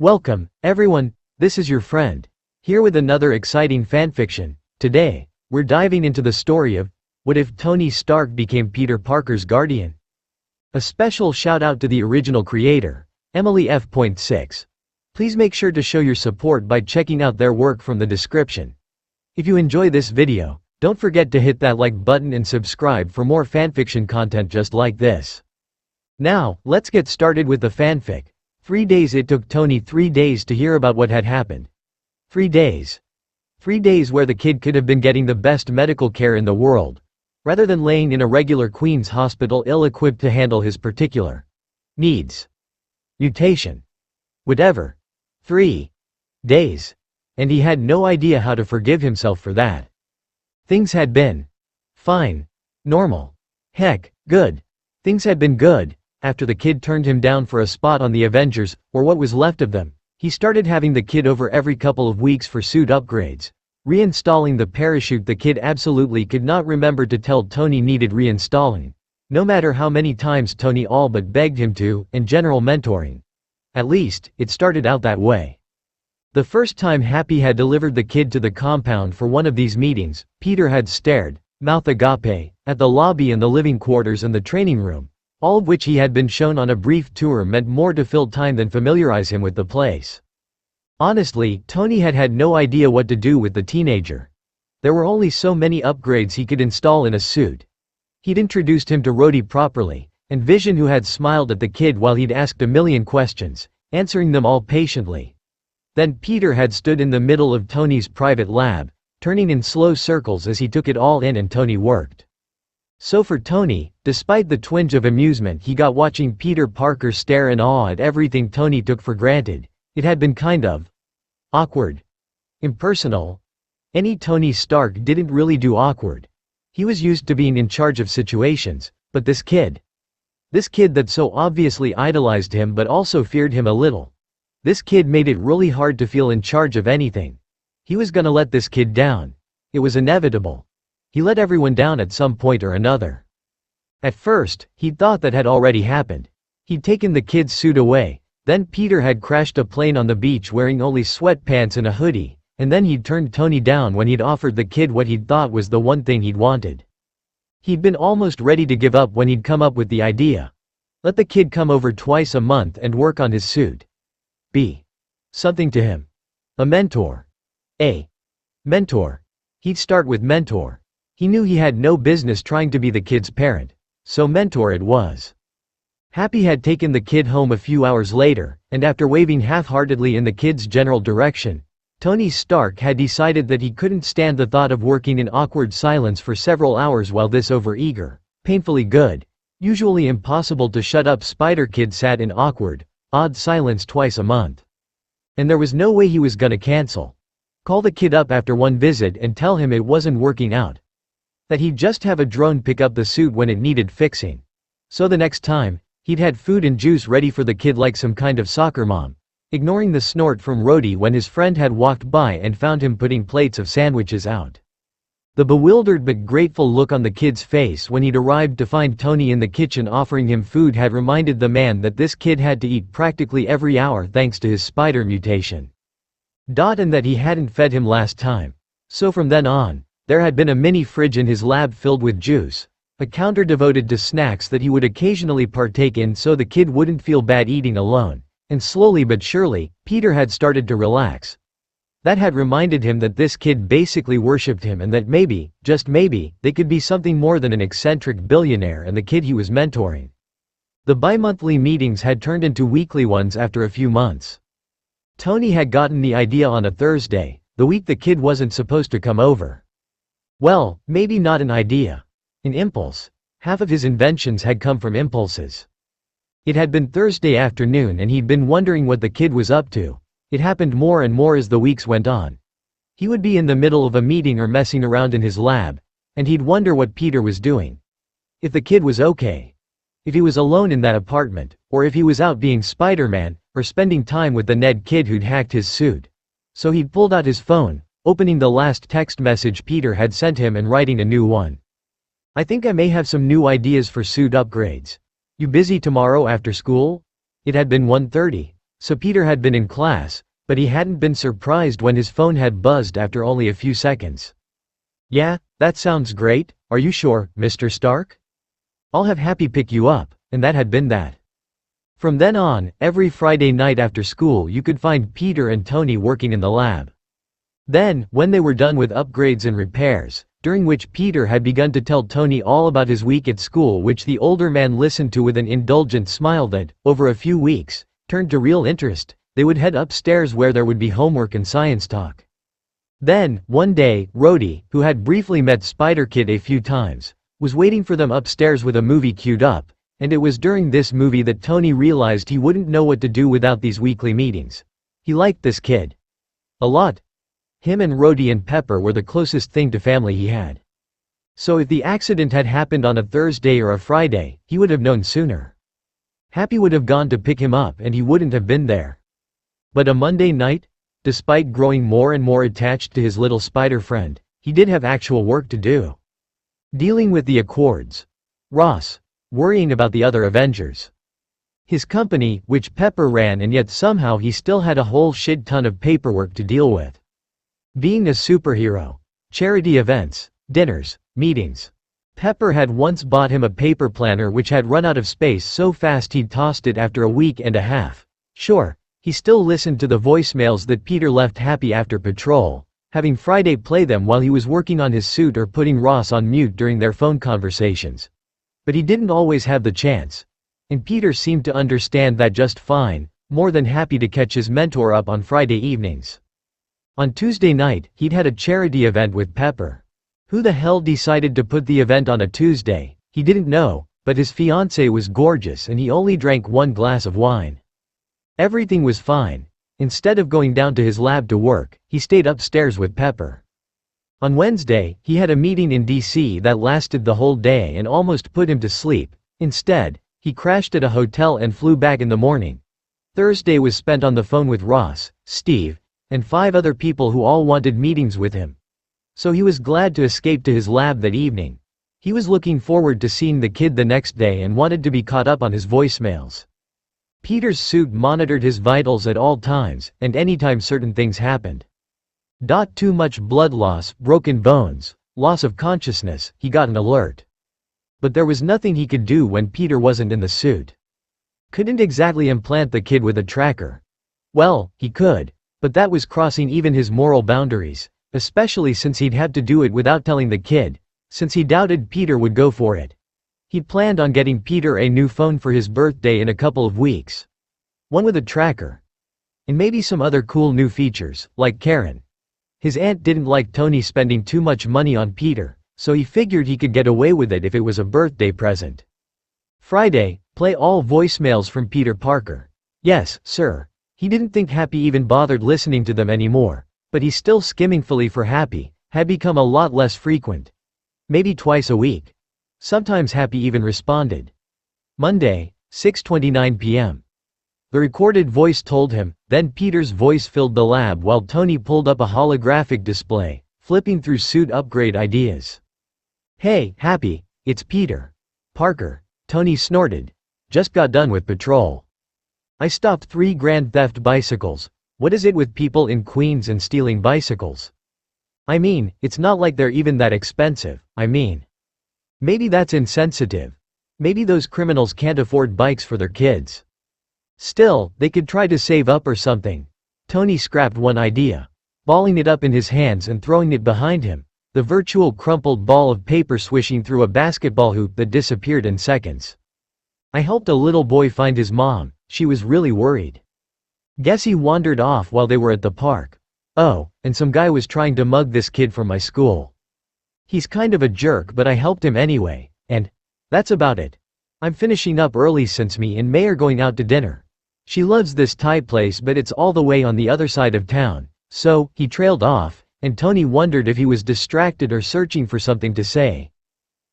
Welcome, everyone, this is your friend, here with another exciting fanfiction. Today, we're diving into the story of, what if Tony Stark became Peter Parker's guardian? A special shout out to the original creator, Emily F.6. Please make sure to show your support by checking out their work from the description. If you enjoy this video, don't forget to hit that like button and subscribe for more fanfiction content just like this. Now, let's get started with the fanfic. 3 days. It took Tony 3 days to hear about what had happened. 3 days. 3 days where the kid could have been getting the best medical care in the world, rather than laying in a regular Queen's hospital ill-equipped to handle his particular needs. Mutation. Whatever. 3 days. And he had no idea how to forgive himself for that. Things had been fine. Normal. Heck, good. Things had been good. After the kid turned him down for a spot on the Avengers, or what was left of them, he started having the kid over every couple of weeks for suit upgrades. Reinstalling the parachute. The kid absolutely could not remember to tell Tony needed reinstalling. No matter how many times Tony all but begged him to, and general mentoring. At least, it started out that way. The first time Happy had delivered the kid to the compound for one of these meetings, Peter had stared, mouth agape, at the lobby and the living quarters and the training room. All of which he had been shown on a brief tour meant more to fill time than familiarize him with the place. Honestly, Tony had had no idea what to do with the teenager. There were only so many upgrades he could install in a suit. He'd introduced him to Rhodey properly, and Vision, who had smiled at the kid while he'd asked a million questions, answering them all patiently. Then Peter had stood in the middle of Tony's private lab, turning in slow circles as he took it all in and Tony worked. So for Tony, despite the twinge of amusement he got watching Peter Parker stare in awe at everything Tony took for granted, it had been kind of awkward. Impersonal. Any Tony Stark didn't really do awkward. He was used to being in charge of situations, but this kid that so obviously idolized him but also feared him a little. This kid made it really hard to feel in charge of anything. He was gonna let this kid down. It was inevitable. He let everyone down at some point or another. At first, he'd thought that had already happened. He'd taken the kid's suit away, then Peter had crashed a plane on the beach wearing only sweatpants and a hoodie, and then he'd turned Tony down when he'd offered the kid what he'd thought was the one thing he'd wanted. He'd been almost ready to give up when he'd come up with the idea. Let the kid come over twice a month and work on his suit. Be something to him. A mentor. A mentor. He'd start with mentor. He knew he had no business trying to be the kid's parent, so mentor it was. Happy had taken the kid home a few hours later, and after waving half-heartedly in the kid's general direction, Tony Stark had decided that he couldn't stand the thought of working in awkward silence for several hours while this overeager, painfully good, usually impossible to shut up Spider Kid sat in awkward, odd silence twice a month. And there was no way he was gonna call the kid up after one visit and tell him it wasn't working out. That he'd just have a drone pick up the suit when it needed fixing. So the next time, he'd had food and juice ready for the kid like some kind of soccer mom, ignoring the snort from Rhodey when his friend had walked by and found him putting plates of sandwiches out. The bewildered but grateful look on the kid's face when he'd arrived to find Tony in the kitchen offering him food had reminded the man that this kid had to eat practically every hour thanks to his spider mutation. And that he hadn't fed him last time. So from then on, there had been a mini fridge in his lab filled with juice, a counter devoted to snacks that he would occasionally partake in so the kid wouldn't feel bad eating alone, and slowly but surely, Peter had started to relax. That had reminded him that this kid basically worshipped him and that maybe, just maybe, they could be something more than an eccentric billionaire and the kid he was mentoring. The bi-monthly meetings had turned into weekly ones after a few months. Tony had gotten the idea on a Thursday, the week the kid wasn't supposed to come over. Well, maybe not an idea. An impulse. Half of his inventions had come from impulses. It had been Thursday afternoon and he'd been wondering what the kid was up to. It happened more and more as the weeks went on. He would be in the middle of a meeting or messing around in his lab, and he'd wonder what Peter was doing. If the kid was okay. If he was alone in that apartment, or if he was out being Spider-Man, or spending time with the Ned kid who'd hacked his suit. So he'd pulled out his phone, opening the last text message Peter had sent him and writing a new one. I think I may have some new ideas for suit upgrades. You busy tomorrow after school? It had been 1:30. So Peter had been in class, but he hadn't been surprised when his phone had buzzed after only a few seconds. "Yeah, that sounds great, are you sure, Mr. Stark? I'll have Happy pick you up," and that had been that. From then on, every Friday night after school you could find Peter and Tony working in the lab. Then, when they were done with upgrades and repairs, during which Peter had begun to tell Tony all about his week at school, which the older man listened to with an indulgent smile that, over a few weeks, turned to real interest, they would head upstairs where there would be homework and science talk. Then, one day, Rhodey, who had briefly met Spider-Kid a few times, was waiting for them upstairs with a movie queued up, and it was during this movie that Tony realized he wouldn't know what to do without these weekly meetings. He liked this kid a lot. Him and Rhodey and Pepper were the closest thing to family he had. So if the accident had happened on a Thursday or a Friday, he would have known sooner. Happy would have gone to pick him up and he wouldn't have been there. But a Monday night, despite growing more and more attached to his little spider friend, he did have actual work to do. Dealing with the Accords. Ross. Worrying about the other Avengers. His company, which Pepper ran, and yet somehow he still had a whole shit ton of paperwork to deal with. Being a superhero. Charity events, dinners, meetings. Pepper had once bought him a paper planner which had run out of space so fast he'd tossed it after a week and a half. Sure, he still listened to the voicemails that Peter left Happy after patrol, having Friday play them while he was working on his suit or putting Ross on mute during their phone conversations. But he didn't always have the chance. And Peter seemed to understand that just fine, more than happy to catch his mentor up on Friday evenings. On Tuesday night, he'd had a charity event with Pepper. Who the hell decided to put the event on a Tuesday? He didn't know, but his fiancée was gorgeous and he only drank one glass of wine. Everything was fine. Instead of going down to his lab to work, he stayed upstairs with Pepper. On Wednesday, he had a meeting in DC that lasted the whole day and almost put him to sleep. Instead, he crashed at a hotel and flew back in the morning. Thursday was spent on the phone with Ross, Steve, and 5 other people who all wanted meetings with him. So he was glad to escape to his lab that evening. He was looking forward to seeing the kid the next day and wanted to be caught up on his voicemails. Peter's suit monitored his vitals at all times, and anytime certain things happened. Too much blood loss, broken bones, loss of consciousness, he got an alert. But there was nothing he could do when Peter wasn't in the suit. Couldn't exactly implant the kid with a tracker. Well, he could, but that was crossing even his moral boundaries, especially since he'd had to do it without telling the kid, since he doubted Peter would go for it. He'd planned on getting Peter a new phone for his birthday in a couple of weeks. One with a tracker. And maybe some other cool new features, like Karen. His aunt didn't like Tony spending too much money on Peter, so he figured he could get away with it if it was a birthday present. Friday, play all voicemails from Peter Parker. Yes, sir. He didn't think Happy even bothered listening to them anymore, but he still skimming fully for Happy, had become a lot less frequent. Maybe twice a week. Sometimes Happy even responded. Monday, 6:29 p.m. The recorded voice told him, then Peter's voice filled the lab while Tony pulled up a holographic display, flipping through suit upgrade ideas. "Hey, Happy, it's Peter Parker," Tony snorted. "Just got done with patrol. I stopped 3 grand theft bicycles. What is it with people in Queens and stealing bicycles? I mean, it's not like they're even that expensive, I mean. Maybe that's insensitive. Maybe those criminals can't afford bikes for their kids. Still, they could try to save up or something." Tony scrapped one idea. Balling it up in his hands and throwing it behind him, the virtual crumpled ball of paper swishing through a basketball hoop that disappeared in seconds. "I helped a little boy find his mom, she was really worried. Guess he wandered off while they were at the park. Oh, and some guy was trying to mug this kid from my school. He's kind of a jerk but I helped him anyway, and that's about it. I'm finishing up early since me and May are going out to dinner. She loves this Thai place but it's all the way on the other side of town." So, he trailed off, and Tony wondered if he was distracted or searching for something to say.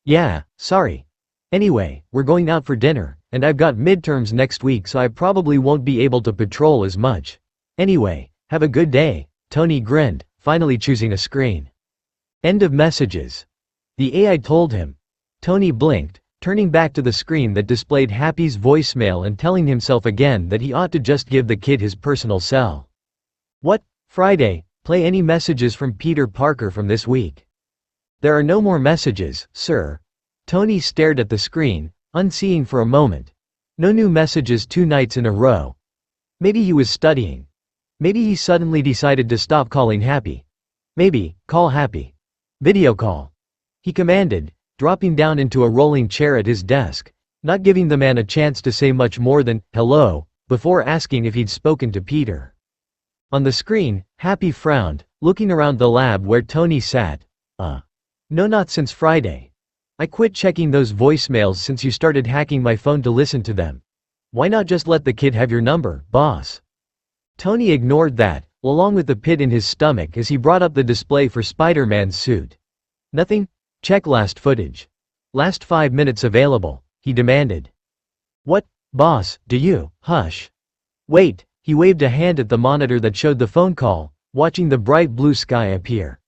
"Yeah, sorry. Anyway, we're going out for dinner, and I've got midterms next week so I probably won't be able to patrol as much. Anyway, have a good day," Tony grinned, finally choosing a screen. End of messages. The AI told him. Tony blinked, turning back to the screen that displayed Happy's voicemail and telling himself again that he ought to just give the kid his personal cell. What? Friday, play any messages from Peter Parker from this week. There are no more messages, sir. Tony stared at the screen, unseeing for a moment. No new messages 2 nights in a row. Maybe he was studying. Maybe he suddenly decided to stop calling Happy. Maybe, call Happy. Video call. He commanded, dropping down into a rolling chair at his desk, not giving the man a chance to say much more than, hello, before asking if he'd spoken to Peter. On the screen, Happy frowned, looking around the lab where Tony sat. No, not since Friday. I quit checking those voicemails since you started hacking my phone to listen to them. Why not just let the kid have your number, boss? Tony ignored that, along with the pit in his stomach as he brought up the display for Spider-Man's suit. Nothing? Check last footage. Last 5 minutes available, he demanded. What, boss, do you? Hush. Wait, he waved a hand at the monitor that showed the phone call, watching the bright blue sky appear.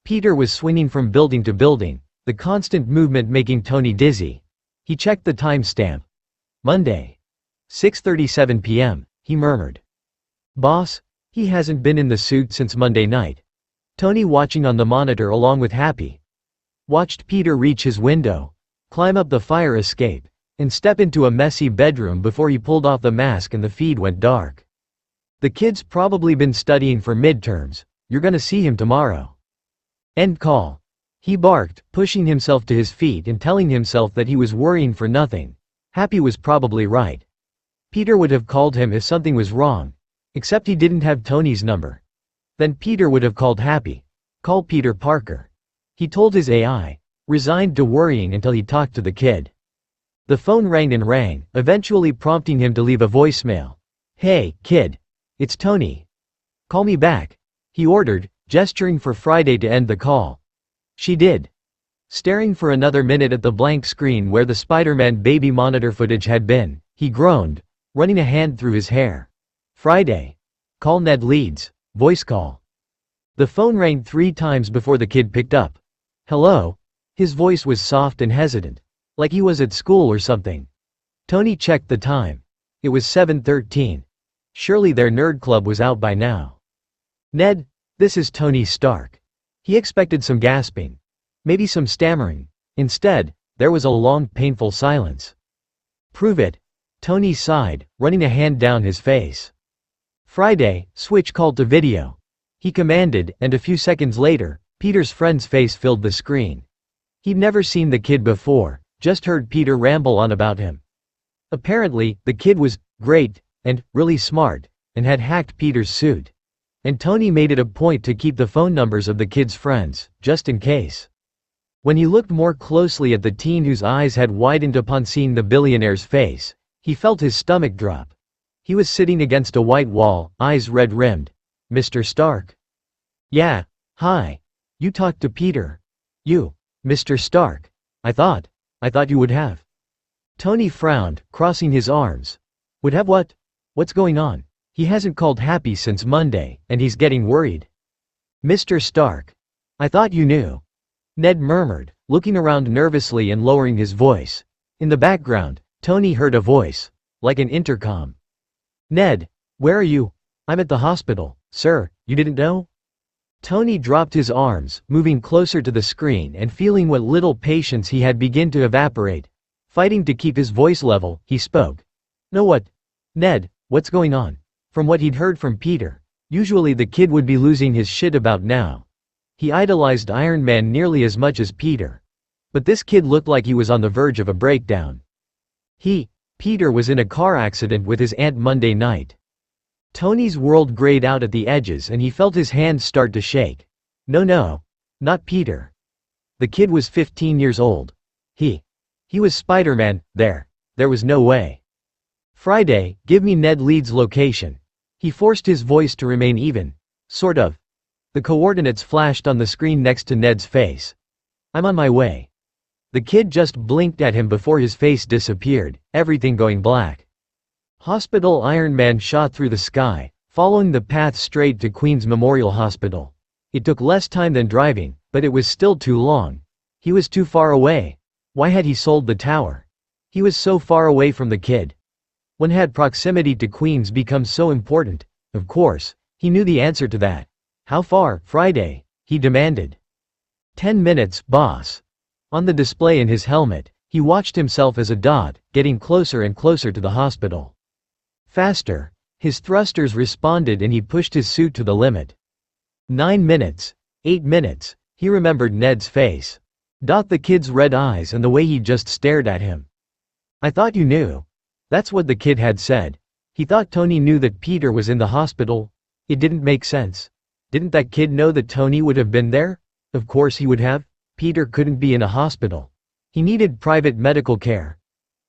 Peter was swinging from building to building, the constant movement making Tony dizzy. He checked the timestamp. Monday. 6:37 p.m., he murmured. Boss, he hasn't been in the suit since Monday night. Tony, watching on the monitor along with Happy, watched Peter reach his window, climb up the fire escape, and step into a messy bedroom before he pulled off the mask and the feed went dark. The kid's probably been studying for midterms. You're gonna see him tomorrow. End call. He barked, pushing himself to his feet and telling himself that he was worrying for nothing. Happy was probably right. Peter would have called him if something was wrong. Except he didn't have Tony's number. Then Peter would have called Happy. Call Peter Parker. He told his AI, resigned to worrying until he talked to the kid. The phone rang and rang, eventually prompting him to leave a voicemail. Hey, kid. It's Tony. Call me back, he ordered, gesturing for Friday to end the call. She did. Staring for another minute at the blank screen where the Spider-Man baby monitor footage had been, he groaned, running a hand through his hair. Friday. Call Ned Leeds. Voice call. The phone rang 3 times before the kid picked up. Hello? His voice was soft and hesitant, like he was at school or something. Tony checked the time. It was 7:13. Surely their nerd club was out by now. Ned, this is Tony Stark. He expected some gasping. Maybe some stammering. Instead, there was a long, painful silence. Prove it. Tony sighed, running a hand down his face. Friday, switch call to video. He commanded, and a few seconds later, Peter's friend's face filled the screen. He'd never seen the kid before, just heard Peter ramble on about him. Apparently, the kid was great, and really smart, and had hacked Peter's suit. And Tony made it a point to keep the phone numbers of the kid's friends, just in case. When he looked more closely at the teen whose eyes had widened upon seeing the billionaire's face, he felt his stomach drop. He was sitting against a white wall, eyes red-rimmed. Mr. Stark? Yeah, hi. You talked to Peter. You, Mr. Stark. I thought you would have. Tony frowned, crossing his arms. Would have what? What's going on? He hasn't called Happy since Monday, and he's getting worried. Mr. Stark. I thought you knew. Ned murmured, looking around nervously and lowering his voice. In the background, Tony heard a voice, like an intercom. Ned, where are you? I'm at the hospital, sir, you didn't know? Tony dropped his arms, moving closer to the screen and feeling what little patience he had begin to evaporate. Fighting to keep his voice level, he spoke. No what? Ned, what's going on? From what he'd heard from Peter, usually the kid would be losing his shit about now. He idolized Iron Man nearly as much as Peter. But this kid looked like he was on the verge of a breakdown. Peter was in a car accident with his aunt Monday night. Tony's world grayed out at the edges and he felt his hands start to shake. No, not Peter. The kid was 15 years old. He was Spider-Man. There was no way. Friday, give me Ned Leeds' location. He forced his voice to remain even. Sort of. The coordinates flashed on the screen next to Ned's face. I'm on my way. The kid just blinked at him before his face disappeared, everything going black. Hospital Iron Man shot through the sky, following the path straight to Queen's Memorial Hospital. It took less time than driving, but it was still too long. He was too far away. Why had he sold the tower? He was so far away from the kid. When had proximity to Queens become so important? Of course, he knew the answer to that. How far? Friday, he demanded. 10 minutes, boss. On the display in his helmet, he watched himself as a dot, getting closer and closer to the hospital. Faster. His thrusters responded and he pushed his suit to the limit. 9 minutes. 8 minutes. He remembered Ned's face. The kid's red eyes and the way he just stared at him. I thought you knew. That's what the kid had said. He thought Tony knew that Peter was in the hospital. It didn't make sense. Didn't that kid know that Tony would have been there? Of course he would have. Peter couldn't be in a hospital. He needed private medical care.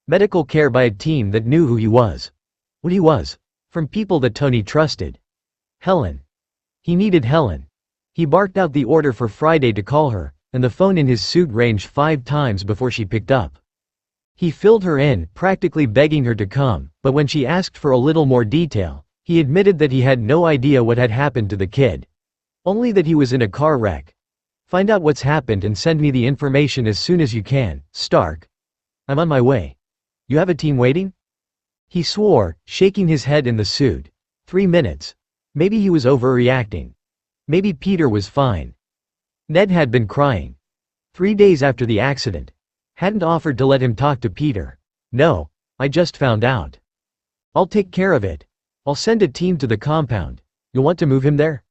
Medical care by a team that knew who he was. What he was. From people that Tony trusted. Helen. He needed Helen. He barked out the order for Friday to call her, and the phone in his suit rang 5 times before she picked up. He filled her in, practically begging her to come, but when she asked for a little more detail, he admitted that he had no idea what had happened to the kid. Only that he was in a car wreck. Find out what's happened and send me the information as soon as you can, Stark. I'm on my way. You have a team waiting? He swore, shaking his head in the suit. 3 minutes. Maybe he was overreacting. Maybe Peter was fine. Ned had been crying. 3 days after the accident. Hadn't offered to let him talk to Peter. No, I just found out. I'll take care of it. I'll send a team to the compound. You'll want to move him there?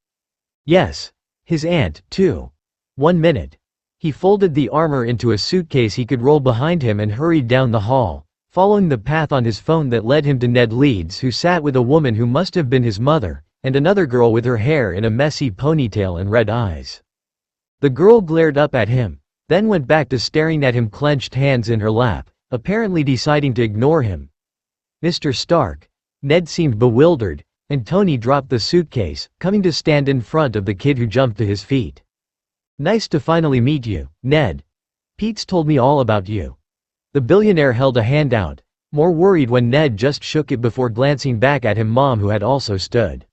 Yes. His aunt, too. 1 minute. He folded the armor into a suitcase he could roll behind him and hurried down the hall, following the path on his phone that led him to Ned Leeds, who sat with a woman who must have been his mother, and another girl with her hair in a messy ponytail and red eyes. The girl glared up at him, then went back to staring at him, clenched hands in her lap, apparently deciding to ignore him. Mr. Stark. Ned seemed bewildered, and Tony dropped the suitcase, coming to stand in front of the kid who jumped to his feet. Nice to finally meet you, Ned. Pete's told me all about you. The billionaire held a hand out, more worried when Ned just shook it before glancing back at him mom, who had also stood.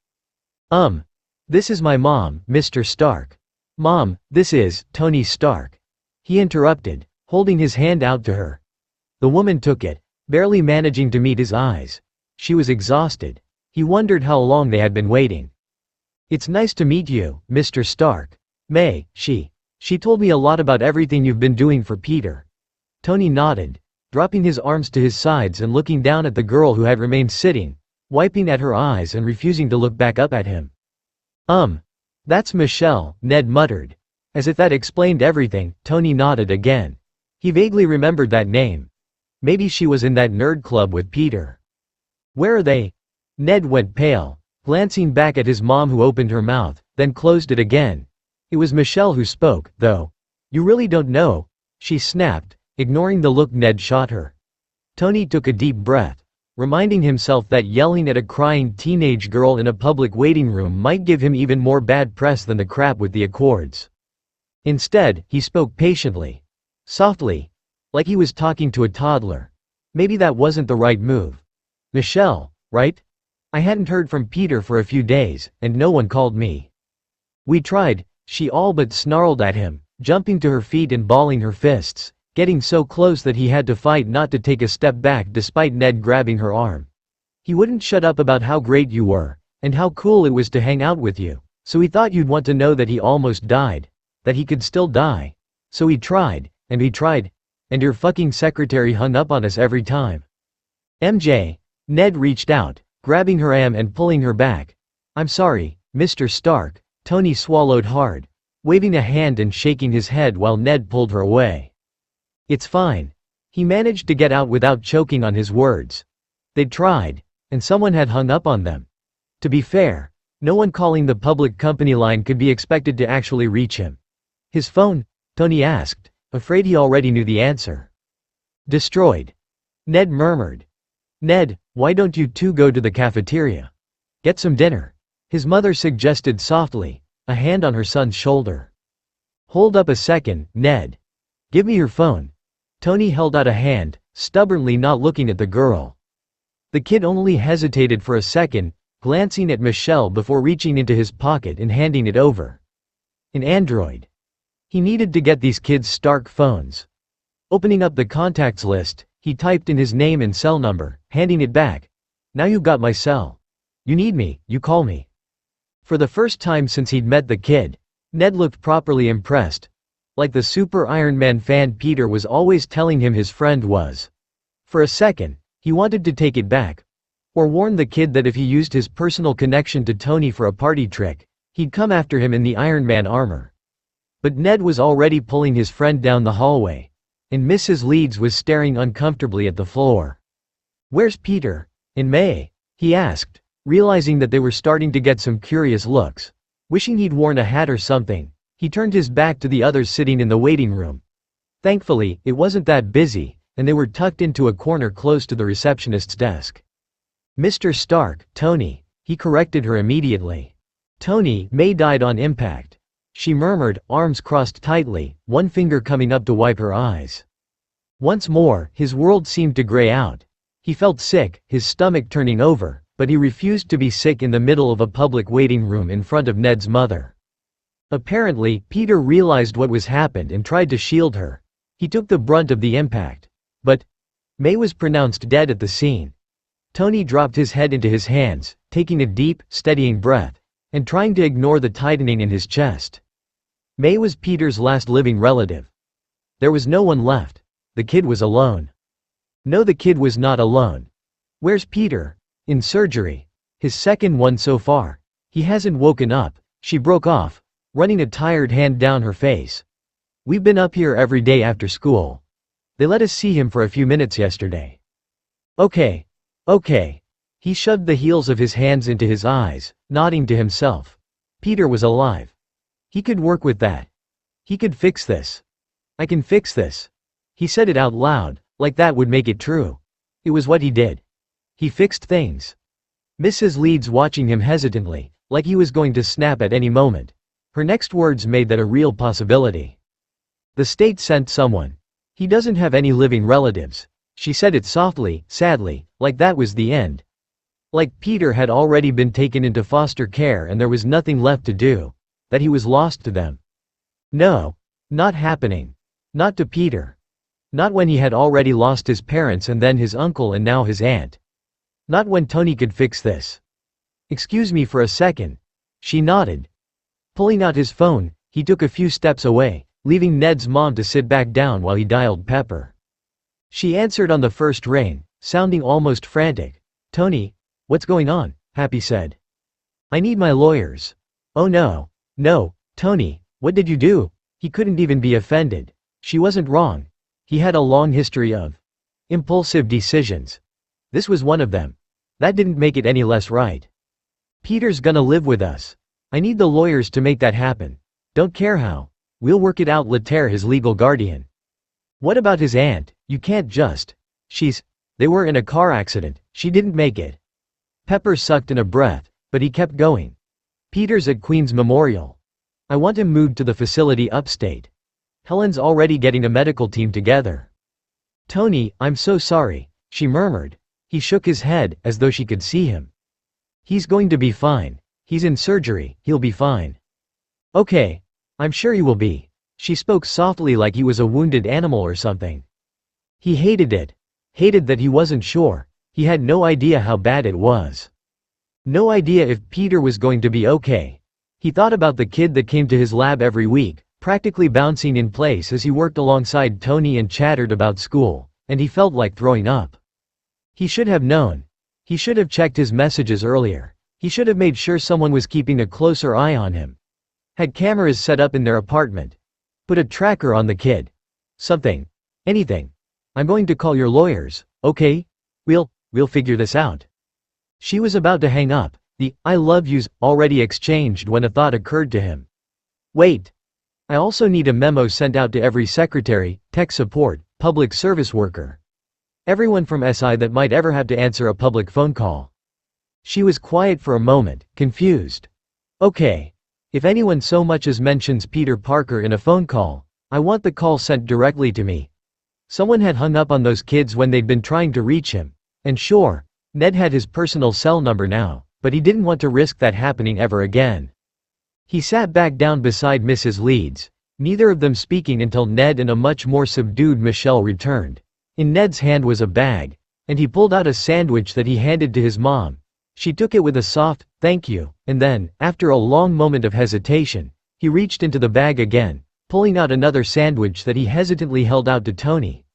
This is my mom, Mr. Stark. Mom, this is Tony Stark. He interrupted, holding his hand out to her. The woman took it, barely managing to meet his eyes. She was exhausted. He wondered how long they had been waiting. It's nice to meet you, Mr. Stark. May, she told me a lot about everything you've been doing for Peter. Tony nodded, dropping his arms to his sides and looking down at the girl who had remained sitting, wiping at her eyes and refusing to look back up at him. That's Michelle, Ned muttered. As if that explained everything, Tony nodded again. He vaguely remembered that name. Maybe she was in that nerd club with Peter. Where are they? Ned went pale, glancing back at his mom, who opened her mouth, then closed it again. It was Michelle who spoke, though. You really don't know? She snapped, ignoring the look Ned shot her. Tony took a deep breath, reminding himself that yelling at a crying teenage girl in a public waiting room might give him even more bad press than the crap with the Accords. Instead, he spoke patiently. Softly. Like he was talking to a toddler. Maybe that wasn't the right move. Michelle, right? I hadn't heard from Peter for a few days, and no one called me. We tried, she all but snarled at him, jumping to her feet and balling her fists, getting so close that he had to fight not to take a step back despite Ned grabbing her arm. He wouldn't shut up about how great you were, and how cool it was to hang out with you, so he thought you'd want to know that he almost died, that he could still die. So he tried, and we tried, and your fucking secretary hung up on us every time. MJ. Ned reached out, grabbing her arm and pulling her back. I'm sorry, Mr. Stark. Tony swallowed hard, waving a hand and shaking his head while Ned pulled her away. It's fine. He managed to get out without choking on his words. They'd tried, and someone had hung up on them. To be fair, no one calling the public company line could be expected to actually reach him. His phone? Tony asked, afraid he already knew the answer. Destroyed. Ned murmured. Ned, why don't you two go to the cafeteria? Get some dinner. His mother suggested softly, a hand on her son's shoulder. Hold up a second, Ned. Give me your phone. Tony held out a hand, stubbornly not looking at the girl. The kid only hesitated for a second, glancing at Michelle before reaching into his pocket and handing it over. An Android. He needed to get these kids Stark phones. Opening up the contacts list, he typed in his name and cell number, handing it back. "Now you've got my cell. You need me, you call me." For the first time since he'd met the kid, Ned looked properly impressed. Like the Super Iron Man fan Peter was always telling him his friend was. For a second, he wanted to take it back. Or warn the kid that if he used his personal connection to Tony for a party trick, he'd come after him in the Iron Man armor. But Ned was already pulling his friend down the hallway. And Mrs. Leeds was staring uncomfortably at the floor. "Where's Peter? In May?" he asked, realizing that they were starting to get some curious looks. Wishing he'd worn a hat or something, he turned his back to the others sitting in the waiting room. Thankfully, it wasn't that busy, and they were tucked into a corner close to the receptionist's desk. "Mr. Stark, Tony," he corrected her immediately. "Tony, May died on impact," she murmured, arms crossed tightly, one finger coming up to wipe her eyes. Once more, his world seemed to gray out. He felt sick, his stomach turning over, but he refused to be sick in the middle of a public waiting room in front of Ned's mother. Apparently, Peter realized what was happened and tried to shield her. He took the brunt of the impact. But May was pronounced dead at the scene. Tony dropped his head into his hands, taking a deep, steadying breath, and trying to ignore the tightening in his chest. May was Peter's last living relative. There was no one left. The kid was alone. No, the kid was not alone. "Where's Peter?" "In surgery. His second one so far. He hasn't woken up," she broke off, running a tired hand down her face. "We've been up here every day after school. They let us see him for a few minutes yesterday." Okay. He shoved the heels of his hands into his eyes, nodding to himself. Peter was alive. He could work with that. He could fix this. "I can fix this." He said it out loud, like that would make it true. It was what he did. He fixed things. Mrs. Leeds watching him hesitantly, like he was going to snap at any moment. Her next words made that a real possibility. "The state sent someone. He doesn't have any living relatives." She said it softly, sadly, like that was the end. Like Peter had already been taken into foster care and there was nothing left to do. That he was lost to them. No. Not happening. Not to Peter. Not when he had already lost his parents and then his uncle and now his aunt. Not when Tony could fix this. "Excuse me for a second." She nodded. Pulling out his phone, he took a few steps away, leaving Ned's mom to sit back down while he dialed Pepper. She answered on the first ring, sounding almost frantic. "Tony, what's going on?" Happy said. "I need my lawyers." "Oh no. No, Tony, what did you do?" He couldn't even be offended. She wasn't wrong. He had a long history of impulsive decisions. This was one of them. That didn't make it any less right. "Peter's gonna live with us. I need the lawyers to make that happen. Don't care how. We'll work it out." Laterre, his legal guardian. "What about his aunt? You can't just. They were in a car accident. She didn't make it." Pepper sucked in a breath, but he kept going. "Peter's at Queen's Memorial. I want him moved to the facility upstate. Helen's already getting a medical team together." "Tony, I'm so sorry," she murmured. He shook his head, as though she could see him. "He's going to be fine. He's in surgery, he'll be fine." "Okay. I'm sure he will be." She spoke softly like he was a wounded animal or something. He hated it. Hated that he wasn't sure. He had no idea how bad it was. No idea if Peter was going to be okay. He thought about the kid that came to his lab every week, practically bouncing in place as he worked alongside Tony and chattered about school, and he felt like throwing up. He should have known. He should have checked his messages earlier. He should have made sure someone was keeping a closer eye on him. Had cameras set up in their apartment. Put a tracker on the kid. Something. Anything. "I'm going to call your lawyers, okay? We'll figure this out." She was about to hang up, the "I love yous" already exchanged when a thought occurred to him. "Wait. I also need a memo sent out to every secretary, tech support, public service worker. Everyone from SI that might ever have to answer a public phone call." She was quiet for a moment, confused. "Okay. If anyone so much as mentions Peter Parker in a phone call, I want the call sent directly to me." Someone had hung up on those kids when they'd been trying to reach him. And sure, Ned had his personal cell number now, but he didn't want to risk that happening ever again. He sat back down beside Mrs. Leeds. neither of them speaking until Ned and a much more subdued Michelle returned. In Ned's hand was a bag, and he pulled out a sandwich that he handed to his mom. She took it with a soft, "Thank you," and then, after a long moment of hesitation, he reached into the bag again, pulling out another sandwich that he hesitantly held out to Tony.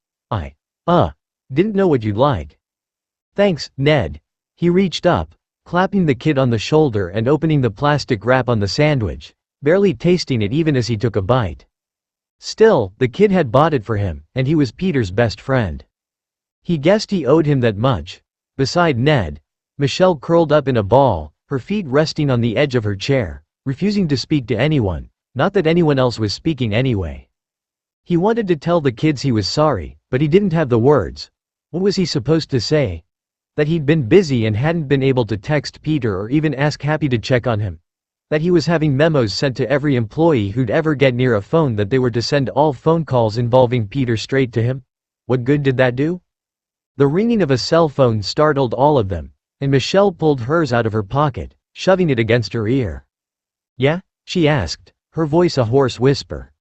Didn't know what you'd like." "Thanks, Ned." He reached up, clapping the kid on the shoulder and opening the plastic wrap on the sandwich, barely tasting it even as he took a bite. Still, the kid had bought it for him, and he was Peter's best friend. He guessed he owed him that much. Beside Ned, Michelle curled up in a ball, her feet resting on the edge of her chair, refusing to speak to anyone, not that anyone else was speaking anyway. He wanted to tell the kids he was sorry, but he didn't have the words. What was he supposed to say? That he'd been busy and hadn't been able to text Peter or even ask Happy to check on him. That he was having memos sent to every employee who'd ever get near a phone that they were to send all phone calls involving Peter straight to him? What good did that do? The ringing of a cell phone startled all of them, and Michelle pulled hers out of her pocket, shoving it against her ear. "Yeah?" she asked, her voice a hoarse whisper.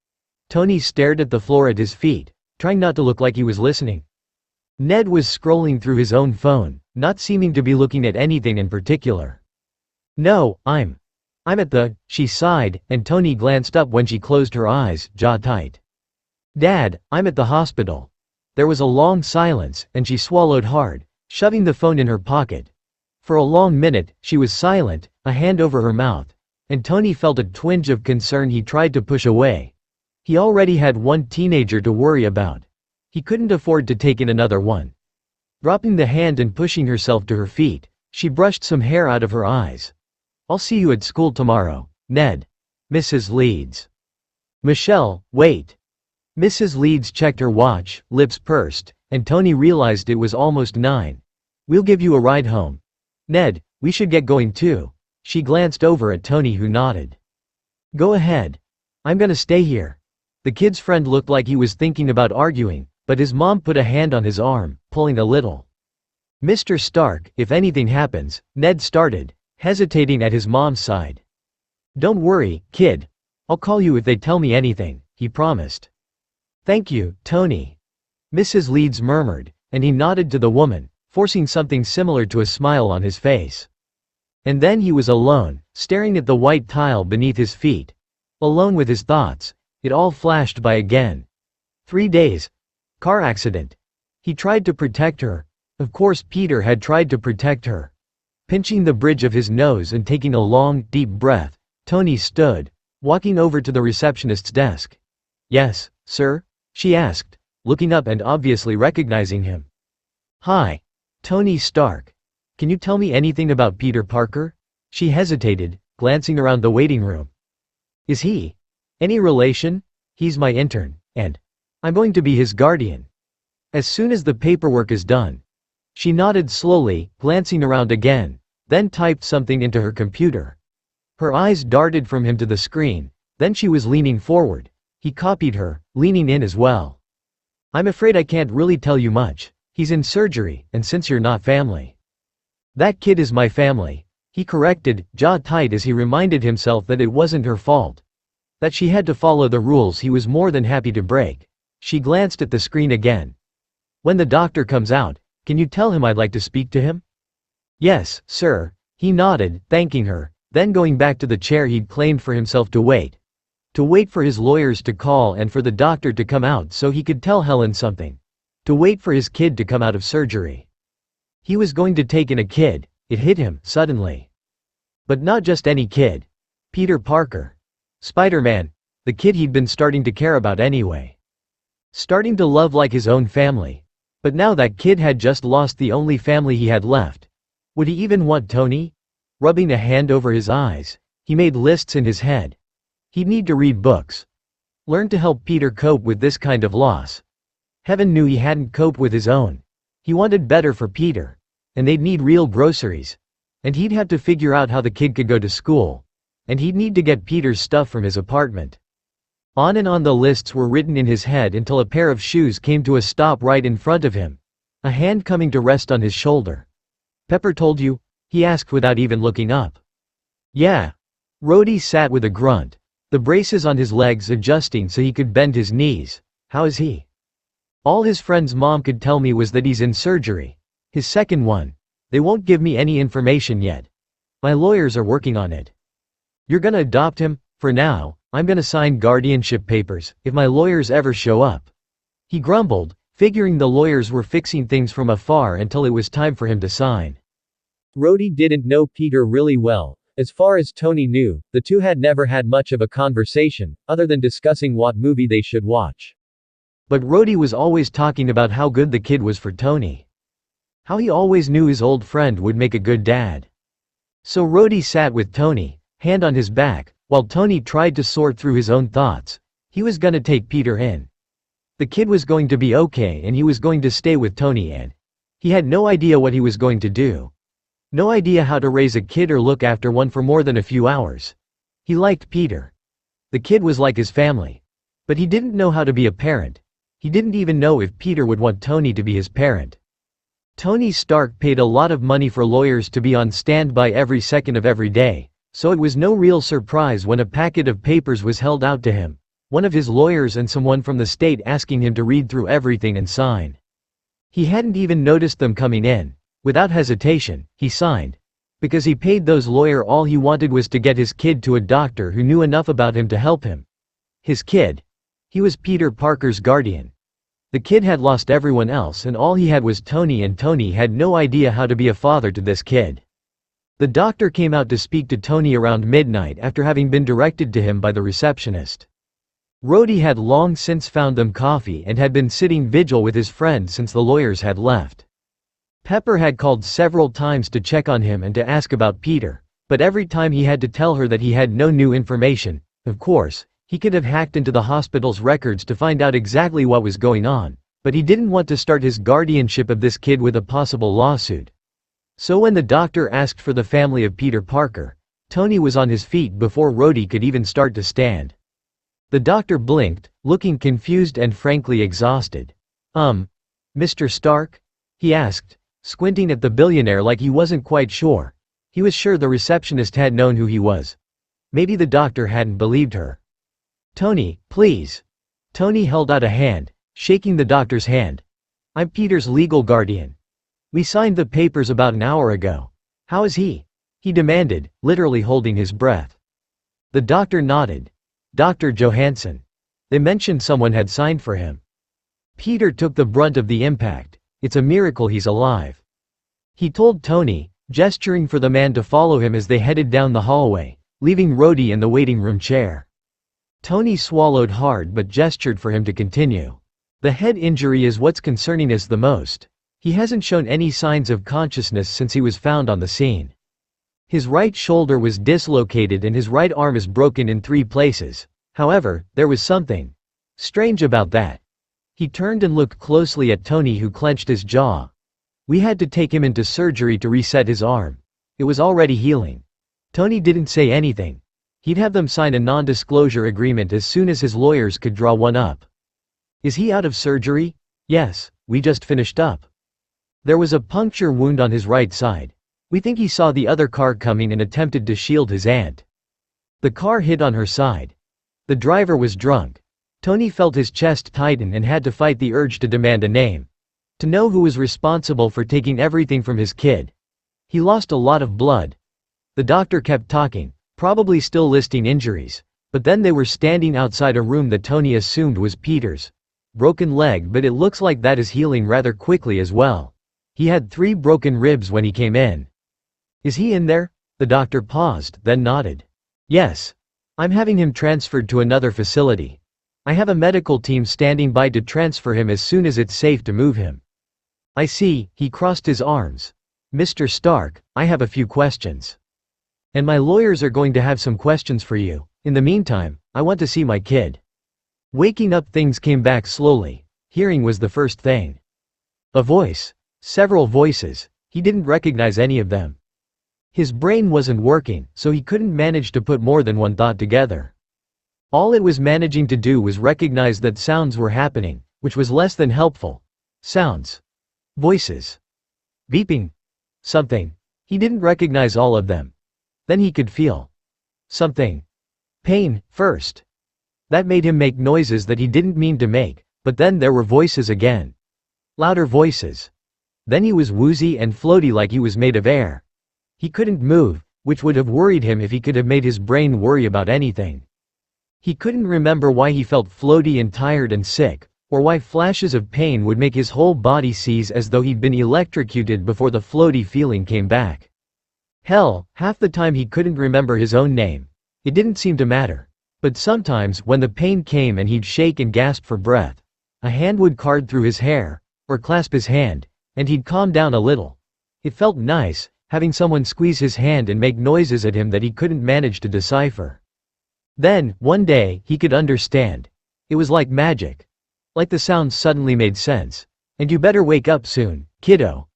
Tony stared at the floor at his feet, trying not to look like he was listening. Ned was scrolling through his own phone, not seeming to be looking at anything in particular. "No, I'm at the," she sighed, and Tony glanced up when she closed her eyes, jaw tight. "Dad, I'm at the hospital." There was a long silence, and she swallowed hard, shoving the phone in her pocket. For a long minute, she was silent, a hand over her mouth, and Tony felt a twinge of concern he tried to push away. He already had one teenager to worry about. He couldn't afford to take in another one. Dropping the hand and pushing herself to her feet, she brushed some hair out of her eyes. "I'll see you at school tomorrow, Ned." "Mrs. Leeds." "Michelle, wait." Mrs. Leeds checked her watch, lips pursed, and Tony realized it was almost 9. "We'll give you a ride home. Ned, we should get going too." She glanced over at Tony, who nodded. "Go ahead. I'm gonna stay here." The kid's friend looked like he was thinking about arguing, but his mom put a hand on his arm, pulling a little. "Mr. Stark, if anything happens," Ned started, hesitating at his mom's side. "Don't worry, kid. I'll call you if they tell me anything," he promised. "Thank you, Tony," Mrs. Leeds murmured, and he nodded to the woman, forcing something similar to a smile on his face. And then he was alone, staring at the white tile beneath his feet. Alone with his thoughts. It all flashed by again. 3 days. Car accident. He tried to protect her. Of course Peter had tried to protect her. Pinching the bridge of his nose and taking a long, deep breath, Tony stood, walking over to the receptionist's desk. "Yes, sir?" she asked, looking up and obviously recognizing him. "Hi. Tony Stark. Can you tell me anything about Peter Parker?" She hesitated, glancing around the waiting room. "Is he any relation?" "He's my intern, and I'm going to be his guardian. As soon as the paperwork is done." She nodded slowly, glancing around again, then typed something into her computer. Her eyes darted from him to the screen, then she was leaning forward. He copied her, leaning in as well. "I'm afraid I can't really tell you much. He's in surgery, and since you're not family." "That kid is my family," he corrected, jaw tight as he reminded himself that it wasn't her fault. That she had to follow the rules he was more than happy to break. She glanced at the screen again. "When the doctor comes out, can you tell him I'd like to speak to him?" "Yes, sir." He nodded, thanking her, then going back to the chair he'd claimed for himself to wait. To wait for his lawyers to call and for the doctor to come out so he could tell Helen something. To wait for his kid to come out of surgery. He was going to take in a kid. It hit him, suddenly. But not just any kid. Peter Parker. Spider-Man. The kid he'd been starting to care about anyway. Starting to love like his own family. But now that kid had just lost the only family he had left. Would he even want Tony? Rubbing a hand over his eyes, he made lists in his head. He'd need to read books. Learn to help Peter cope with this kind of loss. Heaven knew he hadn't coped with his own. He wanted better for Peter. And they'd need real groceries. And he'd have to figure out how the kid could go to school. And he'd need to get Peter's stuff from his apartment. On and on the lists were written in his head until a pair of shoes came to a stop right in front of him. A hand coming to rest on his shoulder. "Pepper told you?" he asked without even looking up. "Yeah." Rhodey sat with a grunt. The braces on his legs adjusting so he could bend his knees. How is he? All his friend's mom could tell me was that he's in surgery. His second one. They won't give me any information yet. My lawyers are working on it. You're gonna adopt him? For now, I'm gonna sign guardianship papers, if my lawyers ever show up. He grumbled, figuring the lawyers were fixing things from afar until it was time for him to sign. Rhodey didn't know Peter really well. As far as Tony knew, the two had never had much of a conversation, other than discussing what movie they should watch. But Rhodey was always talking about how good the kid was for Tony. How he always knew his old friend would make a good dad. So Rhodey sat with Tony, hand on his back, while Tony tried to sort through his own thoughts. He was gonna take Peter in. The kid was going to be okay and he was going to stay with Tony, and he had no idea what he was going to do. No idea how to raise a kid or look after one for more than a few hours. He liked Peter. The kid was like his family. But he didn't know how to be a parent. He didn't even know if Peter would want Tony to be his parent. Tony Stark paid a lot of money for lawyers to be on standby every second of every day, so it was no real surprise when a packet of papers was held out to him, one of his lawyers and someone from the state asking him to read through everything and sign. He hadn't even noticed them coming in. Without hesitation, he signed. Because he paid those lawyers, all he wanted was to get his kid to a doctor who knew enough about him to help him. His kid. He was Peter Parker's guardian. The kid had lost everyone else and all he had was Tony, and Tony had no idea how to be a father to this kid. The doctor came out to speak to Tony around midnight after having been directed to him by the receptionist. Rhodey had long since found them coffee and had been sitting vigil with his friend since the lawyers had left. Pepper had called several times to check on him and to ask about Peter, but every time he had to tell her that he had no new information. Of course, he could have hacked into the hospital's records to find out exactly what was going on, but he didn't want to start his guardianship of this kid with a possible lawsuit. So when the doctor asked for the family of Peter Parker, Tony was on his feet before Rhodey could even start to stand. The doctor blinked, looking confused and frankly exhausted. Mr. Stark? He asked, squinting at the billionaire like he wasn't quite sure. He was sure the receptionist had known who he was. Maybe the doctor hadn't believed her. Tony, please. Tony held out a hand, shaking the doctor's hand. I'm Peter's legal guardian. We signed the papers about an hour ago. How is he? He demanded, literally holding his breath. The doctor nodded. Dr. Johansson. They mentioned someone had signed for him. Peter took the brunt of the impact. It's a miracle he's alive. He told Tony, gesturing for the man to follow him as they headed down the hallway, leaving Rhodey in the waiting room chair. Tony swallowed hard but gestured for him to continue. The head injury is what's concerning us the most. He hasn't shown any signs of consciousness since he was found on the scene. His right shoulder was dislocated and his right arm is broken in 3 places. However, there was something strange about that. He turned and looked closely at Tony, who clenched his jaw. We had to take him into surgery to reset his arm. It was already healing. Tony didn't say anything. He'd have them sign a non-disclosure agreement as soon as his lawyers could draw one up. Is he out of surgery? Yes, we just finished up. There was a puncture wound on his right side. We think he saw the other car coming and attempted to shield his aunt. The car hit on her side. The driver was drunk. Tony felt his chest tighten and had to fight the urge to demand a name. To know who was responsible for taking everything from his kid. He lost a lot of blood. The doctor kept talking, probably still listing injuries, but then they were standing outside a room that Tony assumed was Peter's. Broken leg, but it looks like that is healing rather quickly as well. He had 3 broken ribs when he came in. Is he in there? The doctor paused, then nodded. Yes. I'm having him transferred to another facility. I have a medical team standing by to transfer him as soon as it's safe to move him. I see, he crossed his arms. Mr. Stark, I have a few questions. And my lawyers are going to have some questions for you. In the meantime, I want to see my kid. Waking up, things came back slowly. Hearing was the first thing. A voice. Several voices. He didn't recognize any of them. His brain wasn't working, so he couldn't manage to put more than one thought together. All it was managing to do was recognize that sounds were happening, which was less than helpful. Sounds. Voices. Beeping. Something. He didn't recognize all of them. Then he could feel something. Pain, first. That made him make noises that he didn't mean to make, but then there were voices again. Louder voices. Then he was woozy and floaty like he was made of air. He couldn't move, which would have worried him if he could have made his brain worry about anything. He couldn't remember why he felt floaty and tired and sick, or why flashes of pain would make his whole body seize as though he'd been electrocuted before the floaty feeling came back. Hell, half the time he couldn't remember his own name. It didn't seem to matter. But sometimes, when the pain came and he'd shake and gasp for breath, a hand would card through his hair, or clasp his hand, and he'd calm down a little. It felt nice, having someone squeeze his hand and make noises at him that he couldn't manage to decipher. Then, one day, he could understand. It was like magic. Like the sounds suddenly made sense. And you better wake up soon, kiddo.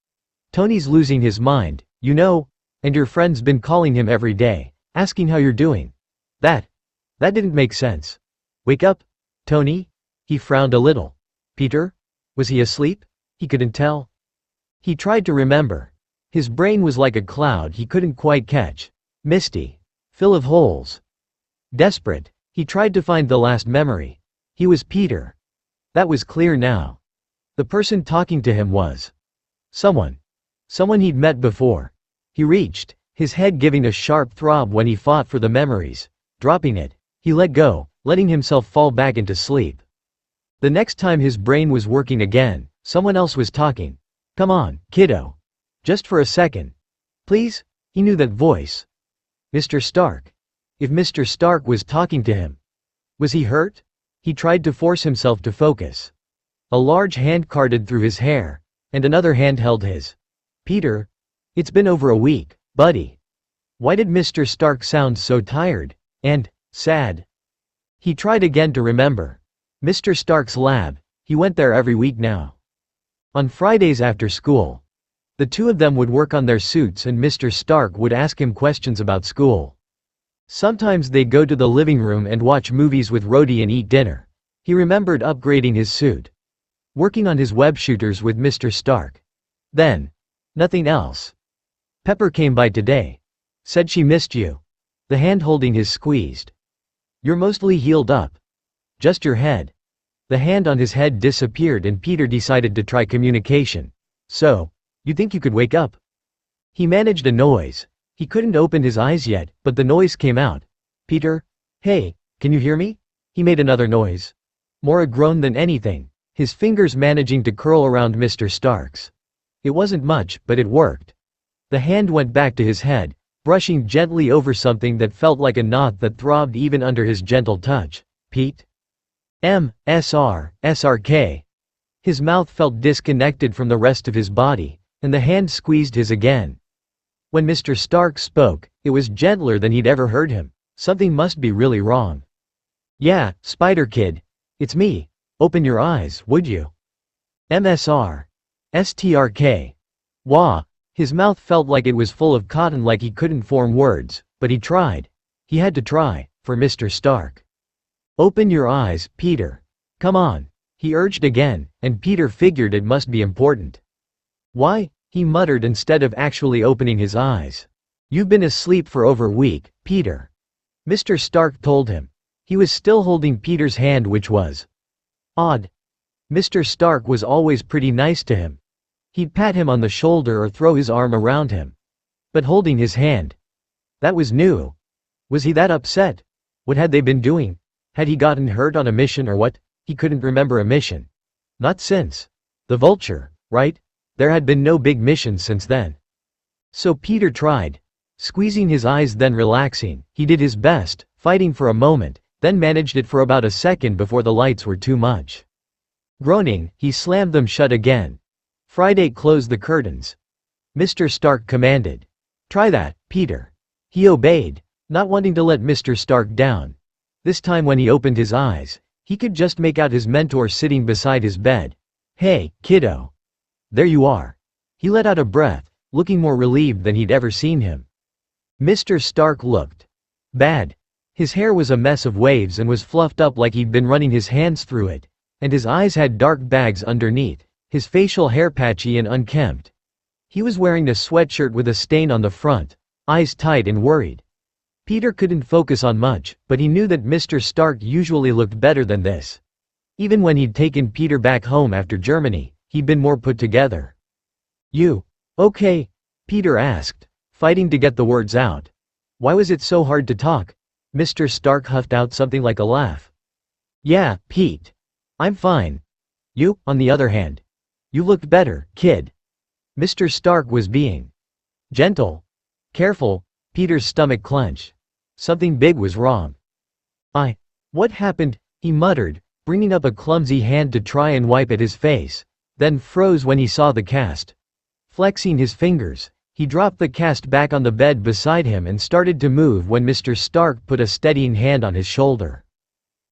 Tony's losing his mind, you know, and your friend's been calling him every day, asking how you're doing. That didn't make sense. Wake up, Tony? He frowned a little. Peter? Was he asleep? He couldn't tell. He tried to remember. His brain was like a cloud he couldn't quite catch. Misty. Full of holes. Desperate, he tried to find the last memory. He was Peter. That was clear now. The person talking to him was someone he'd met before. He reached, his head giving a sharp throb when he fought for the memories. Dropping it, he let go, letting himself fall back into sleep. The next time his brain was working again, someone else was talking. Come on, kiddo. Just for a second. Please? He knew that voice. Mr. Stark. If Mr. Stark was talking to him. Was he hurt? He tried to force himself to focus. A large hand carded through his hair, and another hand held his. Peter? It's been over a week, buddy. Why did Mr. Stark sound so tired and sad? He tried again to remember. Mr. Stark's lab, he went there every week now. On Fridays after school. The two of them would work on their suits and Mr. Stark would ask him questions about school. Sometimes they'd go to the living room and watch movies with Rhodey and eat dinner. He remembered upgrading his suit. Working on his web shooters with Mr. Stark. Then. Nothing else. Pepper came by today. Said she missed you. The hand holding his squeezed. You're mostly healed up. Just your head. The hand on his head disappeared and Peter decided to try communication. So, you think you could wake up? He managed a noise. He couldn't open his eyes yet, but the noise came out. Peter? Hey, can you hear me? He made another noise. More a groan than anything, his fingers managing to curl around Mr. Stark's. It wasn't much, but it worked. The hand went back to his head, brushing gently over something that felt like a knot that throbbed even under his gentle touch. Pete? SRK. His mouth felt disconnected from the rest of his body, and the hand squeezed his again. When Mr. Stark spoke, it was gentler than he'd ever heard him. Something must be really wrong. Yeah, Spider Kid. It's me. Open your eyes, would you? STRK. Wah. His mouth felt like it was full of cotton, like he couldn't form words, but he tried. He had to try, for Mr. Stark. Open your eyes, Peter. Come on. He urged again, and Peter figured it must be important. Why? He muttered instead of actually opening his eyes. You've been asleep for over a week, Peter. Mr. Stark told him. He was still holding Peter's hand, which was odd. Mr. Stark was always pretty nice to him. He'd pat him on the shoulder or throw his arm around him. But holding his hand. That was new. Was he that upset? What had they been doing? Had he gotten hurt on a mission or what? He couldn't remember a mission. Not since the Vulture, right? There had been no big missions since then. So Peter tried. Squeezing his eyes, then relaxing. He did his best, fighting for a moment, then managed it for about a second before the lights were too much. Groaning, he slammed them shut again. Friday closed the curtains. Mr. Stark commanded. Try that, Peter. He obeyed, not wanting to let Mr. Stark down. This time when he opened his eyes, he could just make out his mentor sitting beside his bed. Hey, kiddo. There you are. He let out a breath, looking more relieved than he'd ever seen him. Mr. Stark looked bad. His hair was a mess of waves and was fluffed up like he'd been running his hands through it, and his eyes had dark bags underneath, his facial hair patchy and unkempt. He was wearing a sweatshirt with a stain on the front, eyes tight and worried. Peter couldn't focus on much, but he knew that Mr. Stark usually looked better than this. Even when he'd taken Peter back home after Germany, he'd been more put together. "You okay?" Peter asked, fighting to get the words out. Why was it so hard to talk? Mr. Stark huffed out something like a laugh. "Yeah, Pete. I'm fine. You, on the other hand. You looked better, kid." Mr. Stark was being gentle. Careful. Peter's stomach clenched. Something big was wrong. What happened?" he muttered, bringing up a clumsy hand to try and wipe at his face, then froze when he saw the cast. Flexing his fingers, he dropped the cast back on the bed beside him and started to move when Mr. Stark put a steadying hand on his shoulder.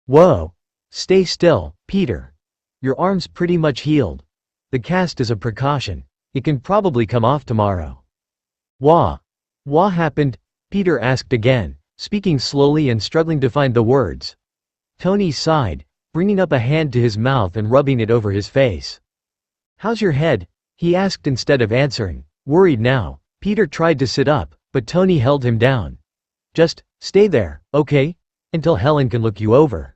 "Whoa. Stay still, Peter. Your arm's pretty much healed. The cast is a precaution. It can probably come off tomorrow." What happened?" Peter asked again, speaking slowly and struggling to find the words. Tony sighed, bringing up a hand to his mouth and rubbing it over his face. "How's your head?" he asked instead of answering. Worried now, Peter tried to sit up, but Tony held him down. "Just stay there, okay? Until Helen can look you over."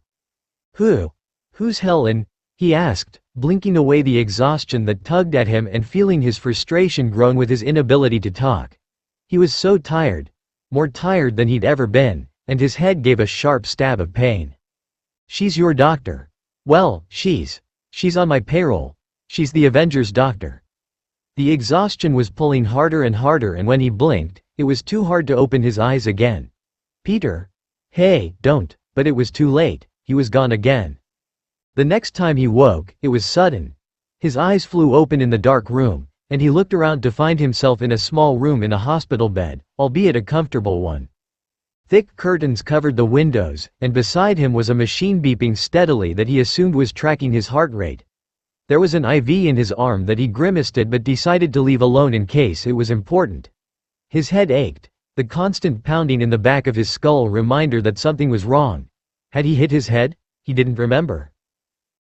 Who's Helen?" he asked, blinking away the exhaustion that tugged at him and feeling his frustration grown with his inability to talk. He was so tired, more tired than he'd ever been, and his head gave a sharp stab of pain. "She's your doctor." "Well, she's on my payroll. She's the Avengers doctor." The exhaustion was pulling harder and harder, and when he blinked, it was too hard to open his eyes again. "Peter? Hey, don't," but it was too late, he was gone again. The next time he woke, it was sudden. His eyes flew open in the dark room, and he looked around to find himself in a small room in a hospital bed, albeit a comfortable one. Thick curtains covered the windows, and beside him was a machine beeping steadily that he assumed was tracking his heart rate. There was an IV in his arm that he grimaced at but decided to leave alone in case it was important. His head ached, the constant pounding in the back of his skull a reminder that something was wrong. Had he hit his head? He didn't remember.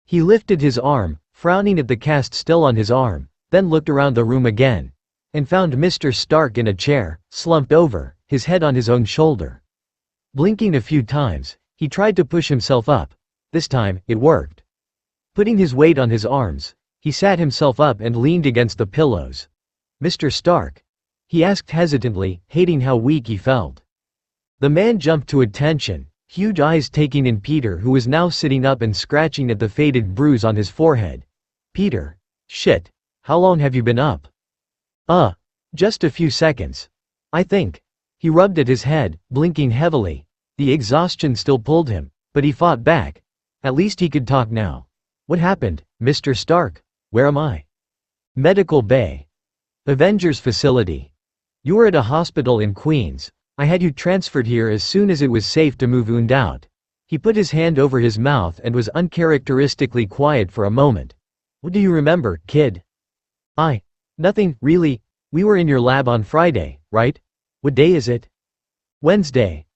He lifted his arm, frowning at the cast still on his arm, then looked around the room again, and found Mr. Stark in a chair, slumped over, his head on his own shoulder. Blinking a few times, he tried to push himself up. This time, it worked. Putting his weight on his arms, he sat himself up and leaned against the pillows. "Mr. Stark?" he asked hesitantly, hating how weak he felt. The man jumped to attention, huge eyes taking in Peter, who was now sitting up and scratching at the faded bruise on his forehead. "Peter. Shit. How long have you been up?" Just a few seconds. I think." He rubbed at his head, blinking heavily. The exhaustion still pulled him, but he fought back. At least he could talk now. "What happened, Mr. Stark? Where am I?" "Medical Bay. Avengers facility. You were at a hospital in Queens. I had you transferred here as soon as it was safe to move wound out." He put his hand over his mouth and was uncharacteristically quiet for a moment. "What do you remember, kid?" Nothing, really. We were in your lab on Friday, right? What day is it?" Wednesday.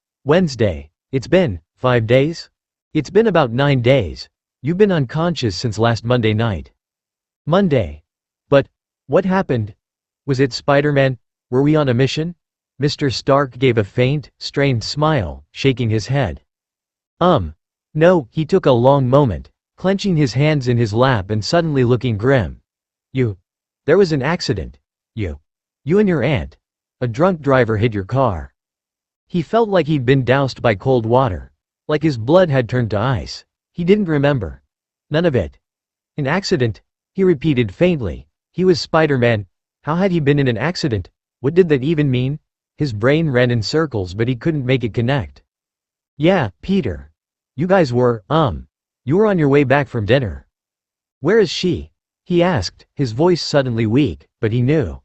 It's been 5 days? It's been about 9 days. You've been unconscious since last Monday night." "Monday. But what happened? Was it Spider-Man? Were we on a mission?" Mr. Stark gave a faint, strained smile, shaking his head. No." He took a long moment, clenching his hands in his lap and suddenly looking grim. There was an accident. You and your aunt. A drunk driver hit your car." He felt like he'd been doused by cold water. Like his blood had turned to ice. He didn't remember. None of it. "An accident?" he repeated faintly. He was Spider-Man. How had he been in an accident? What did that even mean? His brain ran in circles but he couldn't make it connect. "Yeah, Peter. You guys were, you were on your way back from dinner." "Where is she?" he asked, his voice suddenly weak, but he knew.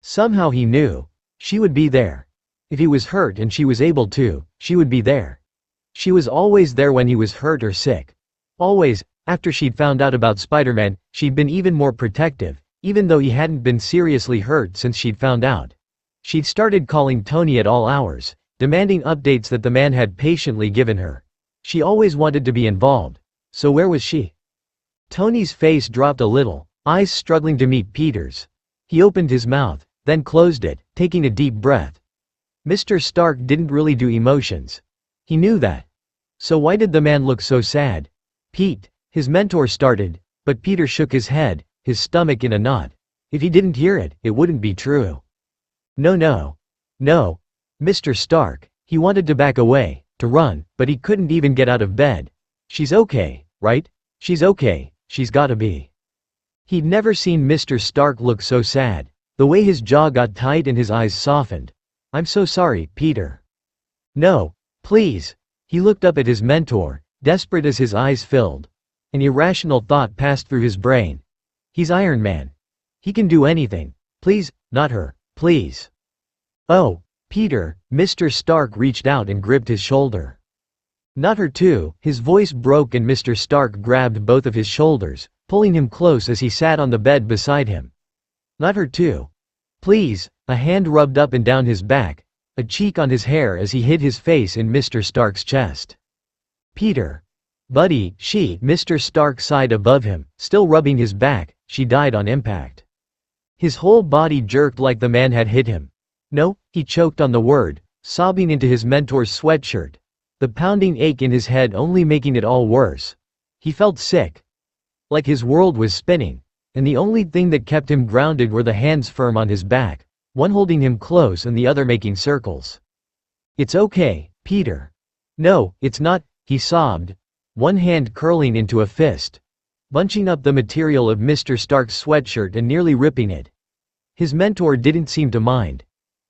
Somehow he knew. She would be there. If he was hurt and she was able to, she would be there. She was always there when he was hurt or sick. Always. After she'd found out about Spider-Man, she'd been even more protective, even though he hadn't been seriously hurt since she'd found out. She'd started calling Tony at all hours, demanding updates that the man had patiently given her. She always wanted to be involved. So where was she? Tony's face dropped a little, eyes struggling to meet Peter's. He opened his mouth, then closed it, taking a deep breath. Mr. Stark didn't really do emotions. He knew that. So why did the man look so sad? Pete, his mentor started, but Peter shook his head, his stomach in a knot. If he didn't hear it, it wouldn't be true. No. No. Mr. Stark, he wanted to back away, to run, but he couldn't even get out of bed. She's okay, right? She's okay, she's gotta be. He'd never seen Mr. Stark look so sad. The way his jaw got tight and his eyes softened. I'm so sorry, Peter. No, please. He looked up at his mentor, desperate as his eyes filled. An irrational thought passed through his brain. He's Iron Man. He can do anything. Please, not her, please. Oh, Peter, Mr. Stark reached out and gripped his shoulder. Not her too. His voice broke and Mr. Stark grabbed both of his shoulders, pulling him close as he sat on the bed beside him. Not her too. Please. A hand rubbed up and down his back, a cheek on his hair as he hid his face in Mr. Stark's chest. Peter. Buddy, Mr. Stark sighed above him, still rubbing his back, she died on impact. His whole body jerked like the man had hit him. No, he choked on the word, sobbing into his mentor's sweatshirt. The pounding ache in his head only making it all worse. He felt sick. Like his world was spinning, and the only thing that kept him grounded were the hands firm on his back, one holding him close and the other making circles. It's okay, Peter. No, it's not, he sobbed, one hand curling into a fist, bunching up the material of Mr. Stark's sweatshirt and nearly ripping it. His mentor didn't seem to mind.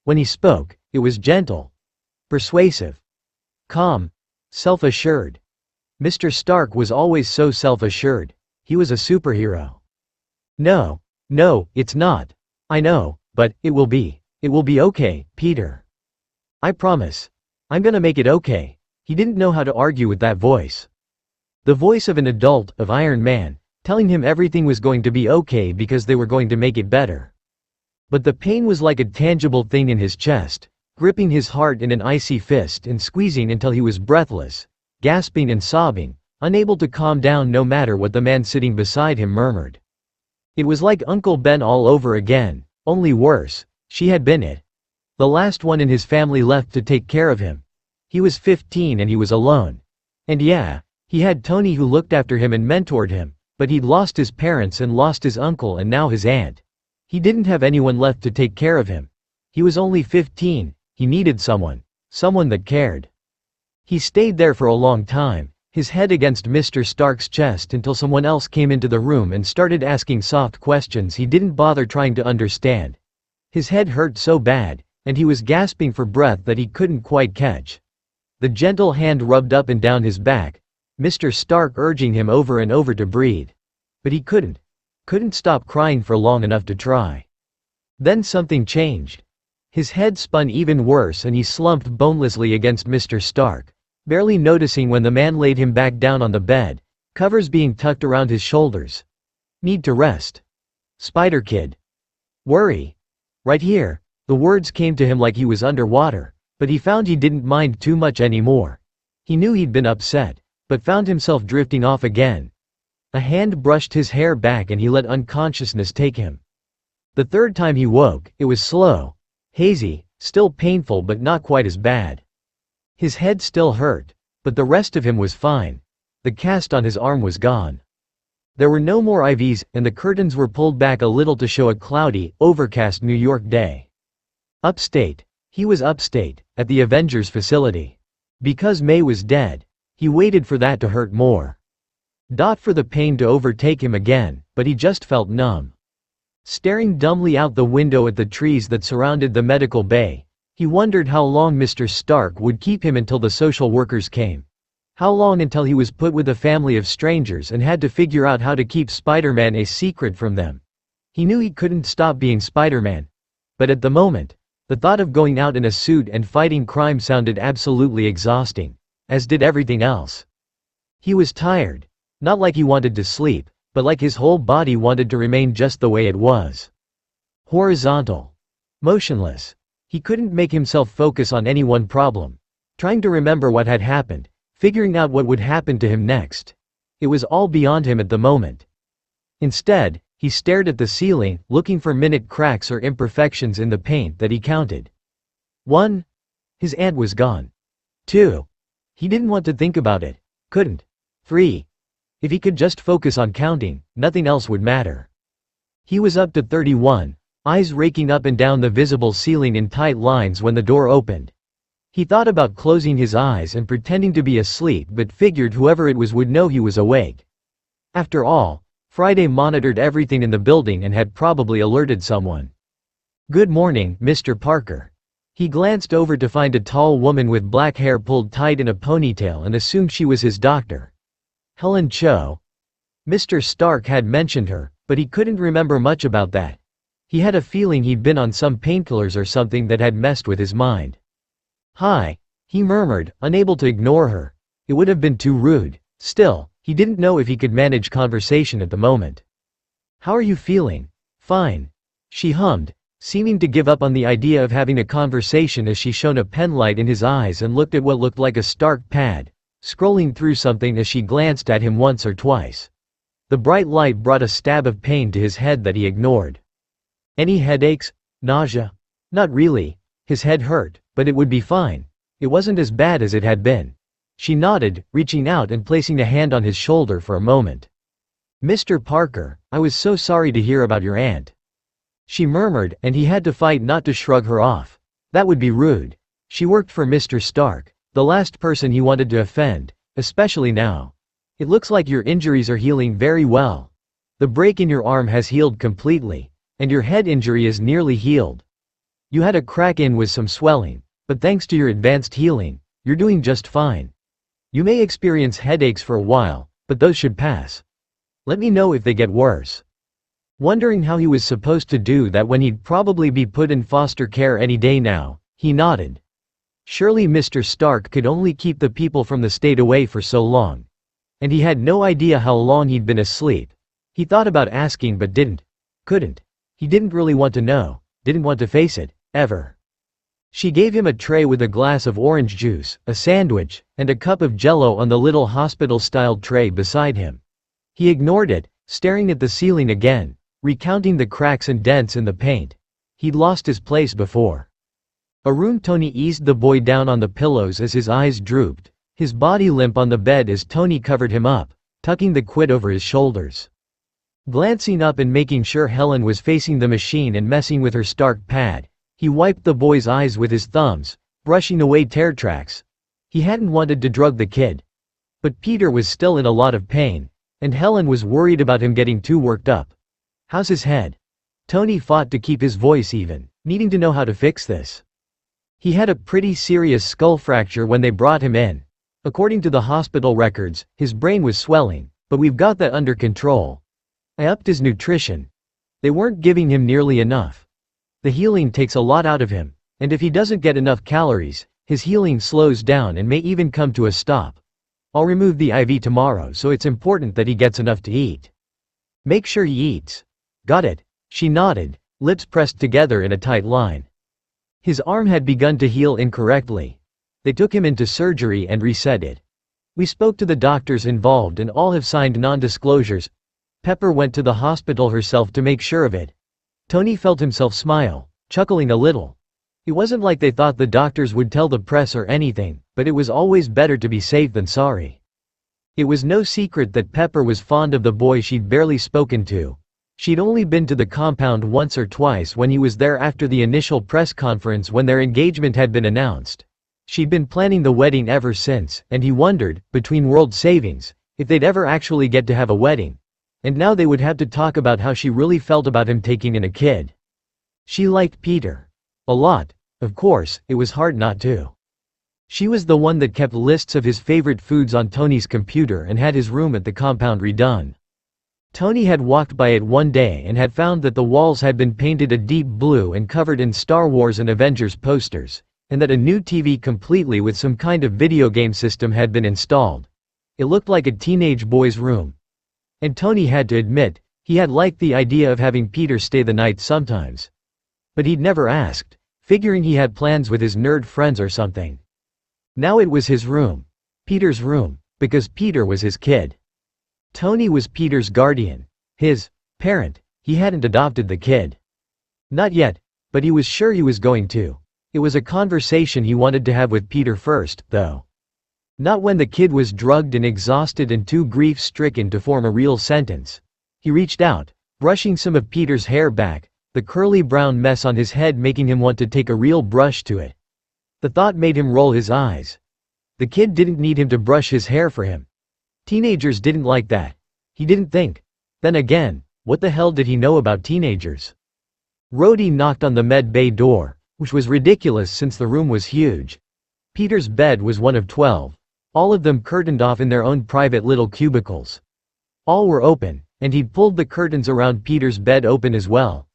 When he spoke, it was gentle, persuasive, calm, self-assured. Mr. Stark was always so self-assured. He was a superhero. No, it's not. I know, but it will be okay, Peter. I promise. I'm gonna make it okay. He didn't know how to argue with that voice. The voice of an adult, of Iron Man, telling him everything was going to be okay because they were going to make it better. But the pain was like a tangible thing in his chest, gripping his heart in an icy fist and squeezing until he was breathless, gasping and sobbing, unable to calm down no matter what the man sitting beside him murmured. It was like Uncle Ben all over again, only worse. She had been it. The last one in his family left to take care of him. He was 15 and he was alone. And yeah, he had Tony who looked after him and mentored him, but he'd lost his parents and lost his uncle and now his aunt. He didn't have anyone left to take care of him. He was only 15, he needed someone that cared. He stayed there for a long time, his head against Mr. Stark's chest until someone else came into the room and started asking soft questions he didn't bother trying to understand. His head hurt so bad, and he was gasping for breath that he couldn't quite catch. The gentle hand rubbed up and down his back, Mr. Stark urging him over and over to breathe. But he couldn't stop crying for long enough to try. Then something changed. His head spun even worse and he slumped bonelessly against Mr. Stark, barely noticing when the man laid him back down on the bed, covers being tucked around his shoulders. Need to rest. Spider Kid. Worry. Right here. The words came to him like he was underwater, but he found he didn't mind too much anymore. He knew he'd been upset, but found himself drifting off again. A hand brushed his hair back and he let unconsciousness take him. The third time he woke, it was slow, hazy, still painful but not quite as bad. His head still hurt, but the rest of him was fine. The cast on his arm was gone. There were no more IVs and the curtains were pulled back a little to show a cloudy, overcast New York day. Upstate. He was upstate, at the Avengers facility. Because May was dead, he waited for that to hurt more. For the pain to overtake him again, but he just felt numb. Staring dumbly out the window at the trees that surrounded the medical bay, he wondered how long Mr. Stark would keep him until the social workers came. How long until he was put with a family of strangers and had to figure out how to keep Spider-Man a secret from them. He knew he couldn't stop being Spider-Man. But at the moment, the thought of going out in a suit and fighting crime sounded absolutely exhausting, as did everything else. He was tired, not like he wanted to sleep, but like his whole body wanted to remain just the way it was. Horizontal. Motionless. He couldn't make himself focus on any one problem. Trying to remember what had happened, figuring out what would happen to him next. It was all beyond him at the moment. Instead, he stared at the ceiling, looking for minute cracks or imperfections in the paint that he counted. 1, His aunt was gone. 2. He didn't want to think about it. Couldn't. 3. If he could just focus on counting, nothing else would matter. He was up to 31, eyes raking up and down the visible ceiling in tight lines when the door opened. He thought about closing his eyes and pretending to be asleep but figured whoever it was would know he was awake. After all, Friday monitored everything in the building and had probably alerted someone. "Good morning, Mr. Parker." He glanced over to find a tall woman with black hair pulled tight in a ponytail and assumed she was his doctor. Helen Cho. Mr. Stark had mentioned her, but he couldn't remember much about that. He had a feeling he'd been on some painkillers or something that had messed with his mind. "Hi," he murmured, unable to ignore her. It would have been too rude. Still, he didn't know if he could manage conversation at the moment. "How are you feeling?" "Fine," she hummed, seeming to give up on the idea of having a conversation as she shone a penlight in his eyes and looked at what looked like a Stark pad, scrolling through something as she glanced at him once or twice. The bright light brought a stab of pain to his head that he ignored. "Any headaches? Nausea?" "Not really." His head hurt, but it would be fine. It wasn't as bad as it had been. She nodded, reaching out and placing a hand on his shoulder for a moment. "Mr. Parker, I was so sorry to hear about your aunt," she murmured, and he had to fight not to shrug her off. That would be rude. She worked for Mr. Stark, the last person he wanted to offend, especially now. "It looks like your injuries are healing very well. The break in your arm has healed completely, and your head injury is nearly healed. You had a crack-in with some swelling, but thanks to your advanced healing, you're doing just fine. You may experience headaches for a while, but those should pass. Let me know if they get worse." Wondering how he was supposed to do that when he'd probably be put in foster care any day now, he nodded. Surely Mr. Stark could only keep the people from the state away for so long. And he had no idea how long he'd been asleep. He thought about asking but couldn't. He didn't really want to know, didn't want to face it, ever. She gave him a tray with a glass of orange juice, a sandwich, and a cup of Jell-O on the little hospital-style tray beside him. He ignored it, staring at the ceiling again, recounting the cracks and dents in the paint. He'd lost his place before. Tony eased the boy down on the pillows as his eyes drooped, his body limp on the bed as Tony covered him up, tucking the quid over his shoulders. Glancing up and making sure Helen was facing the machine and messing with her Stark pad, he wiped the boy's eyes with his thumbs, brushing away tear tracks. He hadn't wanted to drug the kid. But Peter was still in a lot of pain, and Helen was worried about him getting too worked up. "How's his head?" Tony fought to keep his voice even, needing to know how to fix this. He had a pretty serious skull fracture when they brought him in. According to the hospital records, his brain was swelling, but we've got that under control. I upped his nutrition. They weren't giving him nearly enough. The healing takes a lot out of him, and if he doesn't get enough calories, his healing slows down and may even come to a stop. I'll remove the IV tomorrow, so it's important that he gets enough to eat. Make sure he eats. Got it. She nodded, lips pressed together in a tight line. His arm had begun to heal incorrectly. They took him into surgery and reset it. We spoke to the doctors involved and all have signed non-disclosures. Pepper went to the hospital herself to make sure of it. Tony felt himself smile, chuckling a little. It wasn't like they thought the doctors would tell the press or anything, but it was always better to be safe than sorry. It was no secret that Pepper was fond of the boy she'd barely spoken to. She'd only been to the compound once or twice when he was there after the initial press conference when their engagement had been announced. She'd been planning the wedding ever since, and he wondered, between world savings, if they'd ever actually get to have a wedding. And now they would have to talk about how she really felt about him taking in a kid. She liked Peter. A lot, of course, it was hard not to. She was the one that kept lists of his favorite foods on Tony's computer and had his room at the compound redone. Tony had walked by it one day and had found that the walls had been painted a deep blue and covered in Star Wars and Avengers posters, and that a new TV completely with some kind of video game system had been installed. It looked like a teenage boy's room. And Tony had to admit, he had liked the idea of having Peter stay the night sometimes. But he'd never asked, figuring he had plans with his nerd friends or something. Now it was his room. Peter's room, because Peter was his kid. Tony was Peter's guardian. His parent. He hadn't adopted the kid. Not yet, but he was sure he was going to. It was a conversation he wanted to have with Peter first, though. Not when the kid was drugged and exhausted and too grief-stricken to form a real sentence. He reached out, brushing some of Peter's hair back, the curly brown mess on his head making him want to take a real brush to it. The thought made him roll his eyes. The kid didn't need him to brush his hair for him. Teenagers didn't like that. He didn't think. Then again, what the hell did he know about teenagers? Rhodey knocked on the med bay door, which was ridiculous since the room was huge. Peter's bed was one of 12, all of them curtained off in their own private little cubicles. All were open, and he'd pulled the curtains around Peter's bed open as well.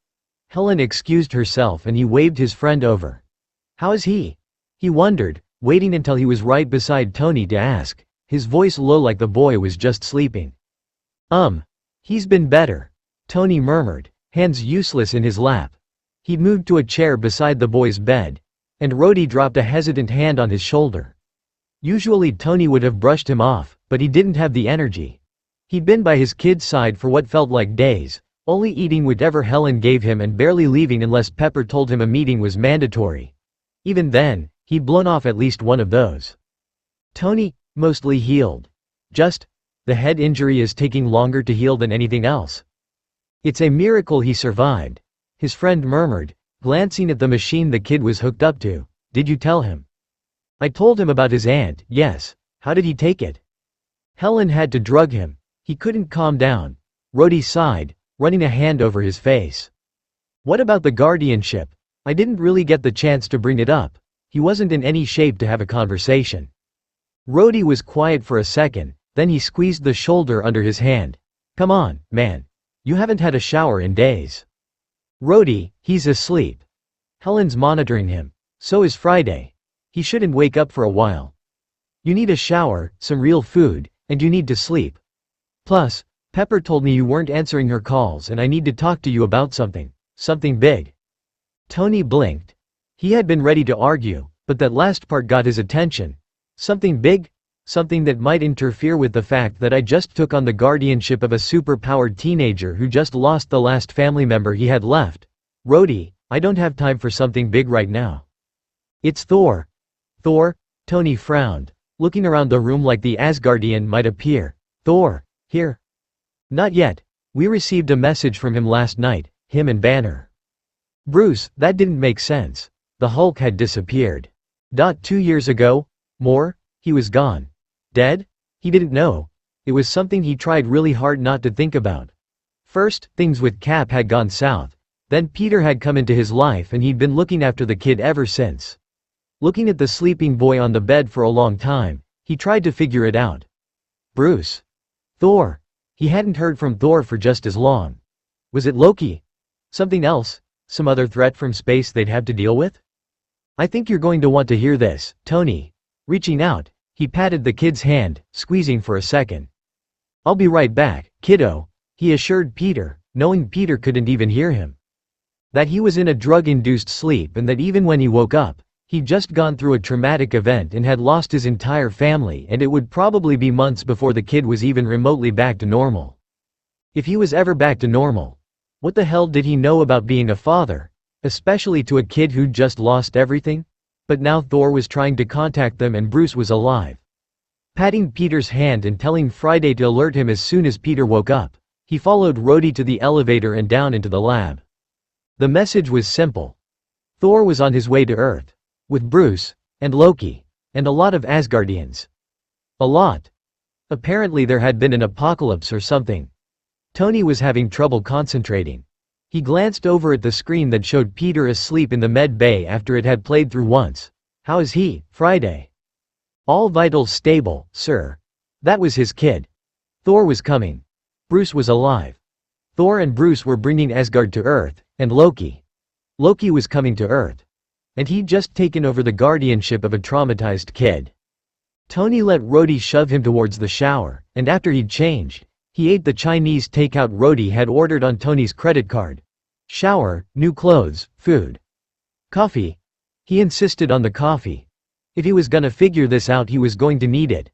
Helen excused herself and he waved his friend over. "How is he?" He wondered, waiting until he was right beside Tony to ask, his voice low like the boy was just sleeping. He's been better," Tony murmured, hands useless in his lap. He'd moved to a chair beside the boy's bed, and Rhodey dropped a hesitant hand on his shoulder. Usually Tony would have brushed him off, but he didn't have the energy. He'd been by his kid's side for what felt like days, only eating whatever Helen gave him and barely leaving unless Pepper told him a meeting was mandatory. Even then, he'd blown off at least one of those. Tony, mostly healed. Just, the head injury is taking longer to heal than anything else. It's a miracle he survived, his friend murmured, glancing at the machine the kid was hooked up to. "Did you tell him?" "I told him about his aunt, yes. How did he take it?" "Helen had to drug him. He couldn't calm down." Rhodey sighed, running a hand over his face. "What about the guardianship? I didn't really get the chance to bring it up. He wasn't in any shape to have a conversation." Rhodey was quiet for a second, then he squeezed the shoulder under his hand. "Come on, man. You haven't had a shower in days." "Rhodey, he's asleep. Helen's monitoring him. So is Friday. He shouldn't wake up for a while. You need a shower, some real food, and you need to sleep. Plus, Pepper told me you weren't answering her calls and I need to talk to you about something big." Tony blinked. He had been ready to argue, but that last part got his attention. "Something big? Something that might interfere with the fact that I just took on the guardianship of a super-powered teenager who just lost the last family member he had left. Rhodey, I don't have time for something big right now." "It's Thor." "Thor?" Tony frowned, looking around the room like the Asgardian might appear. "Thor, here?" "Not yet. We received a message from him last night, him and Banner." "Bruce, that didn't make sense. The Hulk had disappeared. 2 years ago? More? He was gone. Dead? He didn't know. It was something he tried really hard not to think about. First, things with Cap had gone south. Then Peter had come into his life and he'd been looking after the kid ever since. Looking at the sleeping boy on the bed for a long time, he tried to figure it out. Bruce. Thor. He hadn't heard from Thor for just as long. Was it Loki? Something else? Some other threat from space they'd have to deal with? "I think you're going to want to hear this, Tony." Reaching out, he patted the kid's hand, squeezing for a second. "I'll be right back, kiddo," he assured Peter, knowing Peter couldn't even hear him. That he was in a drug-induced sleep and that even when he woke up, he'd just gone through a traumatic event and had lost his entire family and it would probably be months before the kid was even remotely back to normal. If he was ever back to normal. What the hell did he know about being a father? Especially to a kid who'd just lost everything? But now Thor was trying to contact them and Bruce was alive. Patting Peter's hand and telling Friday to alert him as soon as Peter woke up, he followed Rhodey to the elevator and down into the lab. The message was simple. Thor was on his way to Earth. With Bruce, and Loki, and a lot of Asgardians. A lot. Apparently there had been an apocalypse or something. Tony was having trouble concentrating. He glanced over at the screen that showed Peter asleep in the med bay after it had played through once. "How is he, Friday?" "All vitals stable, sir." That was his kid. Thor was coming. Bruce was alive. Thor and Bruce were bringing Asgard to Earth, and Loki. Loki was coming to Earth. And he'd just taken over the guardianship of a traumatized kid. Tony let Rhodey shove him towards the shower, and after he'd changed, he ate the Chinese takeout Rhodey had ordered on Tony's credit card. Shower, new clothes, food. Coffee. He insisted on the coffee. If he was gonna figure this out he was going to need it.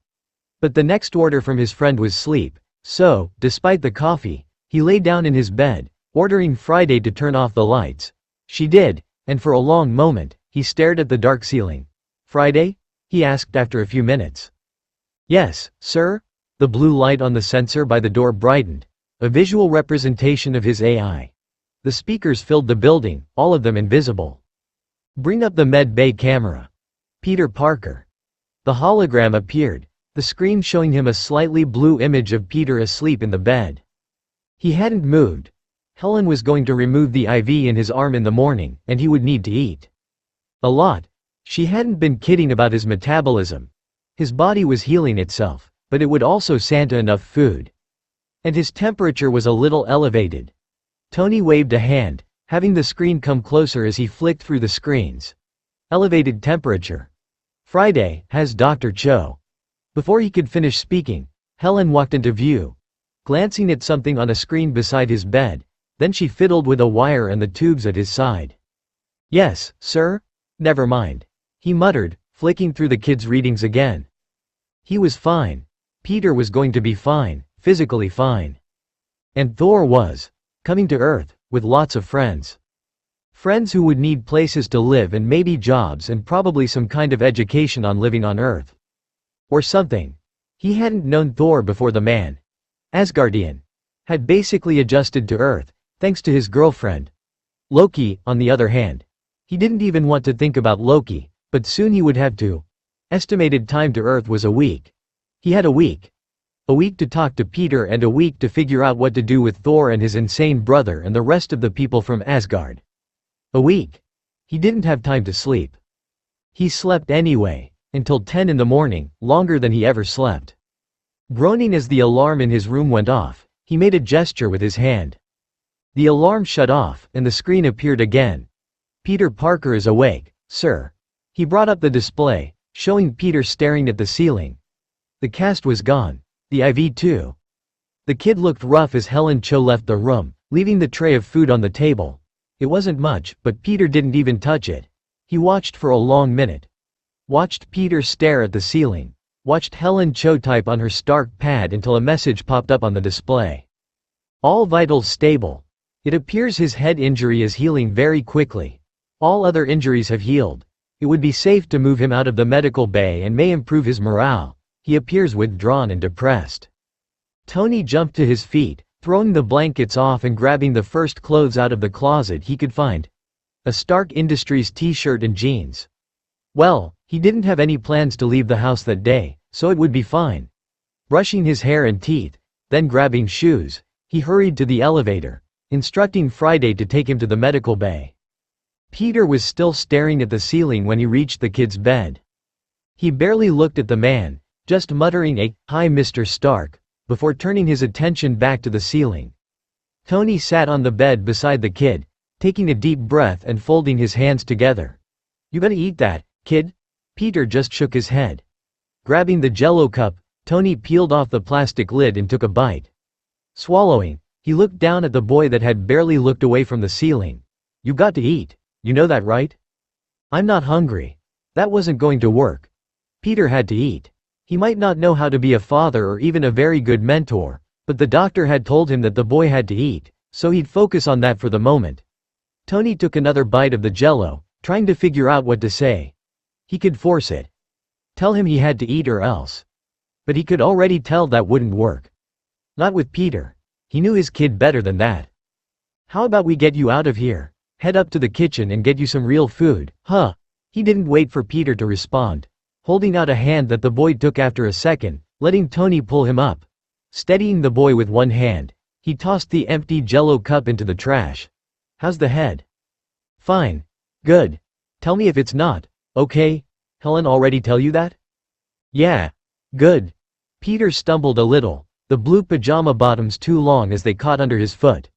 But the next order from his friend was sleep, so, despite the coffee, he lay down in his bed, ordering Friday to turn off the lights. She did, and for a long moment, He stared at the dark ceiling. "Friday?" he asked after a few minutes. "Yes, sir?" The blue light on the sensor by the door brightened, a visual representation of his AI. The speakers filled the building, all of them invisible. "Bring up the med bay camera." Peter Parker. The hologram appeared, the screen showing him a slightly blue image of Peter asleep in the bed. He hadn't moved. Helen was going to remove the IV in his arm in the morning, and he would need to eat. A lot. She hadn't been kidding about his metabolism. His body was healing itself, but it would also Santa enough food. And his temperature was a little elevated. Tony waved a hand, having the screen come closer as he flicked through the screens. Elevated temperature. "Friday," has Dr. Cho. Before he could finish speaking, Helen walked into view, glancing at something on a screen beside his bed, then she fiddled with a wire and the tubes at his side. "Yes, sir? Never mind," he muttered, flicking through the kid's readings again. He was fine. Peter was going to be fine, physically fine. And Thor was coming to Earth, with lots of friends. Friends who would need places to live and maybe jobs and probably some kind of education on living on Earth. Or something. He hadn't known Thor before. The man, Asgardian, had basically adjusted to Earth, thanks to his girlfriend. Loki, on the other hand. He didn't even want to think about Loki, but soon he would have to. Estimated time to Earth was a week. He had a week. A week to talk to Peter and a week to figure out what to do with Thor and his insane brother and the rest of the people from Asgard. A week. He didn't have time to sleep. He slept anyway, until 10 in the morning, longer than he ever slept. Groaning as the alarm in his room went off, he made a gesture with his hand. The alarm shut off, and the screen appeared again. "Peter Parker is awake, sir." He brought up the display, showing Peter staring at the ceiling. The cast was gone. The IV too. The kid looked rough as Helen Cho left the room, leaving the tray of food on the table. It wasn't much, but Peter didn't even touch it. He watched for a long minute. Watched Peter stare at the ceiling. Watched Helen Cho type on her Stark pad until a message popped up on the display. "All vitals stable. It appears his head injury is healing very quickly. All other injuries have healed. It would be safe to move him out of the medical bay and may improve his morale. He appears withdrawn and depressed." Tony jumped to his feet, throwing the blankets off and grabbing the first clothes out of the closet he could find. A Stark Industries t-shirt and jeans. Well, he didn't have any plans to leave the house that day, so it would be fine. Brushing his hair and teeth, then grabbing shoes, he hurried to the elevator, instructing Friday to take him to the medical bay. Peter was still staring at the ceiling when he reached the kid's bed. He barely looked at the man, just muttering a, "Hi Mr. Stark," before turning his attention back to the ceiling. Tony sat on the bed beside the kid, taking a deep breath and folding his hands together. "You gonna eat that, kid?" Peter just shook his head. Grabbing the Jell-O cup, Tony peeled off the plastic lid and took a bite. Swallowing, he looked down at the boy that had barely looked away from the ceiling. "You got to eat, you know that, right?" "I'm not hungry." That wasn't going to work. Peter had to eat. He might not know how to be a father or even a very good mentor, but the doctor had told him that the boy had to eat, so he'd focus on that for the moment. Tony took another bite of the Jell-O, trying to figure out what to say. He could force it. Tell him he had to eat or else. But he could already tell that wouldn't work. Not with Peter. He knew his kid better than that. "How about we get you out of here? Head up to the kitchen and get you some real food, huh?" He didn't wait for Peter to respond. Holding out a hand that the boy took after a second, letting Tony pull him up. Steadying the boy with one hand, he tossed the empty Jell-O cup into the trash. "How's the head?" "Fine. Good. Tell me if it's not, okay? Helen already tell you that?" "Yeah. Good." Peter stumbled a little, the blue pajama bottoms too long as they caught under his foot.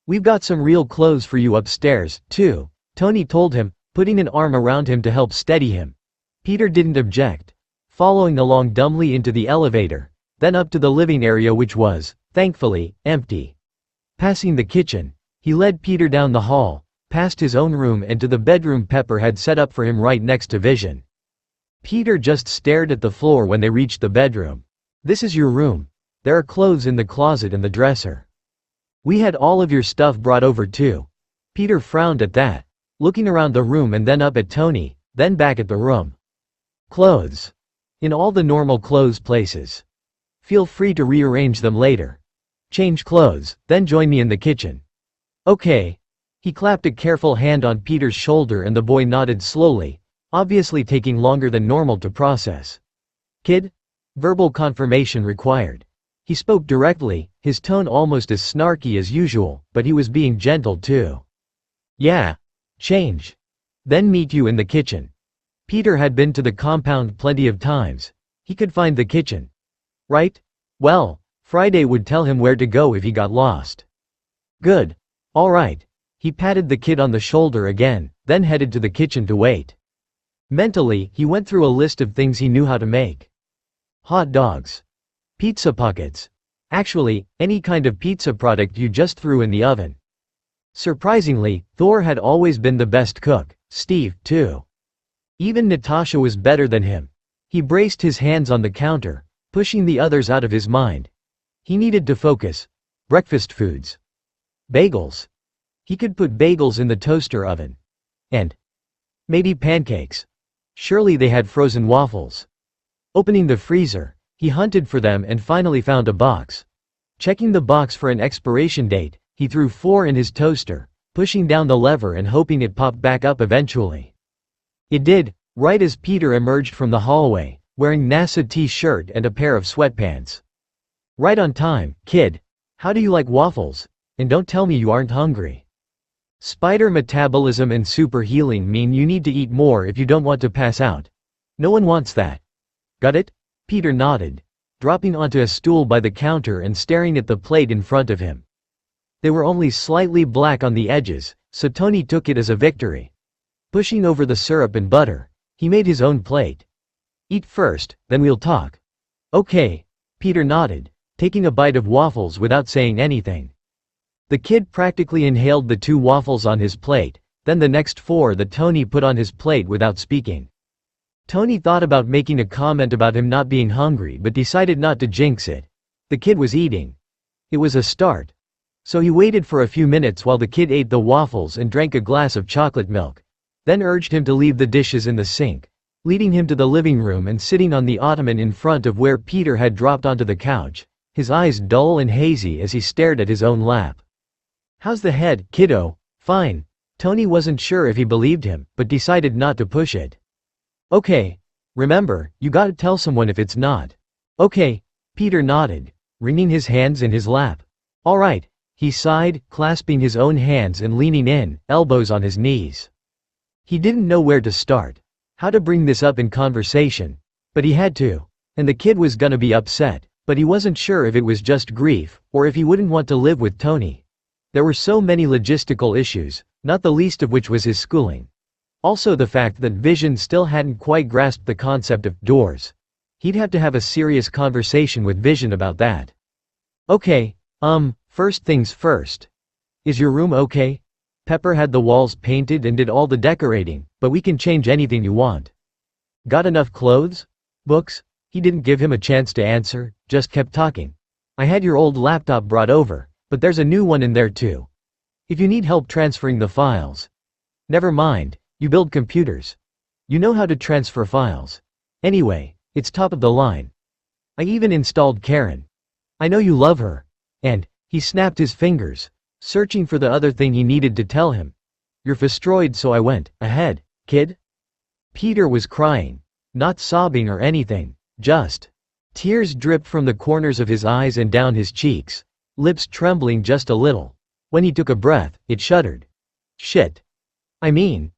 "We've got some real clothes for you upstairs, too," Tony told him, putting an arm around him to help steady him. Peter didn't object, following along dumbly into the elevator, then up to the living area which was, thankfully, empty. Passing the kitchen, he led Peter down the hall, past his own room and to the bedroom Pepper had set up for him right next to Vision. Peter just stared at the floor when they reached the bedroom. "This is your room. There are clothes in the closet and the dresser. We had all of your stuff brought over too." Peter frowned at that. looking around the room and then up at Tony, then back at the room. Clothes. In all the normal clothes places. Feel free to rearrange them later. Change clothes, then join me in the kitchen. Okay. He clapped a careful hand on Peter's shoulder and the boy nodded slowly, obviously taking longer than normal to process. Kid? Verbal confirmation required. He spoke directly, his tone almost as snarky as usual, but he was being gentle too. Yeah. Change. Then meet you in the kitchen. Peter had been to the compound plenty of times. He could find the kitchen. Right? Well, Friday would tell him where to go if he got lost. Good. All right. He patted the kid on the shoulder again, then headed to the kitchen to wait. Mentally, he went through a list of things he knew how to make. Hot dogs. Pizza pockets. Actually, any kind of pizza product you just threw in the oven. Surprisingly, Thor had always been the best cook, Steve, too. Even Natasha was better than him. He braced his hands on the counter, pushing the others out of his mind. He needed to focus. Breakfast foods. Bagels. He could put bagels in the toaster oven. And maybe pancakes. Surely they had frozen waffles. Opening the freezer, he hunted for them and finally found a box. Checking the box for an expiration date, he threw 4 in his toaster, pushing down the lever and hoping it popped back up eventually. It did, right as Peter emerged from the hallway, wearing NASA t-shirt and a pair of sweatpants. Right on time, kid. How do you like waffles? And don't tell me you aren't hungry. Spider metabolism and super healing mean you need to eat more if you don't want to pass out. No one wants that. Got it? Peter nodded, dropping onto a stool by the counter and staring at the plate in front of him. They were only slightly black on the edges, so Tony took it as a victory. Pushing over the syrup and butter, he made his own plate. Eat first, then we'll talk. Okay. Peter nodded, taking a bite of waffles without saying anything. The kid practically inhaled the 2 waffles on his plate, then the next 4 that Tony put on his plate without speaking. Tony thought about making a comment about him not being hungry but decided not to jinx it. The kid was eating. It was a start. So he waited for a few minutes while the kid ate the waffles and drank a glass of chocolate milk, then urged him to leave the dishes in the sink, leading him to the living room and sitting on the ottoman in front of where Peter had dropped onto the couch, his eyes dull and hazy as he stared at his own lap. How's the head, kiddo? Fine. Tony wasn't sure if he believed him, but decided not to push it. Okay. Remember, you gotta tell someone if it's not. Okay. Peter nodded, wringing his hands in his lap. All right. He sighed, clasping his own hands and leaning in, elbows on his knees. He didn't know where to start, how to bring this up in conversation, but he had to. And the kid was gonna be upset, but he wasn't sure if it was just grief, or if he wouldn't want to live with Tony. There were so many logistical issues, not the least of which was his schooling. Also the fact that Vision still hadn't quite grasped the concept of doors. He'd have to have a serious conversation with Vision about that. Okay, first things first. Is your room okay? Pepper had the walls painted and did all the decorating, but we can change anything you want. Got enough clothes? Books? He didn't give him a chance to answer, just kept talking. I had your old laptop brought over, but there's a new one in there too. If you need help transferring the files. Never mind, you build computers. You know how to transfer files. Anyway, it's top of the line. I even installed Karen. I know you love her. And he snapped his fingers, searching for the other thing he needed to tell him. You're destroyed, so I went ahead, kid. Peter was crying, not sobbing or anything, just tears dripped from the corners of his eyes and down his cheeks, lips trembling just a little. When he took a breath, it shuddered. Shit. I mean,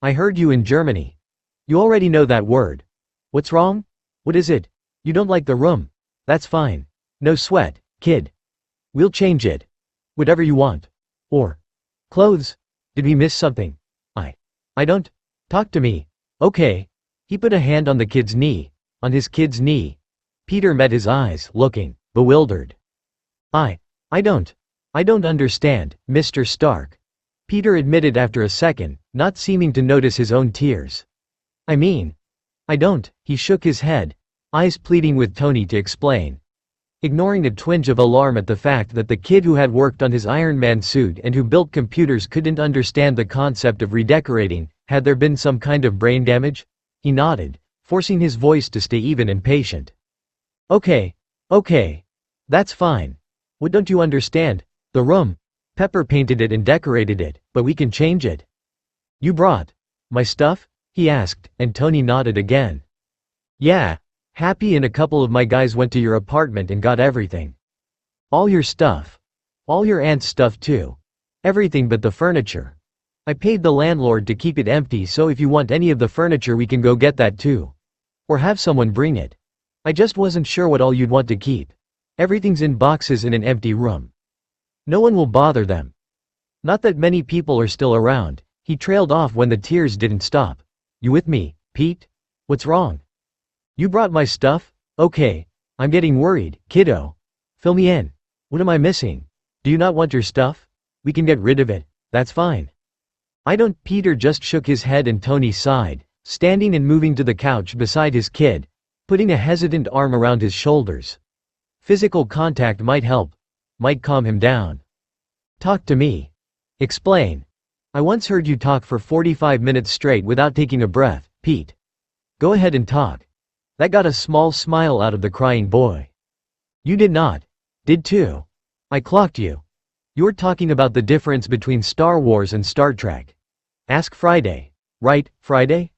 I heard you in Germany. You already know that word. What's wrong? What is it? You don't like the room. That's fine. No sweat, kid. We'll change it. Whatever you want. Or clothes? Did we miss something? I don't. Talk to me. Okay. He put a hand on the kid's knee. On his kid's knee. Peter met his eyes, looking bewildered. I don't understand, Mr. Stark. Peter admitted after a second, not seeming to notice his own tears. I mean, I don't. He shook his head, eyes pleading with Tony to explain. ignoring a twinge of alarm at the fact that the kid who had worked on his Iron Man suit and who built computers couldn't understand the concept of redecorating. Had there been some kind of brain damage? He nodded, forcing his voice to stay even and patient. Okay. That's fine. What don't you understand? The room. Pepper painted it and decorated it, but we can change it. You brought my stuff? He asked, and Tony nodded again. Yeah. Happy and a couple of my guys went to your apartment and got everything. All your stuff. All your aunt's stuff too. Everything but the furniture. I paid the landlord to keep it empty, so if you want any of the furniture we can go get that too. Or have someone bring it. I just wasn't sure what all you'd want to keep. Everything's in boxes in an empty room. No one will bother them. Not that many people are still around. He trailed off when the tears didn't stop. You with me, Pete? What's wrong? You brought my stuff? Okay. I'm getting worried, kiddo. Fill me in. What am I missing? Do you not want your stuff? We can get rid of it. That's fine. I don't. Peter just shook his head and Tony sighed, standing and moving to the couch beside his kid, putting a hesitant arm around his shoulders. Physical contact might help. Might calm him down. Talk to me. Explain. I once heard you talk for 45 minutes straight without taking a breath, Pete. Go ahead and talk. That got a small smile out of the crying boy. You did not. Did too. I clocked you. You're talking about the difference between Star Wars and Star Trek. Ask Friday. Right, Friday?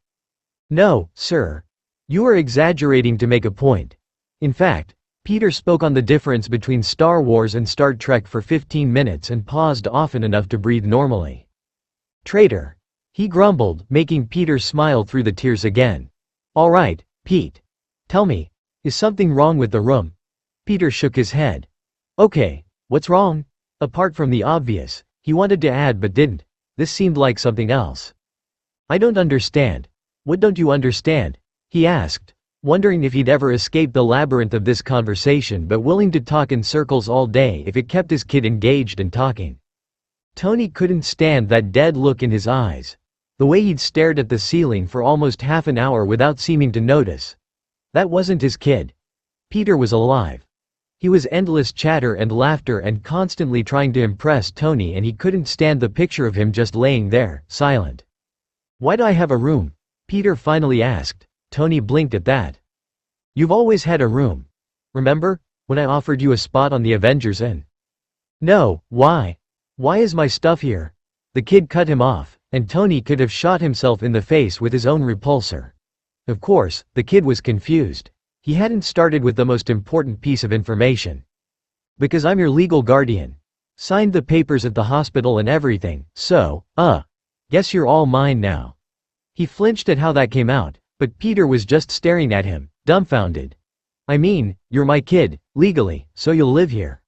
No, sir. You are exaggerating to make a point. In fact, Peter spoke on the difference between Star Wars and Star Trek for 15 minutes and paused often enough to breathe normally. Traitor. He grumbled, making Peter smile through the tears again. All right, Pete. Tell me, is something wrong with the room? Peter shook his head. Okay, what's wrong? Apart from the obvious, he wanted to add but didn't. This seemed like something else. I don't understand. What don't you understand? He asked, wondering if he'd ever escape the labyrinth of this conversation but willing to talk in circles all day if it kept his kid engaged and talking. Tony couldn't stand that dead look in his eyes. The way he'd stared at the ceiling for almost half an hour without seeming to notice. That wasn't his kid. Peter was alive. He was endless chatter and laughter and constantly trying to impress Tony, and he couldn't stand the picture of him just laying there, silent. Why do I have a room? Peter finally asked. Tony blinked at that. You've always had a room. Remember, when I offered you a spot on the Avengers and… No, why? Why is my stuff here? The kid cut him off, and Tony could have shot himself in the face with his own repulsor. Of course, the kid was confused. He hadn't started with the most important piece of information. Because I'm your legal guardian. Signed the papers at the hospital and everything, so, guess you're all mine now. He flinched at how that came out, but Peter was just staring at him, dumbfounded. I mean, you're my kid, legally, so you'll live here.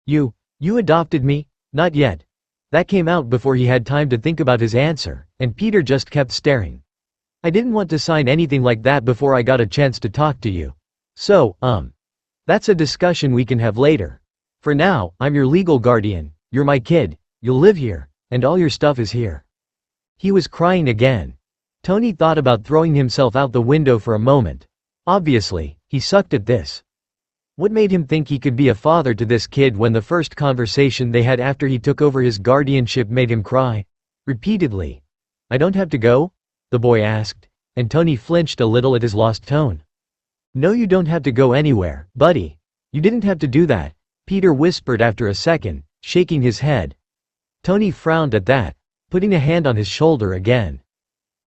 You adopted me? Not yet. That came out before he had time to think about his answer, and Peter just kept staring. I didn't want to sign anything like that before I got a chance to talk to you. So, that's a discussion we can have later. For now, I'm your legal guardian, you're my kid, you'll live here, and all your stuff is here. He was crying again. Tony thought about throwing himself out the window for a moment. Obviously, he sucked at this. What made him think he could be a father to this kid when the first conversation they had after he took over his guardianship made him cry? Repeatedly. I don't have to go? The boy asked, and Tony flinched a little at his lost tone. No, you don't have to go anywhere, buddy. You didn't have to do that, Peter whispered after a second, shaking his head. Tony frowned at that, putting a hand on his shoulder again.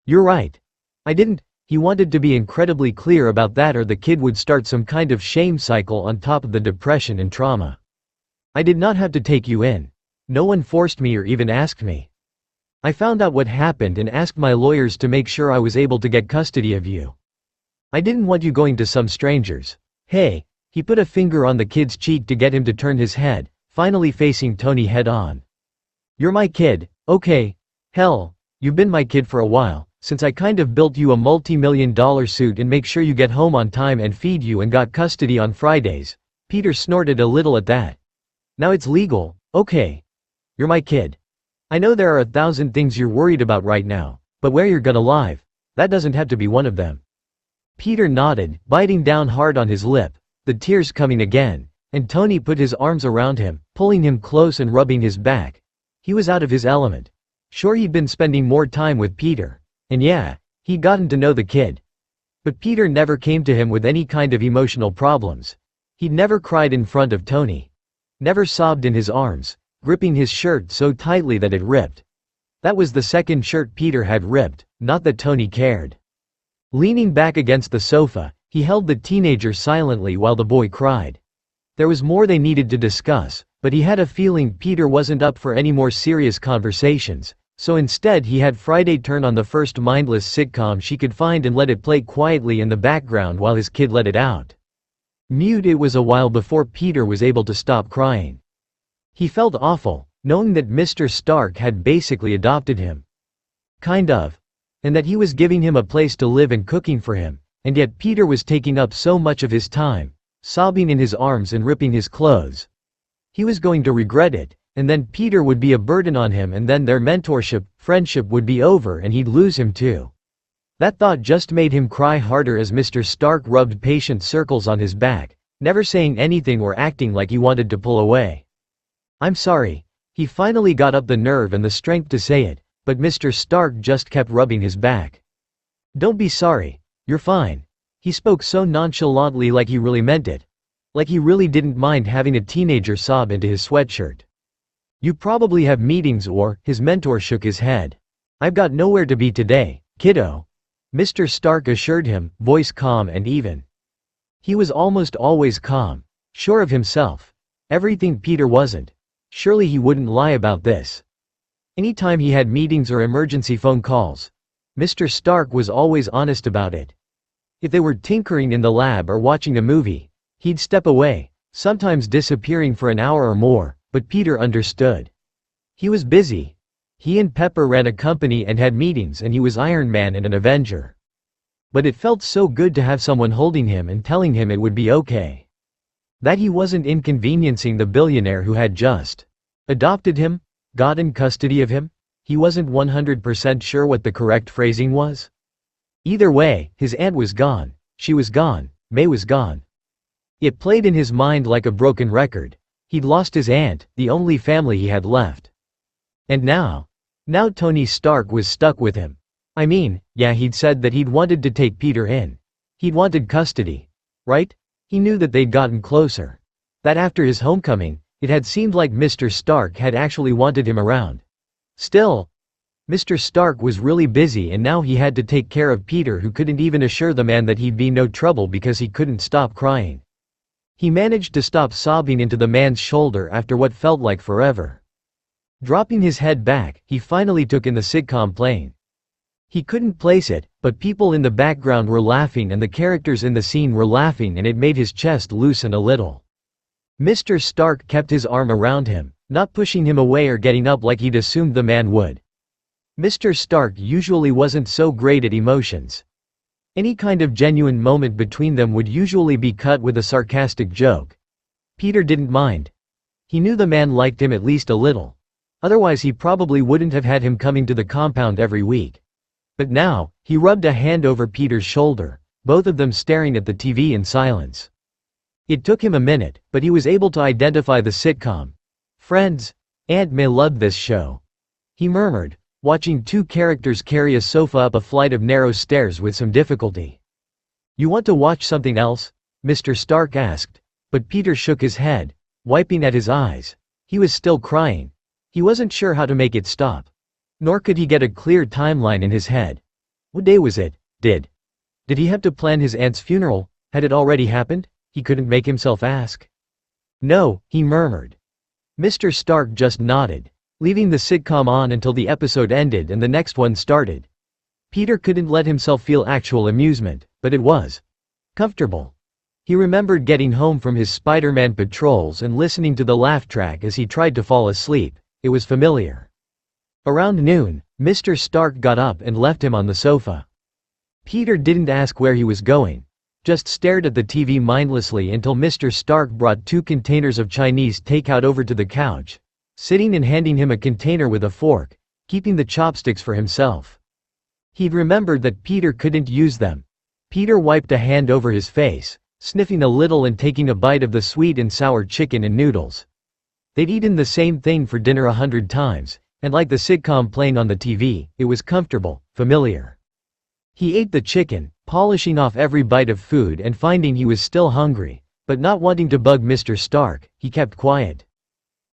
You're right. I didn't. He wanted to be incredibly clear about that, or the kid would start some kind of shame cycle on top of the depression and trauma. I did not have to take you in. No one forced me or even asked me. I found out what happened and asked my lawyers to make sure I was able to get custody of you. I didn't want you going to some strangers. Hey, he put a finger on the kid's cheek to get him to turn his head, finally facing Tony head on. You're my kid, okay. Hell, you've been my kid for a while, since I kind of built you a multi-million-dollar suit and make sure you get home on time and feed you and got custody on Fridays. Peter snorted a little at that. Now it's legal, okay. You're my kid. I know there are 1,000 things you're worried about right now, but where you're gonna live, that doesn't have to be one of them. Peter nodded, biting down hard on his lip, the tears coming again. and Tony put his arms around him, pulling him close and rubbing his back. He was out of his element. Sure, he'd been spending more time with Peter. And yeah, he'd gotten to know the kid. But Peter never came to him with any kind of emotional problems. He'd never cried in front of Tony. Never sobbed in his arms, gripping his shirt so tightly that it ripped. That was the second shirt Peter had ripped, not that Tony cared. Leaning back against the sofa, he held the teenager silently while the boy cried. There was more they needed to discuss, but he had a feeling Peter wasn't up for any more serious conversations, so instead he had Friday turn on the first mindless sitcom she could find and let it play quietly in the background while his kid let it out. Mute. It was a while before Peter was able to stop crying. He felt awful, knowing that Mr. Stark had basically adopted him. Kind of. And that he was giving him a place to live and cooking for him, and yet Peter was taking up so much of his time, sobbing in his arms and ripping his clothes. He was going to regret it, and then Peter would be a burden on him, and then their mentorship, friendship would be over and he'd lose him too. That thought just made him cry harder as Mr. Stark rubbed patient circles on his back, never saying anything or acting like he wanted to pull away. "I'm sorry." He finally got up the nerve and the strength to say it, but Mr. Stark just kept rubbing his back. "Don't be sorry. You're fine." He spoke so nonchalantly, like he really meant it. Like he really didn't mind having a teenager sob into his sweatshirt. "You probably have meetings or," his mentor shook his head. "I've got nowhere to be today, kiddo," Mr. Stark assured him, voice calm and even. He was almost always calm, sure of himself. Everything Peter wasn't. Surely he wouldn't lie about this. Anytime he had meetings or emergency phone calls, Mr. Stark was always honest about it. If they were tinkering in the lab or watching a movie, he'd step away, sometimes disappearing for an hour or more, but Peter understood. He was busy. He and Pepper ran a company and had meetings, and he was Iron Man and an Avenger. But it felt so good to have someone holding him and telling him it would be okay. That he wasn't inconveniencing the billionaire who had just adopted him, gotten custody of him. He wasn't 100% sure what the correct phrasing was. Either way, his aunt was gone, she was gone, May was gone. It played in his mind like a broken record. He'd lost his aunt, the only family he had left. And now Tony Stark was stuck with him. I mean, yeah, he'd said that he'd wanted to take Peter in. He'd wanted custody. Right? He knew that they'd gotten closer. That after his homecoming, it had seemed like Mr. Stark had actually wanted him around. Still, Mr. Stark was really busy, and now he had to take care of Peter, who couldn't even assure the man that he'd be no trouble because he couldn't stop crying. He managed to stop sobbing into the man's shoulder after what felt like forever. Dropping his head back, he finally took in the sitcom playing. He couldn't place it, but people in the background were laughing and the characters in the scene were laughing, and it made his chest loosen a little. Mr. Stark kept his arm around him, not pushing him away or getting up like he'd assumed the man would. Mr. Stark usually wasn't so great at emotions. Any kind of genuine moment between them would usually be cut with a sarcastic joke. Peter didn't mind. He knew the man liked him at least a little. Otherwise he probably wouldn't have had him coming to the compound every week. But now, he rubbed a hand over Peter's shoulder, both of them staring at the TV in silence. It took him a minute, but he was able to identify the sitcom. Friends. Aunt May loved this show. He murmured, watching two characters carry a sofa up a flight of narrow stairs with some difficulty. "You want to watch something else?" Mr. Stark asked, but Peter shook his head, wiping at his eyes. He was still crying. He wasn't sure how to make it stop. Nor could he get a clear timeline in his head. What day was it? Did he have to plan his aunt's funeral? Had it already happened? He couldn't make himself ask. "No," he murmured. Mr. Stark just nodded, leaving the sitcom on until the episode ended and the next one started. Peter couldn't let himself feel actual amusement, but it was comfortable. He remembered getting home from his Spider-Man patrols and listening to the laugh track as he tried to fall asleep. It was familiar. Around noon, Mr. Stark got up and left him on the sofa. Peter didn't ask where he was going, just stared at the TV mindlessly until Mr. Stark brought 2 containers of Chinese takeout over to the couch, sitting and handing him a container with a fork, keeping the chopsticks for himself. He'd remembered that Peter couldn't use them. Peter wiped a hand over his face, sniffing a little and taking a bite of the sweet and sour chicken and noodles. They'd eaten the same thing for dinner 100 times, and like the sitcom playing on the TV, it was comfortable, familiar. He ate the chicken, polishing off every bite of food and finding he was still hungry, but not wanting to bug Mr. Stark, he kept quiet.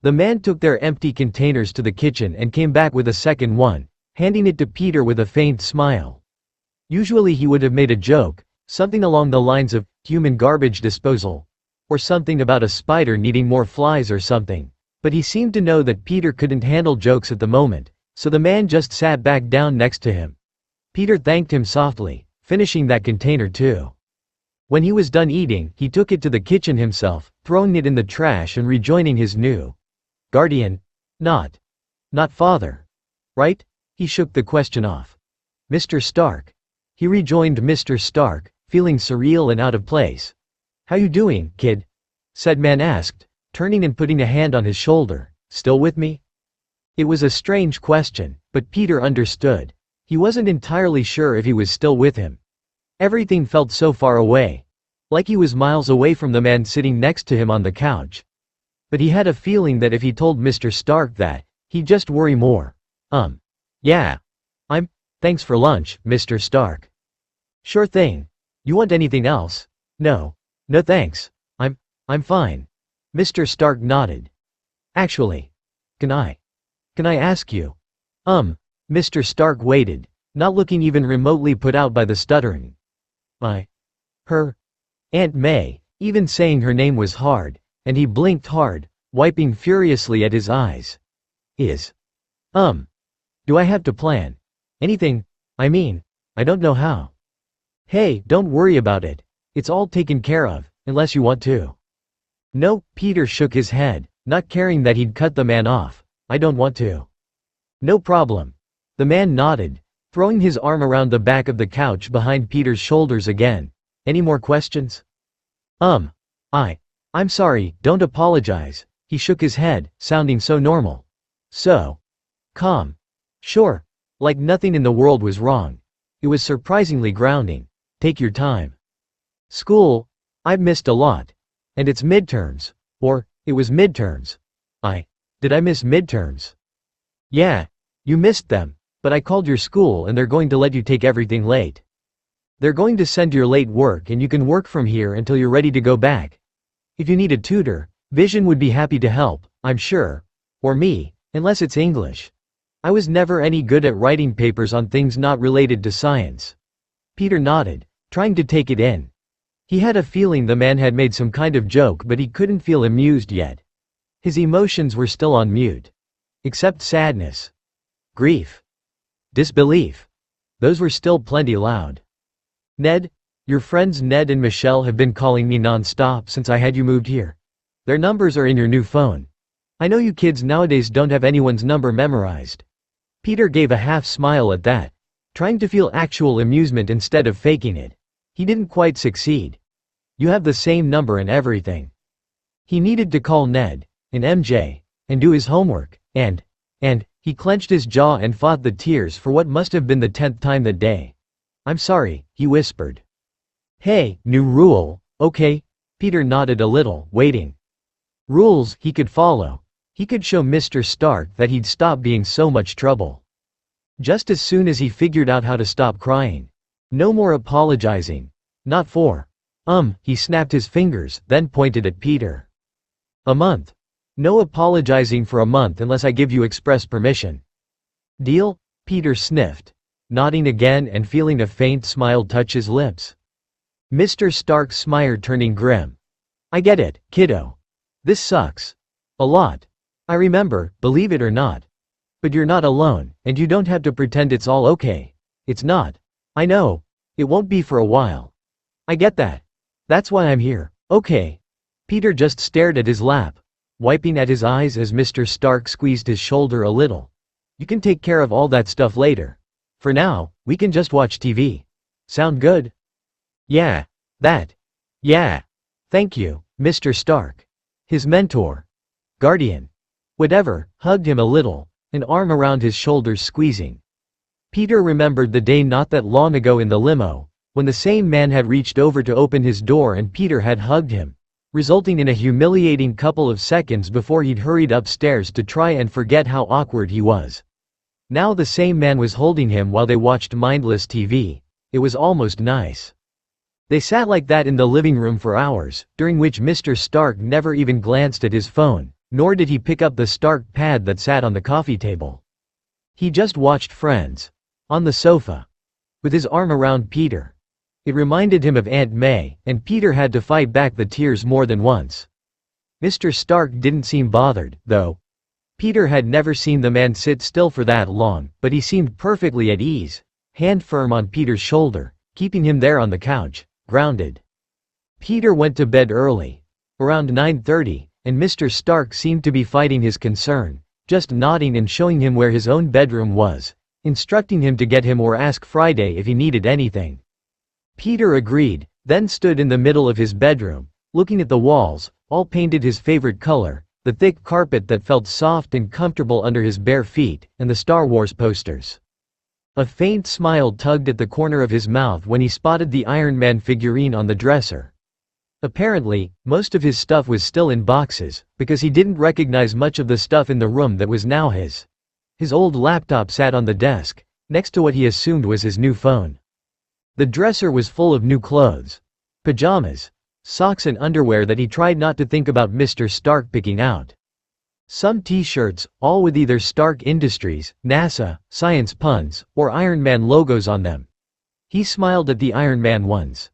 The man took their empty containers to the kitchen and came back with a second one, handing it to Peter with a faint smile. Usually he would have made a joke, something along the lines of, human garbage disposal, or something about a spider needing more flies or something, but he seemed to know that Peter couldn't handle jokes at the moment, so the man just sat back down next to him. Peter thanked him softly, finishing that container too. When he was done eating, he took it to the kitchen himself, throwing it in the trash and rejoining his new guardian. Not father, right? He shook the question off. Mr. Stark. He rejoined Mr. Stark, feeling surreal and out of place. How you doing, kid? Said man asked, turning and putting a hand on his shoulder. Still with me? It was a strange question, but Peter understood. He wasn't entirely sure if he was still with him. Everything felt so far away. Like he was miles away from the man sitting next to him on the couch. But he had a feeling that if he told Mr. Stark that, he'd just worry more. Yeah. Thanks for lunch, Mr. Stark. Sure thing. You want anything else? No. No thanks. I'm fine. Mr. Stark nodded. Actually. Can I ask you? Mr. Stark waited, not looking even remotely put out by the stuttering. Her Aunt May, even saying her name was hard, and he blinked hard, wiping furiously at his eyes. Do I have to plan anything? I mean, I don't know how. Hey, don't worry about it. It's all taken care of, unless you want to. No, Peter shook his head, not caring that he'd cut the man off. I don't want to. No problem. The man nodded, throwing his arm around the back of the couch behind Peter's shoulders again. Any more questions? I'm sorry, don't apologize. He shook his head, sounding so normal. So calm. Sure. Like nothing in the world was wrong. It was surprisingly grounding. Take your time. School? I've missed a lot. And it's midterms. Or, it was midterms. Did I miss midterms? Yeah. You missed them, but I called your school and they're going to let you take everything late. They're going to send your late work and you can work from here until you're ready to go back. If you need a tutor, Vision would be happy to help, I'm sure. Or me, unless it's English. I was never any good at writing papers on things not related to science. Peter nodded, trying to take it in. He had a feeling the man had made some kind of joke but he couldn't feel amused yet. His emotions were still on mute. Except sadness. Grief. Disbelief. Those were still plenty loud. Ned? Your friends Ned and Michelle have been calling me non-stop since I had you moved here. Their numbers are in your new phone. I know you kids nowadays don't have anyone's number memorized. Peter gave a half smile at that, trying to feel actual amusement instead of faking it. He didn't quite succeed. You have the same number and everything. He needed to call Ned, and MJ, and do his homework, and he clenched his jaw and fought the tears for what must have been the 10th time that day. I'm sorry, he whispered. Hey, new rule, okay? Peter nodded a little, waiting. Rules he could follow. He could show Mr. Stark that he'd stop being so much trouble. Just as soon as he figured out how to stop crying. No more apologizing. Not for. He snapped his fingers, then pointed at Peter. A month. No apologizing for a month unless I give you express permission. Deal? Peter sniffed, nodding again and feeling a faint smile touch his lips. Mr. Stark smiled, turning grim. I get it, kiddo. This sucks. A lot. I remember, believe it or not. But you're not alone, and you don't have to pretend it's all okay. It's not. I know. It won't be for a while. I get that. That's why I'm here, okay. Peter just stared at his lap, wiping at his eyes as Mr. Stark squeezed his shoulder a little. You can take care of all that stuff later. For now, we can just watch TV. Sound good? Yeah. That. Yeah. Thank you, Mr. Stark. His mentor. Guardian. Whatever, hugged him a little, an arm around his shoulders squeezing. Peter remembered the day not that long ago in the limo, when the same man had reached over to open his door and Peter had hugged him, resulting in a humiliating couple of seconds before he'd hurried upstairs to try and forget how awkward he was. Now the same man was holding him while they watched mindless TV. It was almost nice. They sat like that in the living room for hours, during which Mr. Stark never even glanced at his phone, nor did he pick up the Stark pad that sat on the coffee table. He just watched Friends. On the sofa. With his arm around Peter. It reminded him of Aunt May, and Peter had to fight back the tears more than once. Mr. Stark didn't seem bothered, though. Peter had never seen the man sit still for that long, but he seemed perfectly at ease, hand firm on Peter's shoulder, keeping him there on the couch, grounded. Peter went to bed early, around 9:30, and Mr. Stark seemed to be fighting his concern, just nodding and showing him where his own bedroom was, instructing him to get him or ask Friday if he needed anything. Peter agreed, then stood in the middle of his bedroom, looking at the walls, all painted his favorite color, the thick carpet that felt soft and comfortable under his bare feet, and the Star Wars posters. A faint smile tugged at the corner of his mouth when he spotted the Iron Man figurine on the dresser. Apparently, most of his stuff was still in boxes, because he didn't recognize much of the stuff in the room that was now his. His old laptop sat on the desk, next to what he assumed was his new phone. The dresser was full of new clothes. Pajamas, socks and underwear that he tried not to think about Mr. Stark picking out. Some t-shirts, all with either Stark Industries, NASA, science puns, or Iron Man logos on them. He smiled at the Iron Man ones.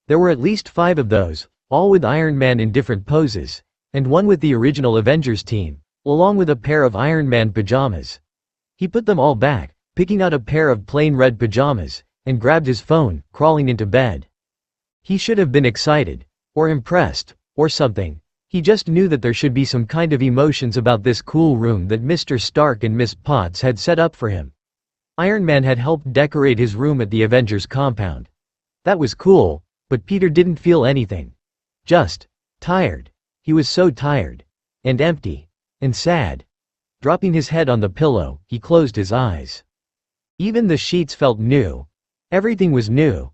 There were at least 5 of those, all with Iron Man in different poses, and one with the original Avengers team, along with a pair of Iron Man pajamas. He put them all back, picking out a pair of plain red pajamas, and grabbed his phone, crawling into bed. He should have been excited, or impressed, or something. He just knew that there should be some kind of emotions about this cool room that Mr. Stark and Miss Potts had set up for him. Iron Man had helped decorate his room at the Avengers compound. That was cool, but Peter didn't feel anything. Just tired. He was so tired. And empty. And sad. Dropping his head on the pillow, he closed his eyes. Even the sheets felt new. Everything was new.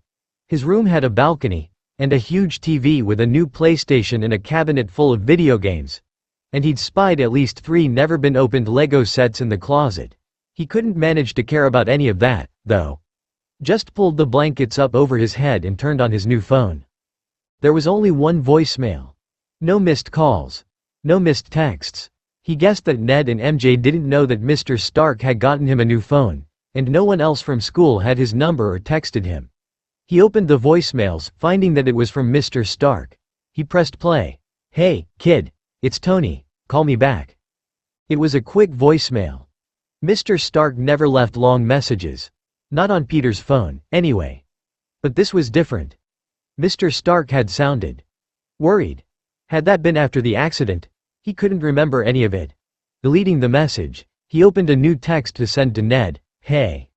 His room had a balcony, and a huge TV with a new PlayStation and a cabinet full of video games. And he'd spied at least 3 never-been-opened Lego sets in the closet. He couldn't manage to care about any of that, though. Just pulled the blankets up over his head and turned on his new phone. There was only one voicemail. No missed calls. No missed texts. He guessed that Ned and MJ didn't know that Mr. Stark had gotten him a new phone, and no one else from school had his number or texted him. He opened the voicemails, finding that it was from Mr. Stark. He pressed play. "Hey, kid. It's Tony. Call me back." It was a quick voicemail. Mr. Stark never left long messages. Not on Peter's phone, anyway. But this was different. Mr. Stark had sounded worried. Had that been after the accident? He couldn't remember any of it. Deleting the message, he opened a new text to send to Ned. "Hey."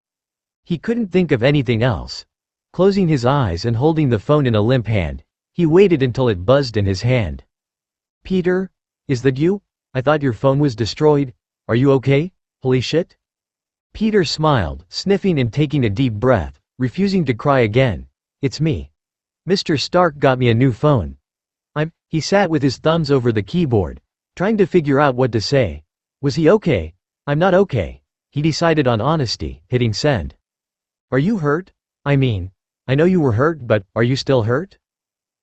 He couldn't think of anything else. Closing his eyes and holding the phone in a limp hand, he waited until it buzzed in his hand. "Peter? Is that you? I thought your phone was destroyed. Are you okay? Holy shit?" Peter smiled, sniffing and taking a deep breath, refusing to cry again. "It's me. Mr. Stark got me a new phone. He sat with his thumbs over the keyboard, trying to figure out what to say. Was he okay? "I'm not okay." He decided on honesty, hitting send. "Are you hurt? I mean, I know you were hurt, but are you still hurt?"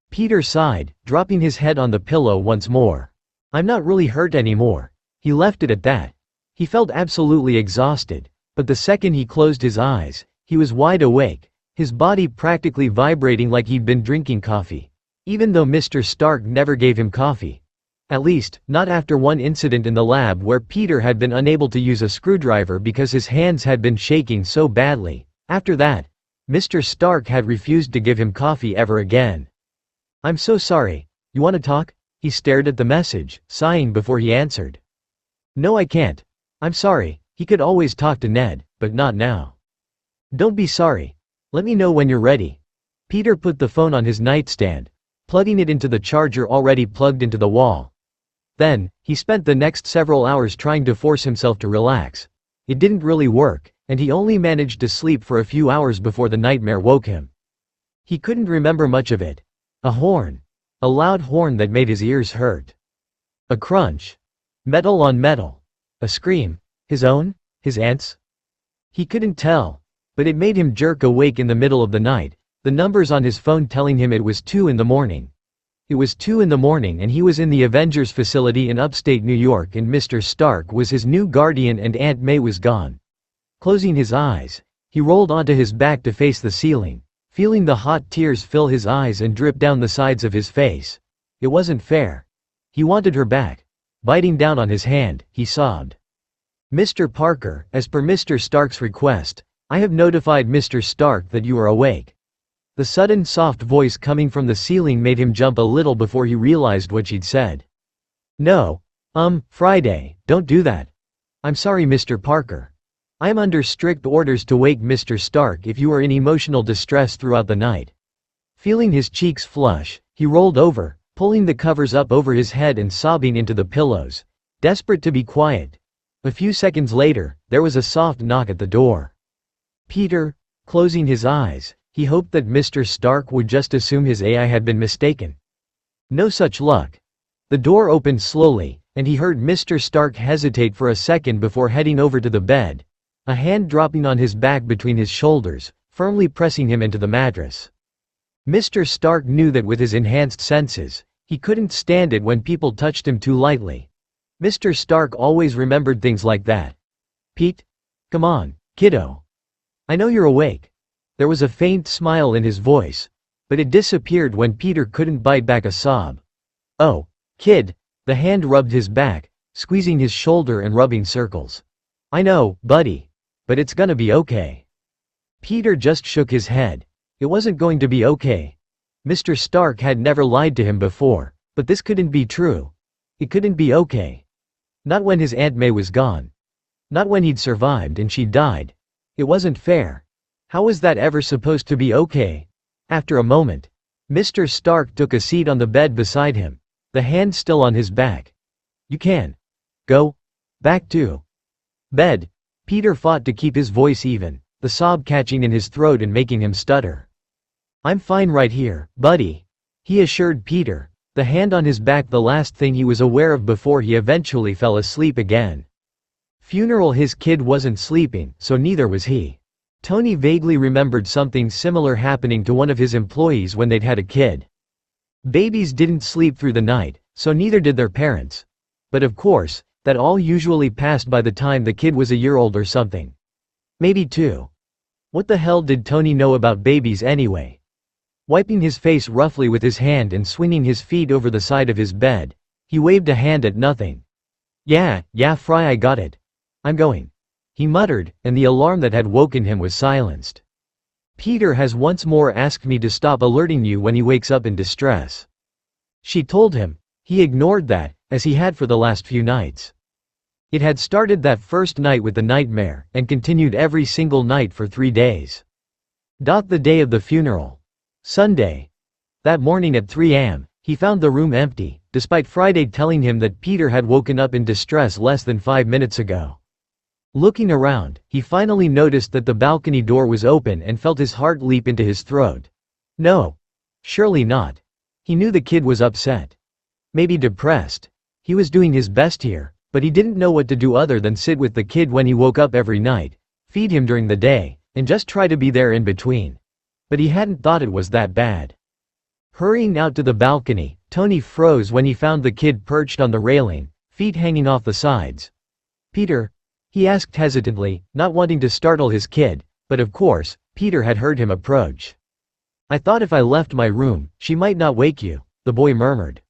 Peter sighed, dropping his head on the pillow once more. "I'm not really hurt anymore." He left it at that. He felt absolutely exhausted, but the second he closed his eyes, he was wide awake, his body practically vibrating like he'd been drinking coffee. Even though Mr. Stark never gave him coffee. At least, not after one incident in the lab where Peter had been unable to use a screwdriver because his hands had been shaking so badly. After that, Mr. Stark had refused to give him coffee ever again. "I'm so sorry. You want to talk?" He stared at the message, sighing before he answered. "No, I can't. I'm sorry." He could always talk to Ned, but not now. "Don't be sorry. Let me know when you're ready." Peter put the phone on his nightstand, plugging it into the charger already plugged into the wall. Then, he spent the next several hours trying to force himself to relax. It didn't really work, and he only managed to sleep for a few hours before the nightmare woke him. He couldn't remember much of it. A horn. A loud horn that made his ears hurt. A crunch. Metal on metal. A scream. His own? His aunt's? He couldn't tell. But it made him jerk awake in the middle of the night, the numbers on his phone telling him it was 2 in the morning. It was 2 in the morning and he was in the Avengers facility in upstate New York and Mr. Stark was his new guardian and Aunt May was gone. Closing his eyes, he rolled onto his back to face the ceiling, feeling the hot tears fill his eyes and drip down the sides of his face. It wasn't fair. He wanted her back. Biting down on his hand, he sobbed. "Mr. Parker, as per Mr. Stark's request, I have notified Mr. Stark that you are awake." The sudden soft voice coming from the ceiling made him jump a little before he realized what she'd said. "No. Friday, don't do that. I'm sorry, Mr. Parker. I am under strict orders to wake Mr. Stark if you are in emotional distress throughout the night." Feeling his cheeks flush, he rolled over, pulling the covers up over his head and sobbing into the pillows, desperate to be quiet. A few seconds later, there was a soft knock at the door. Peter, closing his eyes, he hoped that Mr. Stark would just assume his AI had been mistaken. No such luck. The door opened slowly, and he heard Mr. Stark hesitate for a second before heading over to the bed, a hand dropping on his back between his shoulders, firmly pressing him into the mattress. Mr. Stark knew that with his enhanced senses, he couldn't stand it when people touched him too lightly. Mr. Stark always remembered things like that. "Pete? Come on, kiddo. I know you're awake." There was a faint smile in his voice, but it disappeared when Peter couldn't bite back a sob. "Oh, kid." The hand rubbed his back, squeezing his shoulder and rubbing circles. "I know, buddy. But it's gonna be okay." Peter just shook his head. It wasn't going to be okay. Mr. Stark had never lied to him before, but this couldn't be true. It couldn't be okay. Not when his Aunt May was gone. Not when he'd survived and she died. It wasn't fair. How was that ever supposed to be okay? After a moment, Mr. Stark took a seat on the bed beside him, the hand still on his back. "You can go back to bed." Peter fought to keep his voice even, the sob catching in his throat and making him stutter. "I'm fine right here, buddy," he assured Peter, the hand on his back the last thing he was aware of before he eventually fell asleep again. Funeral. His kid wasn't sleeping, so neither was he. Tony vaguely remembered something similar happening to one of his employees when they'd had a kid. Babies didn't sleep through the night, so neither did their parents. But of course, that all usually passed by the time the kid was a year old or something. Maybe 2. What the hell did Tony know about babies anyway? Wiping his face roughly with his hand and swinging his feet over the side of his bed, he waved a hand at nothing. Yeah, Fry, I got it. I'm going," he muttered, and the alarm that had woken him was silenced. "Peter has once more asked me to stop alerting you when he wakes up in distress," she told him. He ignored that, as he had for the last few nights. It had started that first night with the nightmare, and continued every single night for 3 days. The day of the funeral. Sunday. That morning at 3 a.m., he found the room empty, despite Friday telling him that Peter had woken up in distress less than 5 minutes ago. Looking around, he finally noticed that the balcony door was open and felt his heart leap into his throat. No. Surely not. He knew the kid was upset. Maybe depressed. He was doing his best here, but he didn't know what to do other than sit with the kid when he woke up every night, feed him during the day, and just try to be there in between. But he hadn't thought it was that bad. Hurrying out to the balcony, Tony froze when he found the kid perched on the railing, feet hanging off the sides. "Peter?" he asked hesitantly, not wanting to startle his kid, but of course, Peter had heard him approach. "I thought if I left my room, she might not wake you," the boy murmured.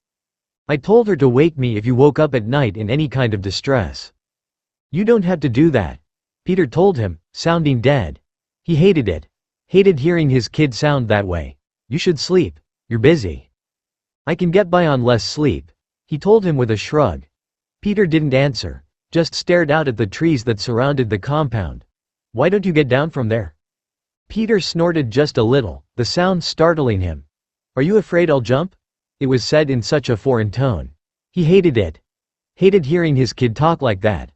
"I told her to wake me if you woke up at night in any kind of distress." "You don't have to do that," Peter told him, sounding dead. He hated it. Hated hearing his kid sound that way. "You should sleep. You're busy." "I can get by on less sleep," he told him with a shrug. Peter didn't answer, just stared out at the trees that surrounded the compound. "Why don't you get down from there?" Peter snorted just a little, the sound startling him. "Are you afraid I'll jump?" It was said in such a foreign tone. He hated it. Hated hearing his kid talk like that.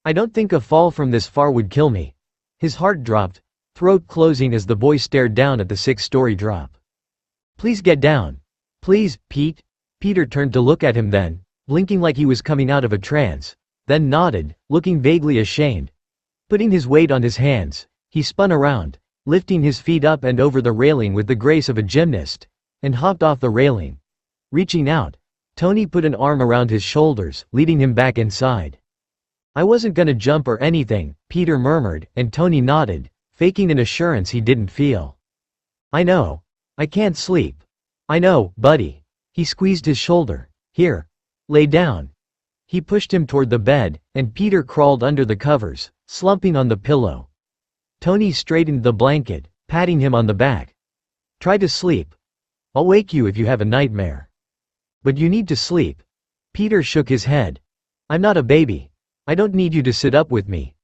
"I don't think a fall from this far would kill me." His heart dropped. throat closing as the boy stared down at the six-story drop. "Please get down. Please, Pete." Peter turned to look at him then, blinking like he was coming out of a trance, then nodded, looking vaguely ashamed. Putting his weight on his hands, he spun around, lifting his feet up and over the railing with the grace of a gymnast, and hopped off the railing. Reaching out, Tony put an arm around his shoulders, leading him back inside. "I wasn't gonna jump or anything," Peter murmured, and Tony nodded, faking an assurance he didn't feel. "I know. I can't sleep. I know, buddy." He squeezed his shoulder. "Here. Lay down." He pushed him toward the bed, and Peter crawled under the covers, slumping on the pillow. Tony straightened the blanket, patting him on the back. "Try to sleep. I'll wake you if you have a nightmare. But you need to sleep." Peter shook his head. "I'm not a baby. I don't need you to sit up with me."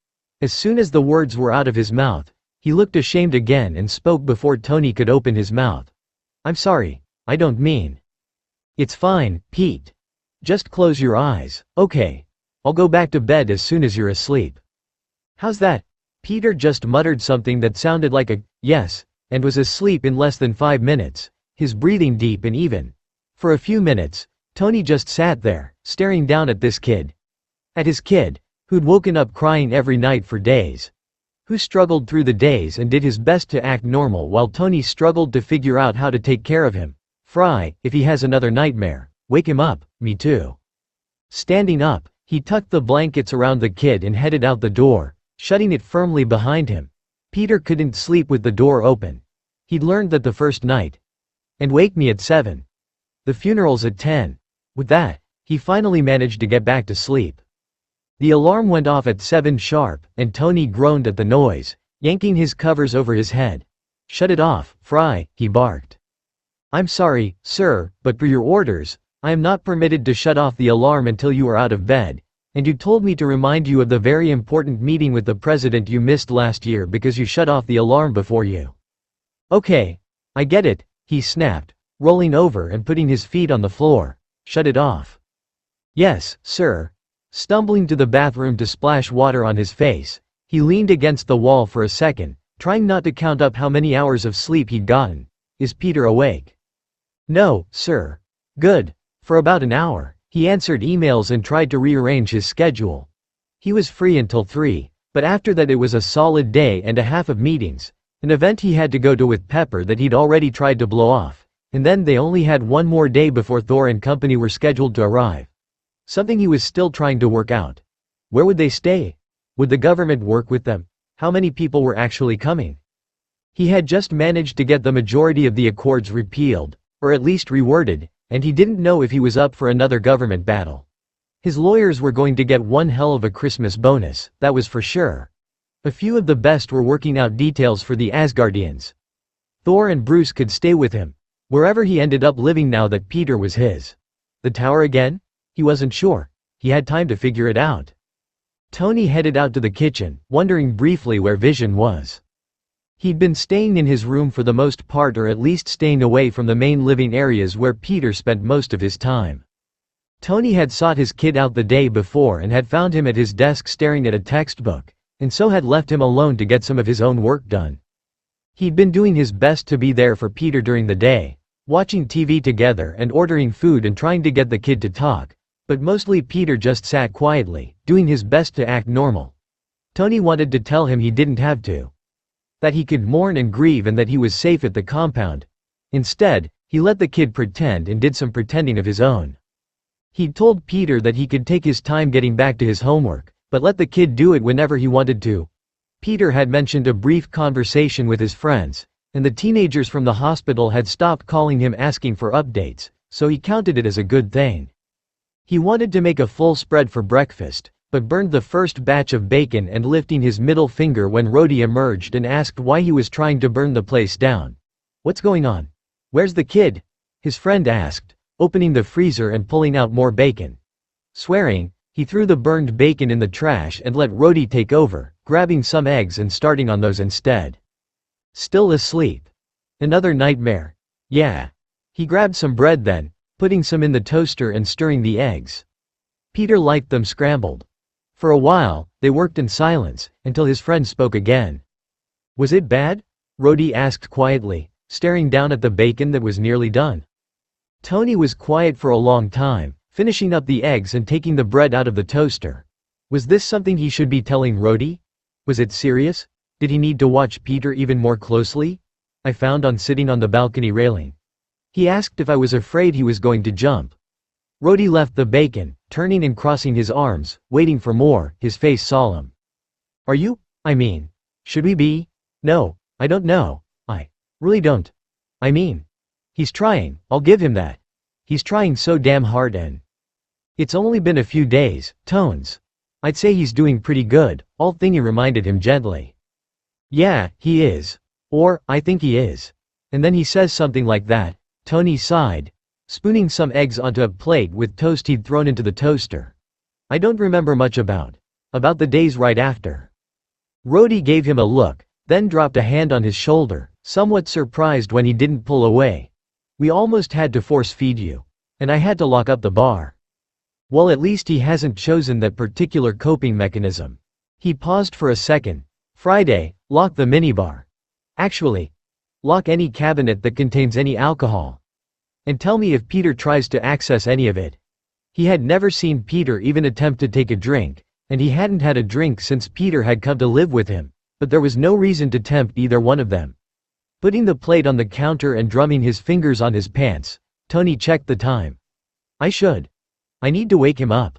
As soon as the words were out of his mouth, he looked ashamed again and spoke before Tony could open his mouth. "I'm sorry. I don't mean." "It's fine, Pete. Just close your eyes, okay? I'll go back to bed as soon as you're asleep." "How's that?" Peter just muttered something that sounded like a yes, and was asleep in less than 5 minutes, his breathing deep and even. For a few minutes, Tony just sat there, staring down at this kid. At his kid, who'd woken up crying every night for days. Who struggled through the days and did his best to act normal while Tony struggled to figure out how to take care of him. "Fry, if he has another nightmare, wake him up, me too." Standing up, he tucked the blankets around the kid and headed out the door, shutting it firmly behind him. Peter couldn't sleep with the door open. He'd learned that the first night. "And wake me at 7. The funeral's at 10. With that, he finally managed to get back to sleep. The alarm went off at 7 sharp, and Tony groaned at the noise, yanking his covers over his head. "Shut it off, Fry," he barked. "I'm sorry, sir, but per your orders, I am not permitted to shut off the alarm until you are out of bed, and you told me to remind you of the very important meeting with the president you missed last year because you shut off the alarm before you." "Okay, I get it," he snapped, rolling over and putting his feet on the floor. "Shut it off." "Yes, sir." Stumbling to the bathroom to splash water on his face, he leaned against the wall for a second, trying not to count up how many hours of sleep he'd gotten. "Is Peter awake?" "No, sir." "Good. For about an hour." He answered emails and tried to rearrange his schedule. He was free until 3, but after that it was a solid day and a half of meetings, an event he had to go to with Pepper that he'd already tried to blow off, and then they only had one more day before Thor and company were scheduled to arrive. Something he was still trying to work out. Where would they stay? Would the government work with them? How many people were actually coming? He had just managed to get the majority of the accords repealed, or at least reworded, and he didn't know if he was up for another government battle. His lawyers were going to get one hell of a Christmas bonus, that was for sure. A few of the best were working out details for the Asgardians. Thor and Bruce could stay with him, wherever he ended up living now that Peter was his. The tower again? He wasn't sure. He had time to figure it out. Tony headed out to the kitchen, wondering briefly where Vision was. He'd been staying in his room for the most part, or at least staying away from the main living areas where Peter spent most of his time. Tony had sought his kid out the day before and had found him at his desk staring at a textbook, and so had left him alone to get some of his own work done. He'd been doing his best to be there for Peter during the day, watching TV together and ordering food and trying to get the kid to talk, but mostly Peter just sat quietly, doing his best to act normal. Tony wanted to tell him he didn't have to. That he could mourn and grieve and that he was safe at the compound. Instead, he let the kid pretend and did some pretending of his own. He'd told Peter that he could take his time getting back to his homework, but let the kid do it whenever he wanted to. Peter had mentioned a brief conversation with his friends, and the teenagers from the hospital had stopped calling him asking for updates, so he counted it as a good thing. He wanted to make a full spread for breakfast, but burned the first batch of bacon and lifting his middle finger when Rhodey emerged and asked why he was trying to burn the place down. "What's going on? Where's the kid?" his friend asked, opening the freezer and pulling out more bacon. Swearing, he threw the burned bacon in the trash and let Rhodey take over, grabbing some eggs and starting on those instead. Still asleep. Another nightmare. Yeah. He grabbed some bread then, putting some in the toaster and stirring the eggs. Peter liked them scrambled. For a while, they worked in silence, until his friend spoke again. Was it bad? Rhodey asked quietly, staring down at the bacon that was nearly done. Tony was quiet for a long time, finishing up the eggs and taking the bread out of the toaster. Was this something he should be telling Rhodey? Was it serious? Did he need to watch Peter even more closely? I found on sitting on the balcony railing. He asked if I was afraid he was going to jump. Rhodey left the bacon, turning and crossing his arms, waiting for more, his face solemn. Are you? I mean, should we be? No, I don't know. I really don't. I mean, he's trying, I'll give him that. He's trying so damn hard and it's only been a few days, Tones. I'd say he's doing pretty good, all thingy reminded him gently. Yeah, he is. Or, I think he is. And then he says something like that. Tony sighed, spooning some eggs onto a plate with toast he'd thrown into the toaster. I don't remember much about the days right after. Rhodey gave him a look, then dropped a hand on his shoulder, somewhat surprised when he didn't pull away. We almost had to force feed you. And I had to lock up the bar. Well, at least he hasn't chosen that particular coping mechanism. He paused for a second. Friday, lock the minibar. Actually, lock any cabinet that contains any alcohol. And tell me if Peter tries to access any of it. He had never seen Peter even attempt to take a drink, and he hadn't had a drink since Peter had come to live with him, but there was no reason to tempt either one of them. Putting the plate on the counter and drumming his fingers on his pants, Tony checked the time. I need to wake him up.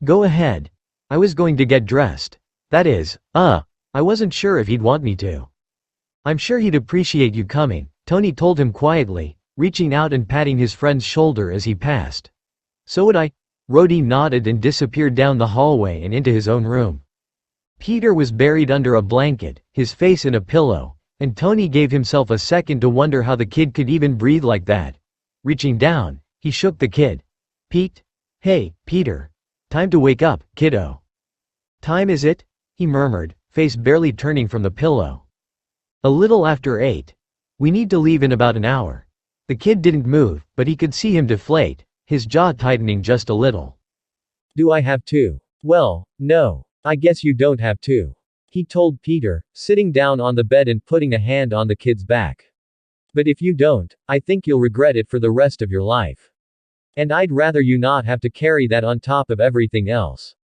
Go ahead. I was going to get dressed. That is, I wasn't sure if he'd want me to. I'm sure he'd appreciate you coming, Tony told him quietly, reaching out and patting his friend's shoulder as he passed. So would I. Rhodey nodded and disappeared down the hallway and into his own room. Peter was buried under a blanket, his face in a pillow, and Tony gave himself a second to wonder how the kid could even breathe like that. Reaching down, he shook the kid. Pete? Hey, Peter. Time to wake up, kiddo. Time is it? He murmured, face barely turning from the pillow. A little after 8. We need to leave in about an hour. The kid didn't move, but he could see him deflate, his jaw tightening just a little. Do I have to? Well, no. I guess you don't have to. He told Peter, sitting down on the bed and putting a hand on the kid's back. But if you don't, I think you'll regret it for the rest of your life. And I'd rather you not have to carry that on top of everything else.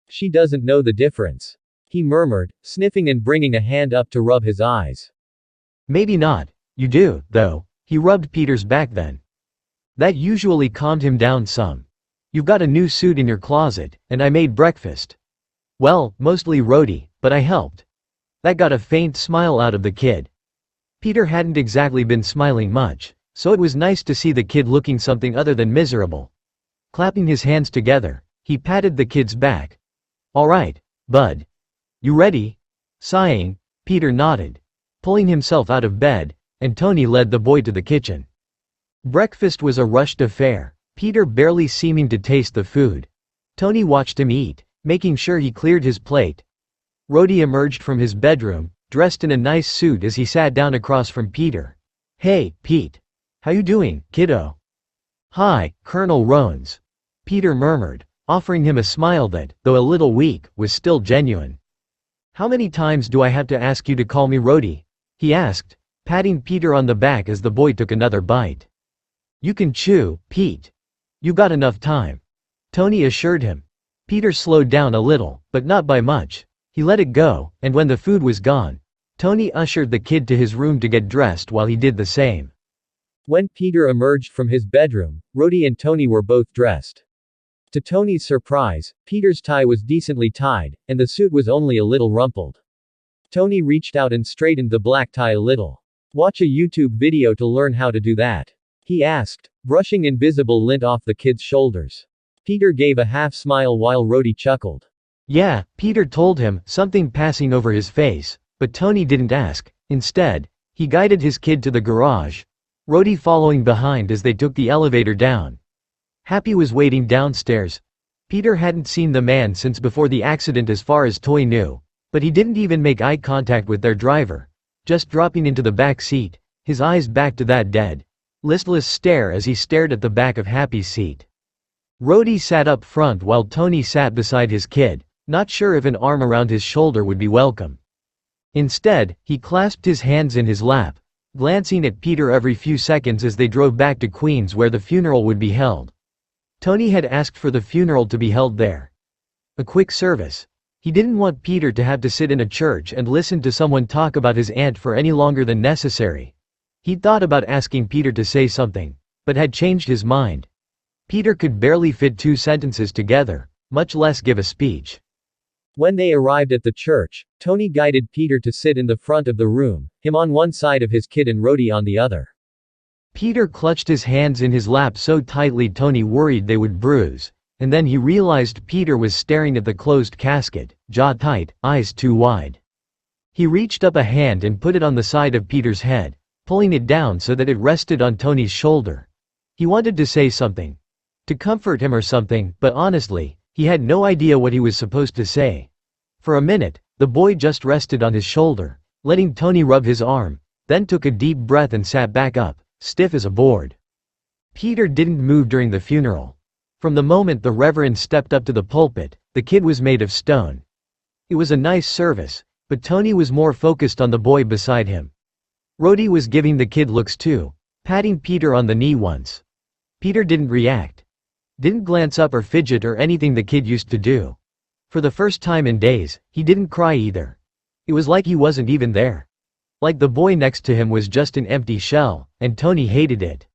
She doesn't know the difference. He murmured, sniffing and bringing a hand up to rub his eyes. Maybe not. You do, though. He rubbed Peter's back then. That usually calmed him down some. You've got a new suit in your closet, and I made breakfast. Well, mostly Rhodey, but I helped. That got a faint smile out of the kid. Peter hadn't exactly been smiling much, so it was nice to see the kid looking something other than miserable. Clapping his hands together, he patted the kid's back. All right, bud. You ready? Sighing, Peter nodded, pulling himself out of bed, and Tony led the boy to the kitchen. Breakfast was a rushed affair, Peter barely seeming to taste the food. Tony watched him eat, making sure he cleared his plate. Rhodey emerged from his bedroom, dressed in a nice suit as he sat down across from Peter. Hey, Pete. How you doing, kiddo? Hi, Colonel Rones. Peter murmured, offering him a smile that, though a little weak, was still genuine. How many times do I have to ask you to call me Rhodey? He asked, patting Peter on the back as the boy took another bite. You can chew, Pete. You got enough time. Tony assured him. Peter slowed down a little, but not by much. He let it go, and when the food was gone, Tony ushered the kid to his room to get dressed while he did the same. When Peter emerged from his bedroom, Rhodey and Tony were both dressed. To Tony's surprise, Peter's tie was decently tied, and the suit was only a little rumpled. Tony reached out and straightened the black tie a little. Watch a YouTube video to learn how to do that. He asked, brushing invisible lint off the kid's shoulders. Peter gave a half smile while Rhodey chuckled. Yeah, Peter told him, something passing over his face, but Tony didn't ask. Instead, he guided his kid to the garage, Rhodey following behind as they took the elevator down. Happy was waiting downstairs. Peter hadn't seen the man since before the accident as far as Toy knew, but he didn't even make eye contact with their driver, just dropping into the back seat, his eyes back to that dead, listless stare as he stared at the back of Happy's seat. Rhodey sat up front while Tony sat beside his kid, not sure if an arm around his shoulder would be welcome. Instead, he clasped his hands in his lap, glancing at Peter every few seconds as they drove back to Queens where the funeral would be held. Tony had asked for the funeral to be held there. A quick service. He didn't want Peter to have to sit in a church and listen to someone talk about his aunt for any longer than necessary. He'd thought about asking Peter to say something, but had changed his mind. Peter could barely fit 2 sentences together, much less give a speech. When they arrived at the church, Tony guided Peter to sit in the front of the room, him on one side of his kid and Rhodey on the other. Peter clutched his hands in his lap so tightly Tony worried they would bruise, and then he realized Peter was staring at the closed casket, jaw tight, eyes too wide. He reached up a hand and put it on the side of Peter's head, pulling it down so that it rested on Tony's shoulder. He wanted to say something, to comfort him or something, but honestly, he had no idea what he was supposed to say. For a minute, the boy just rested on his shoulder, letting Tony rub his arm, then took a deep breath and sat back up, stiff as a board. Peter didn't move during the funeral. From the moment the Reverend stepped up to the pulpit, the kid was made of stone. It was a nice service, but Tony was more focused on the boy beside him. Rhodey was giving the kid looks too, patting Peter on the knee once. Peter didn't react. Didn't glance up or fidget or anything the kid used to do. For the first time in days, he didn't cry either. It was like he wasn't even there. Like the boy next to him was just an empty shell, and Tony hated it.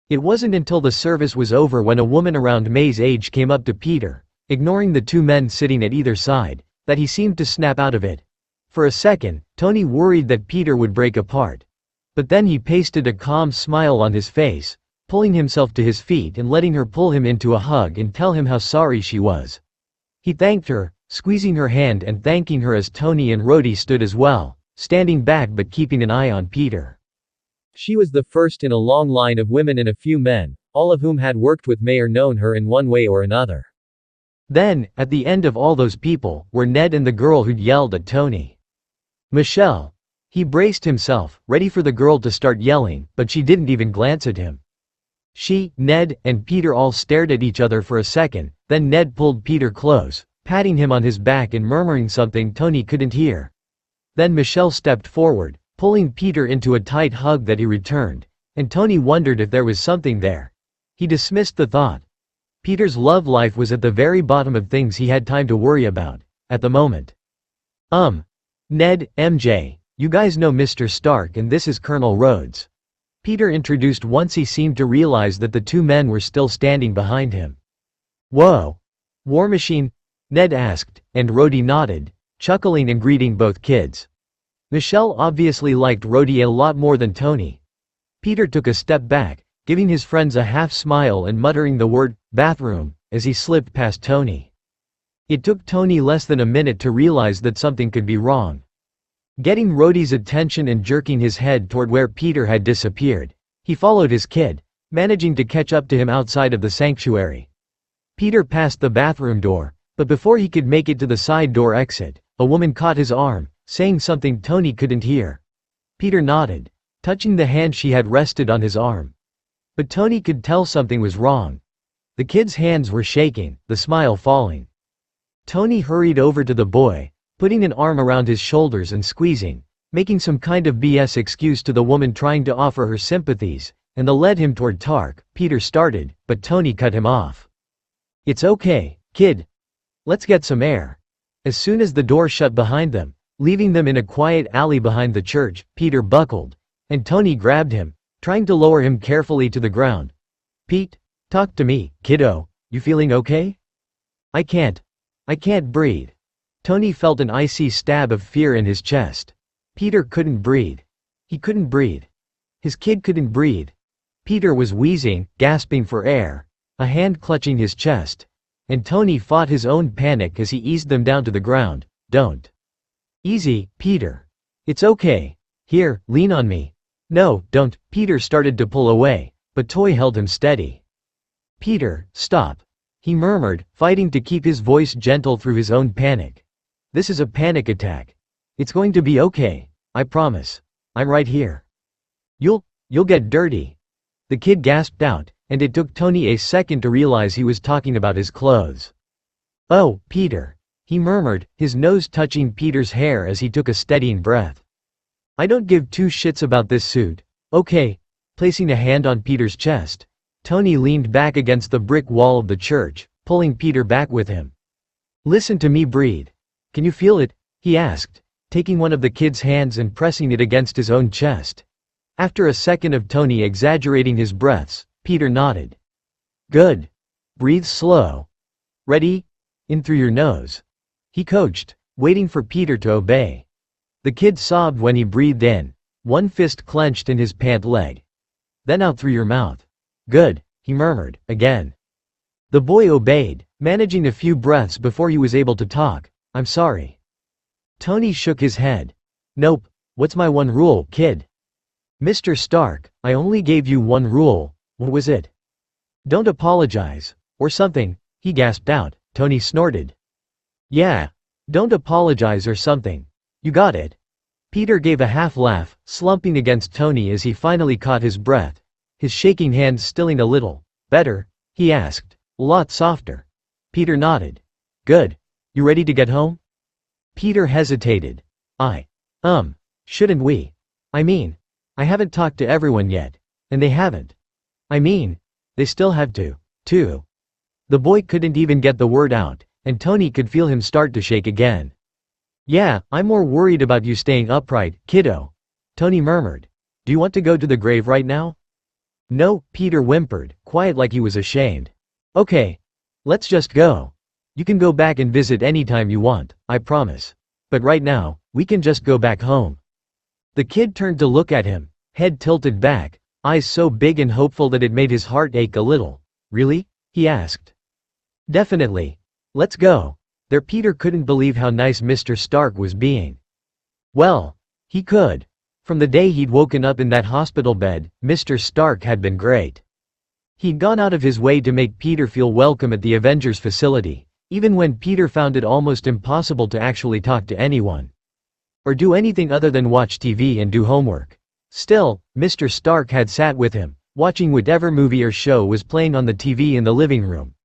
It wasn't until the service was over when a woman around May's age came up to Peter, ignoring the 2 men sitting at either side, that he seemed to snap out of it. For a second, Tony worried that Peter would break apart. But then he pasted a calm smile on his face, pulling himself to his feet and letting her pull him into a hug and tell him how sorry she was. He thanked her, squeezing her hand and thanking her as Tony and Rhodey stood as well, standing back but keeping an eye on Peter. She was the first in a long line of women and a few men, all of whom had worked with May or known her in one way or another. Then, at the end of all those people, were Ned and the girl who'd yelled at Tony. Michelle. He braced himself, ready for the girl to start yelling, but she didn't even glance at him. She, Ned, and Peter all stared at each other for a second, then Ned pulled Peter close, patting him on his back and murmuring something Tony couldn't hear. Then Michelle stepped forward, pulling Peter into a tight hug that he returned, and Tony wondered if there was something there. He dismissed the thought. Peter's love life was at the very bottom of things he had time to worry about, at the moment. Ned, MJ, you guys know Mr. Stark and this is Colonel Rhodes. Peter introduced once he seemed to realize that the 2 men were still standing behind him. Whoa. War Machine? Ned asked, and Rhodey nodded, chuckling and greeting both kids. Michelle obviously liked Rhodey a lot more than Tony. Peter took a step back, giving his friends a half smile and muttering the word, bathroom, as he slipped past Tony. It took Tony less than a minute to realize that something could be wrong. Getting Rhodey's attention and jerking his head toward where Peter had disappeared, he followed his kid, managing to catch up to him outside of the sanctuary. Peter passed the bathroom door, but before he could make it to the side door exit, a woman caught his arm, saying something Tony couldn't hear. Peter nodded, touching the hand she had rested on his arm. But Tony could tell something was wrong. The kid's hands were shaking, the smile falling. Tony hurried over to the boy, putting an arm around his shoulders and squeezing, making some kind of BS excuse to the woman trying to offer her sympathies, and led him toward Tark. Peter started, but Tony cut him off. It's okay, kid. Let's get some air. As soon as the door shut behind them, leaving them in a quiet alley behind the church, Peter buckled, and Tony grabbed him, trying to lower him carefully to the ground. Pete, talk to me, kiddo, you feeling okay? I can't breathe. Tony felt an icy stab of fear in his chest. Peter couldn't breathe. He couldn't breathe. His kid couldn't breathe. Peter was wheezing, gasping for air, a hand clutching his chest. And Tony fought his own panic as he eased them down to the ground. Don't. Easy, Peter. It's okay. Here, lean on me. No, don't. Peter started to pull away, but Toy held him steady. Peter, stop. He murmured, fighting to keep his voice gentle through his own panic. This is a panic attack. It's going to be okay. I promise. I'm right here. You'll get dirty. The kid gasped out, and it took Tony a second to realize he was talking about his clothes. Oh, Peter. he murmured, his nose touching Peter's hair as he took a steadying breath. I don't give two shits about this suit, okay? Placing a hand on Peter's chest, Tony leaned back against the brick wall of the church, pulling Peter back with him. Listen to me breathe. Can you feel it? He asked, taking one of the kid's hands and pressing it against his own chest. After a second of Tony exaggerating his breaths, Peter nodded. Good. Breathe slow. Ready? In through your nose. He coached, waiting for Peter to obey. The kid sobbed when he breathed in, one fist clenched in his pant leg. Then out through your mouth. Good, he murmured, again. The boy obeyed, managing a few breaths before he was able to talk. I'm sorry. Tony shook his head. Nope, what's my one rule, kid? Mr. Stark, I only gave you one rule, what was it? Don't apologize, or something, he gasped out. Tony snorted. Yeah, don't apologize or something. You got it. Peter gave a half laugh, slumping against Tony as he finally caught his breath, his shaking hands stilling a little. Better? He asked. A lot softer. Peter nodded. Good. You ready to get home? Peter hesitated. Shouldn't we? I mean, I haven't talked to everyone yet, and they haven't. I mean, they still have to, too. The boy couldn't even get the word out, and Tony could feel him start to shake again. Yeah, I'm more worried about you staying upright, kiddo. Tony murmured. Do you want to go to the grave right now? No, Peter whimpered, quiet like he was ashamed. Okay. Let's just go. You can go back and visit anytime you want, I promise. But right now, we can just go back home. The kid turned to look at him, head tilted back, eyes so big and hopeful that it made his heart ache a little. Really? He asked. Definitely. Let's go. There Peter couldn't believe how nice Mr. Stark was being. Well, he could. From the day he'd woken up in that hospital bed, Mr. Stark had been great. He'd gone out of his way to make Peter feel welcome at the Avengers facility, even when Peter found it almost impossible to actually talk to anyone. Or do anything other than watch TV and do homework. Still, Mr. Stark had sat with him, watching whatever movie or show was playing on the TV in the living room.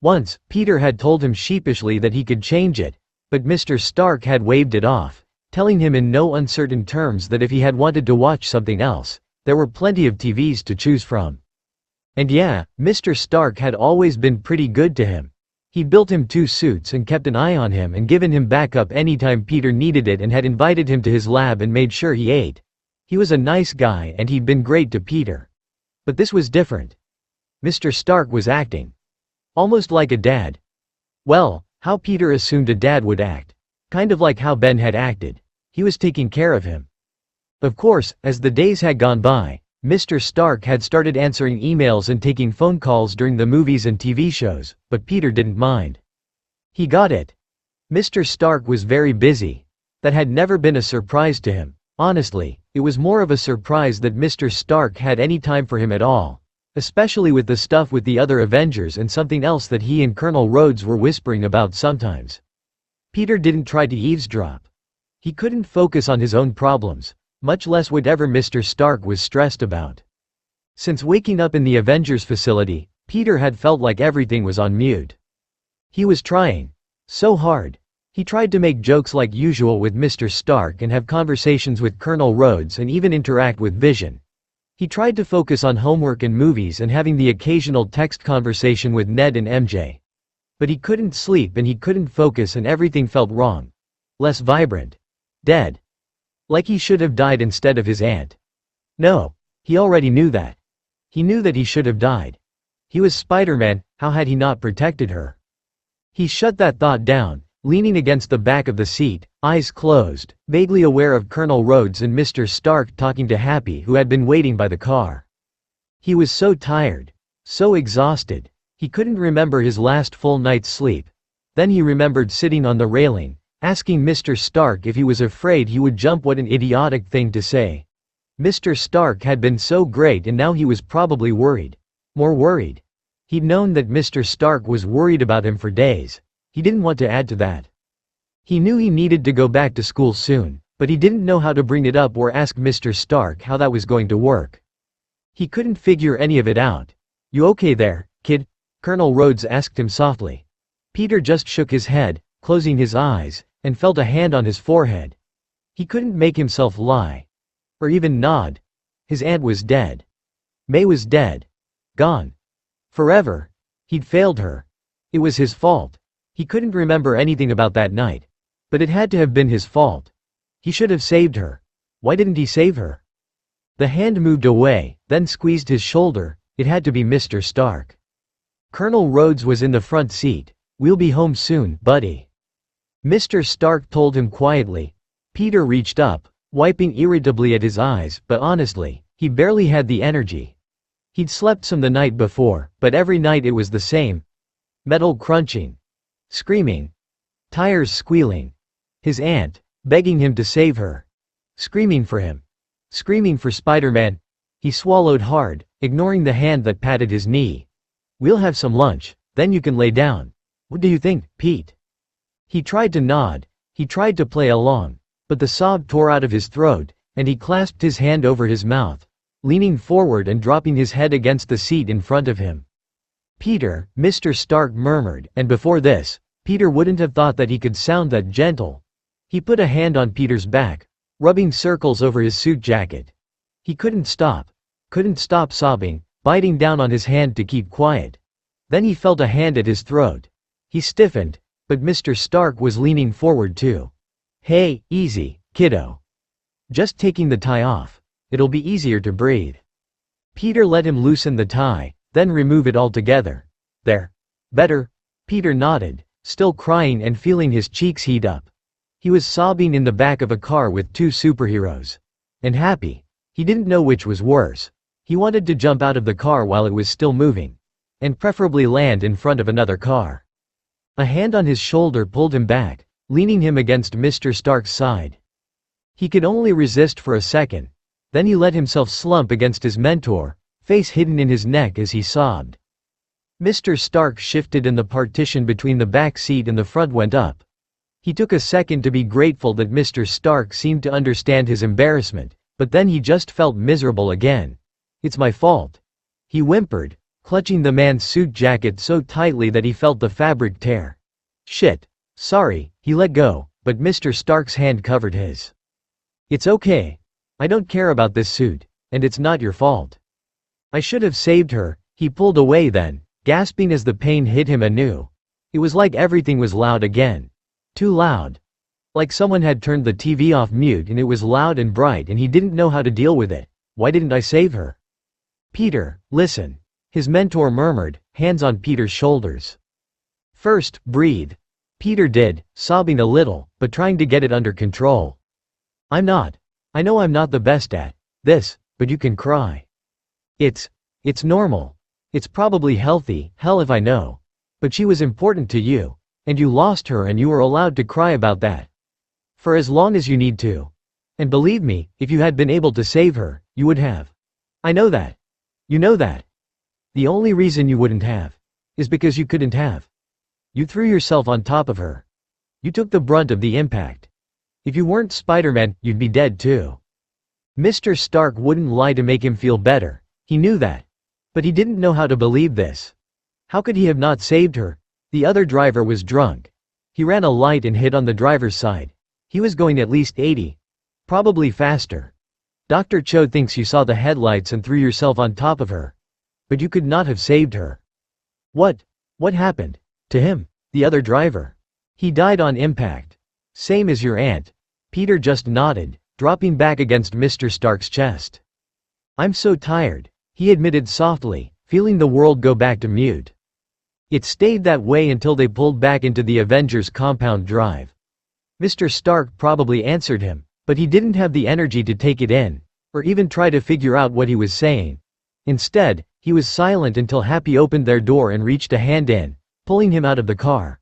Once, Peter had told him sheepishly that he could change it, but Mr. Stark had waved it off, telling him in no uncertain terms that if he had wanted to watch something else, there were plenty of TVs to choose from. And yeah, Mr. Stark had always been pretty good to him. He'd built him 2 suits and kept an eye on him and given him backup anytime Peter needed it and had invited him to his lab and made sure he ate. He was a nice guy and he'd been great to Peter. But this was different. Mr. Stark was acting. Almost like a dad. Well, how Peter assumed a dad would act. Kind of like how Ben had acted. He was taking care of him. Of course, as the days had gone by, Mr. Stark had started answering emails and taking phone calls during the movies and TV shows, but Peter didn't mind. He got it. Mr. Stark was very busy. That had never been a surprise to him. Honestly, it was more of a surprise that Mr. Stark had any time for him at all. Especially with the stuff with the other Avengers and something else that he and Colonel Rhodes were whispering about sometimes. Peter didn't try to eavesdrop. He couldn't focus on his own problems, much less whatever Mr. Stark was stressed about. Since waking up in the Avengers facility, Peter had felt like everything was on mute. He was trying so hard. He tried to make jokes like usual with Mr. Stark and have conversations with Colonel Rhodes and even interact with Vision. He tried to focus on homework and movies and having the occasional text conversation with Ned and MJ. But he couldn't sleep and he couldn't focus and everything felt wrong. Less vibrant. Dead. Like he should have died instead of his aunt. No, he already knew that. He knew that he should have died. He was Spider-Man, how had he not protected her? He shut that thought down, leaning against the back of the seat, eyes closed, vaguely aware of Colonel Rhodes and Mr. Stark talking to Happy who had been waiting by the car. He was so tired. So exhausted. He couldn't remember his last full night's sleep. Then he remembered sitting on the railing, asking Mr. Stark if he was afraid he would jump. What an idiotic thing to say. Mr. Stark had been so great and now he was probably worried. More worried. He'd known that Mr. Stark was worried about him for days. He didn't want to add to that. He knew he needed to go back to school soon, but he didn't know how to bring it up or ask Mr. Stark how that was going to work. He couldn't figure any of it out. You okay there, kid? Colonel Rhodes asked him softly. Peter just shook his head, closing his eyes, and felt a hand on his forehead. He couldn't make himself lie. Or even nod. His aunt was dead. May was dead. Gone. Forever. He'd failed her. It was his fault. He couldn't remember anything about that night. But it had to have been his fault. He should have saved her. Why didn't he save her? The hand moved away, then squeezed his shoulder. It had to be Mr. Stark. Colonel Rhodes was in the front seat. "We'll be home soon, buddy," Mr. Stark told him quietly. Peter reached up, wiping irritably at his eyes, but honestly, he barely had the energy. He'd slept some the night before, but every night it was the same. Metal crunching. Screaming. Tires squealing. His aunt, begging him to save her. Screaming for him. Screaming for Spider-Man. He swallowed hard, ignoring the hand that patted his knee. "We'll have some lunch, then you can lay down. What do you think, Pete?" He tried to nod. He tried to play along. But the sob tore out of his throat, and he clasped his hand over his mouth, leaning forward and dropping his head against the seat in front of him. "Peter," Mr. Stark murmured, and before this, Peter wouldn't have thought that he could sound that gentle. He put a hand on Peter's back, rubbing circles over his suit jacket. He couldn't stop sobbing, biting down on his hand to keep quiet. Then he felt a hand at his throat. He stiffened, but Mr. Stark was leaning forward too. "Hey, easy, kiddo. Just taking the tie off. It'll be easier to breathe." Peter let him loosen the tie, then remove it altogether. "There. Better?" Peter nodded, still crying and feeling his cheeks heat up. He was sobbing in the back of a car with two superheroes. And happy. He didn't know which was worse. He wanted to jump out of the car while it was still moving. And preferably land in front of another car. A hand on his shoulder pulled him back, leaning him against Mr. Stark's side. He could only resist for a second. Then he let himself slump against his mentor, face hidden in his neck as he sobbed. Mr. Stark shifted and the partition between the back seat and the front went up. He took a second to be grateful that Mr. Stark seemed to understand his embarrassment, but then he just felt miserable again. "It's my fault," he whimpered, clutching the man's suit jacket so tightly that he felt the fabric tear. "Shit. Sorry," he let go, but Mr. Stark's hand covered his. "It's okay. I don't care about this suit, and it's not your fault. I should have saved her." He pulled away then, gasping as the pain hit him anew. It was like everything was loud again. Too loud. Like someone had turned the TV off mute and it was loud and bright and he didn't know how to deal with it. Why didn't I save her? "Peter, listen," his mentor murmured, hands on Peter's shoulders. "First, breathe." Peter did, sobbing a little, but trying to get it under control. I know I'm not the best at this, but you can cry. It's normal. It's probably healthy, hell if I know. But she was important to you. And you lost her and you were allowed to cry about that. For as long as you need to. And believe me, if you had been able to save her, you would have. I know that. You know that. The only reason you wouldn't have is because you couldn't have. You threw yourself on top of her. You took the brunt of the impact. If you weren't Spider-Man, you'd be dead too. Mr. Stark wouldn't lie to make him feel better. He knew that. But he didn't know how to believe this. How could he have not saved her? The other driver was drunk. He ran a light and hit on the driver's side. He was going at least 80. Probably faster. Dr. Cho thinks you saw the headlights and threw yourself on top of her. But you could not have saved her. What happened? To him, the other driver. He died on impact. Same as your aunt. Peter just nodded, dropping back against Mr. Stark's chest. I'm so tired, he admitted softly, feeling the world go back to mute. It stayed that way until they pulled back into the Avengers compound drive. Mr. Stark probably answered him, but he didn't have the energy to take it in, or even try to figure out what he was saying. Instead, he was silent until Happy opened their door and reached a hand in, pulling him out of the car.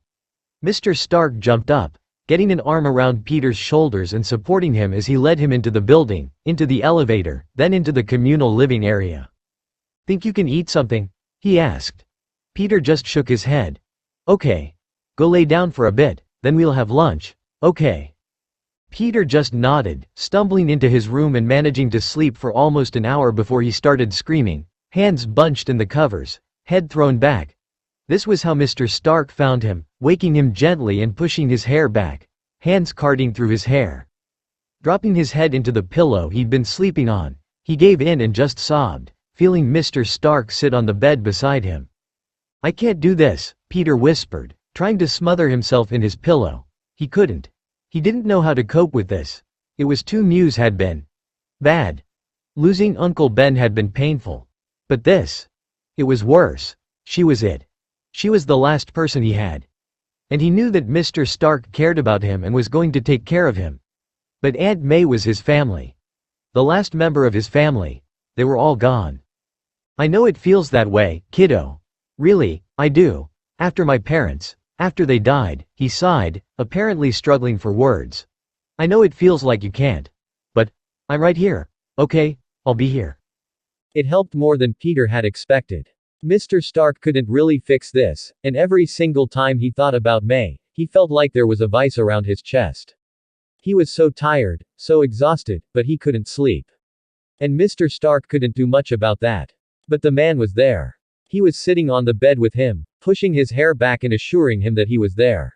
Mr. Stark jumped up, getting an arm around Peter's shoulders and supporting him as he led him into the building, into the elevator, then into the communal living area. Think you can eat something? He asked. Peter just shook his head. Okay. Go lay down for a bit, then we'll have lunch, okay. Peter just nodded, stumbling into his room and managing to sleep for almost an hour before he started screaming, hands bunched in the covers, head thrown back. This was how Mr. Stark found him, waking him gently and pushing his hair back, hands carding through his hair. Dropping his head into the pillow he'd been sleeping on, he gave in and just sobbed, feeling Mr. Stark sit on the bed beside him. "I can't do this," Peter whispered, trying to smother himself in his pillow. He couldn't. He didn't know how to cope with this. It was too news had been bad. Losing Uncle Ben had been painful. But this, it was worse. She was it. She was the last person he had. And he knew that Mr. Stark cared about him and was going to take care of him. But Aunt May was his family. The last member of his family. They were all gone. "I know it feels that way, kiddo. Really, I do. After my parents, after they died," he sighed, apparently struggling for words. "I know it feels like you can't. But I'm right here, okay? I'll be here." It helped more than Peter had expected. Mr. Stark couldn't really fix this, and every single time he thought about May, he felt like there was a vice around his chest. He was so tired, so exhausted, but he couldn't sleep. And Mr. Stark couldn't do much about that. But the man was there. He was sitting on the bed with him, pushing his hair back and assuring him that he was there.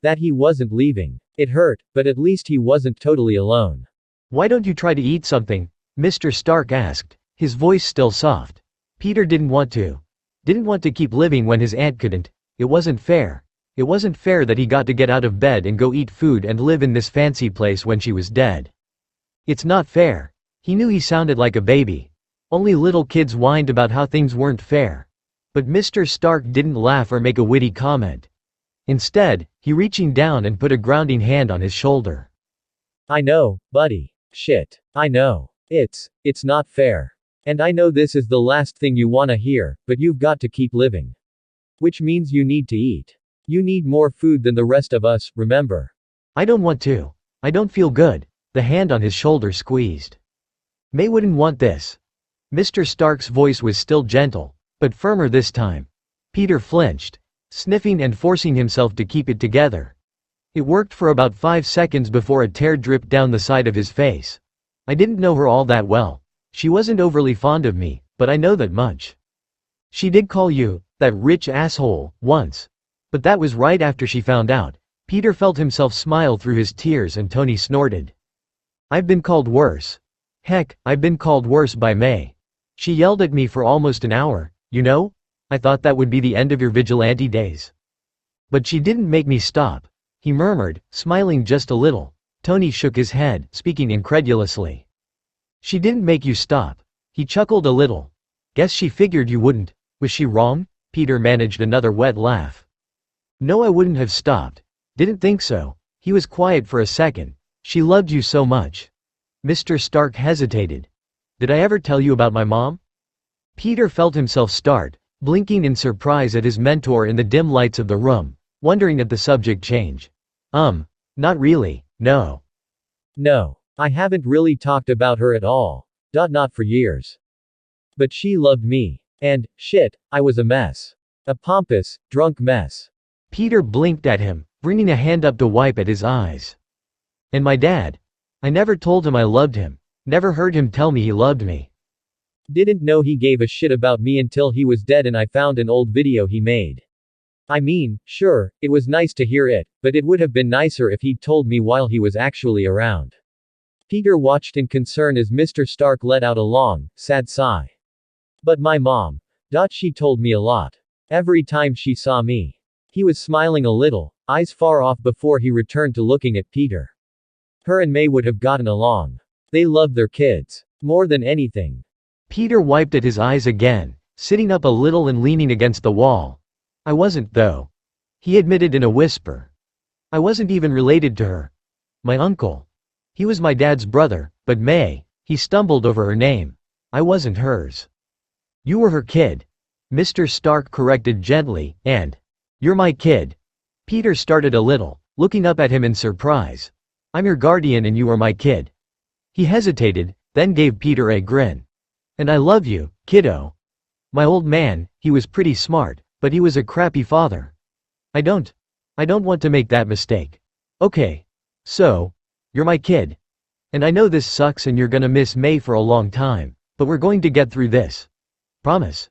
That he wasn't leaving. It hurt, but at least he wasn't totally alone. "Why don't you try to eat something?" Mr. Stark asked, his voice still soft. Peter didn't want to. Didn't want to keep living when his aunt couldn't. It wasn't fair. It wasn't fair that he got to get out of bed and go eat food and live in this fancy place when she was dead. It's not fair. He knew he sounded like a baby. Only little kids whined about how things weren't fair. But Mr. Stark didn't laugh or make a witty comment. Instead, he reaching down and put a grounding hand on his shoulder. "I know, buddy. Shit. I know. It's not fair. And I know this is the last thing you wanna hear, but you've got to keep living. Which means you need to eat. You need more food than the rest of us, remember?" "I don't want to. I don't feel good." The hand on his shoulder squeezed. "May wouldn't want this." Mr. Stark's voice was still gentle, but firmer this time. Peter flinched, sniffing and forcing himself to keep it together. It worked for about 5 seconds before a tear dripped down the side of his face. "I didn't know her all that well. She wasn't overly fond of me, but I know that much. She did call you, that rich asshole, once. But that was right after she found out." Peter felt himself smile through his tears and Tony snorted. "I've been called worse. Heck, I've been called worse by May. She yelled at me for almost an hour, you know? I thought that would be the end of your vigilante days. But she didn't make me stop," he murmured, smiling just a little. Tony shook his head, speaking incredulously. "She didn't make you stop." He chuckled a little. "Guess she figured you wouldn't. Was she wrong?" Peter managed another wet laugh. "No, I wouldn't have stopped. Didn't think so." He was quiet for a second. "She loved you so much." Mr. Stark hesitated. "Did I ever tell you about my mom?" Peter felt himself start, blinking in surprise at his mentor in the dim lights of the room, wondering at the subject change. Not really, no." "No. I haven't really talked about her at all. Not for years. But she loved me. And, shit, I was a mess. A pompous, drunk mess." Peter blinked at him, bringing a hand up to wipe at his eyes. "And my dad? I never told him I loved him. Never heard him tell me he loved me." "Didn't know he gave a shit about me until he was dead and I found an old video he made. I mean, sure, it was nice to hear it, but it would have been nicer if he'd told me while he was actually around." Peter watched in concern as Mr. Stark let out a long, sad sigh. "But my mom. She told me a lot. Every time she saw me." He was smiling a little, eyes far off before he returned to looking at Peter. Her and May would have gotten along. They loved their kids. More than anything. Peter wiped at his eyes again, sitting up a little and leaning against the wall. "I wasn't, though," he admitted in a whisper. "I wasn't even related to her. My uncle. He was my dad's brother, but May," he stumbled over her name. "I wasn't hers." "You were her kid," Mr. Stark corrected gently, "and you're my kid." Peter started a little, looking up at him in surprise. "I'm your guardian and you are my kid." He hesitated, then gave Peter a grin. "And I love you, kiddo." "My old man, he was pretty smart, but he was a crappy father. I don't want to make that mistake. Okay. So, you're my kid. And I know this sucks and you're gonna miss May for a long time, but we're going to get through this. Promise.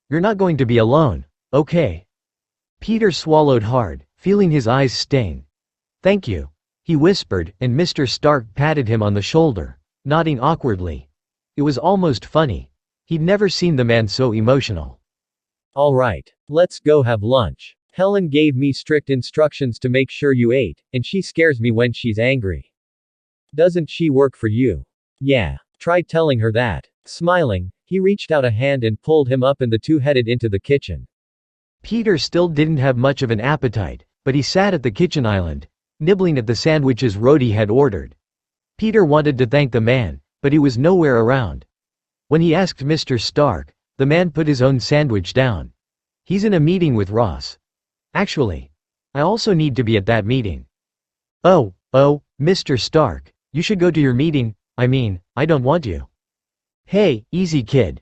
You're not going to be alone, okay?" Peter swallowed hard, feeling his eyes sting. "Thank you," he whispered, and Mr. Stark patted him on the shoulder, nodding awkwardly. It was almost funny. He'd never seen the man so emotional. All right. Let's go have lunch. Helen gave me strict instructions to make sure you ate, and she scares me when she's angry. Doesn't she work for you? Yeah. Try telling her that. Smiling, he reached out a hand and pulled him up and the two headed into the kitchen. Peter still didn't have much of an appetite, but he sat at the kitchen island, nibbling at the sandwiches Rhodey had ordered. Peter wanted to thank the man, but he was nowhere around. When he asked Mr. Stark, the man put his own sandwich down. "He's in a meeting with Ross. Actually, I also need to be at that meeting." Oh, Mr. Stark, you should go to your meeting. I don't want you." "Hey, easy kid.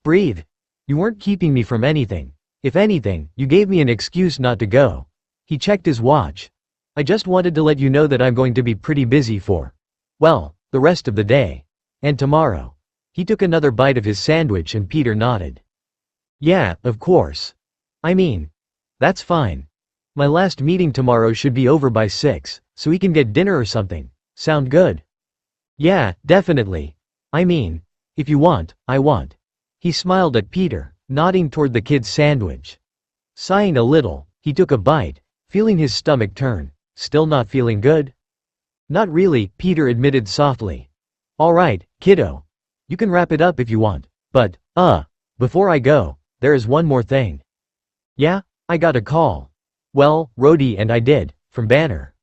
Breathe. You weren't keeping me from anything. If anything, you gave me an excuse not to go." He checked his watch. "I just wanted to let you know that I'm going to be pretty busy for, well, the rest of the day. And tomorrow." He took another bite of his sandwich and Peter nodded. "Yeah, of course. That's fine. My last meeting tomorrow should be over by 6, so we can get dinner or something. Sound good?" "Yeah, definitely. If you want, I want." He smiled at Peter, nodding toward the kid's sandwich. Sighing a little, he took a bite, feeling his stomach turn. "Still not feeling good?" "Not really," Peter admitted softly. "All right, kiddo. You can wrap it up if you want. But, before I go, there is one more thing." "Yeah? I got a call. Well, Rhodey and I did, from Banner.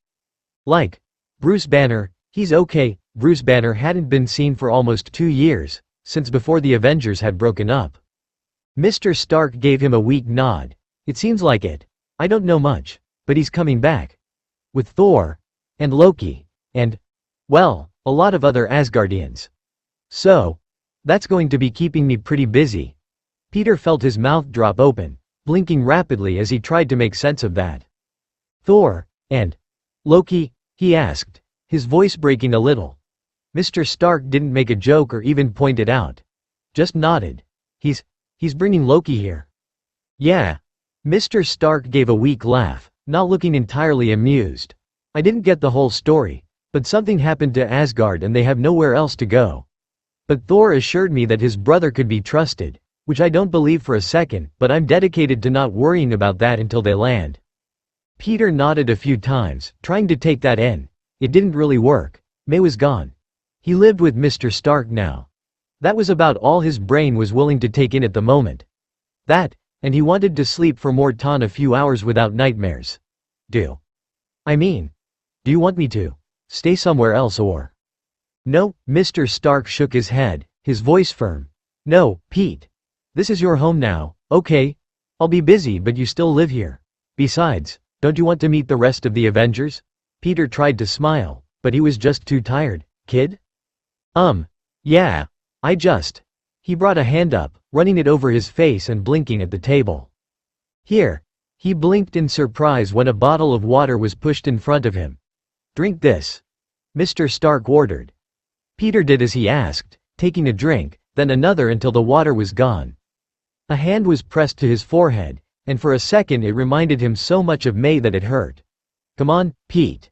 Like, Bruce Banner, he's okay." Bruce Banner hadn't been seen for almost 2 years, since before the Avengers had broken up. Mr. Stark gave him a weak nod. "It seems like it. I don't know much, but he's coming back. With Thor. And Loki. And, well, a lot of other Asgardians. So, that's going to be keeping me pretty busy." Peter felt his mouth drop open, blinking rapidly as he tried to make sense of that. "Thor. And Loki?" he asked, his voice breaking a little. Mr. Stark didn't make a joke or even point it out. Just nodded. He's bringing Loki here." "Yeah." Mr. Stark gave a weak laugh, not looking entirely amused. "I didn't get the whole story, but something happened to Asgard and they have nowhere else to go. But Thor assured me that his brother could be trusted, which I don't believe for a second, but I'm dedicated to not worrying about that until they land." Peter nodded a few times, trying to take that in. It didn't really work. May was gone. He lived with Mr. Stark now. That was about all his brain was willing to take in at the moment. That, and he wanted to sleep for more than a few hours without nightmares. Do you want me to stay somewhere else or? "No," Mr. Stark shook his head, his voice firm. "No, Pete. This is your home now, okay? I'll be busy but you still live here. Besides, don't you want to meet the rest of the Avengers?" Peter tried to smile, but he was just too tired. "Kid? Yeah. He brought a hand up, running it over his face and blinking at the table. "Here." He blinked in surprise when a bottle of water was pushed in front of him. "Drink this," Mr. Stark ordered. Peter did as he asked, taking a drink, then another until the water was gone. A hand was pressed to his forehead, and for a second it reminded him so much of May that it hurt. "Come on, Pete,"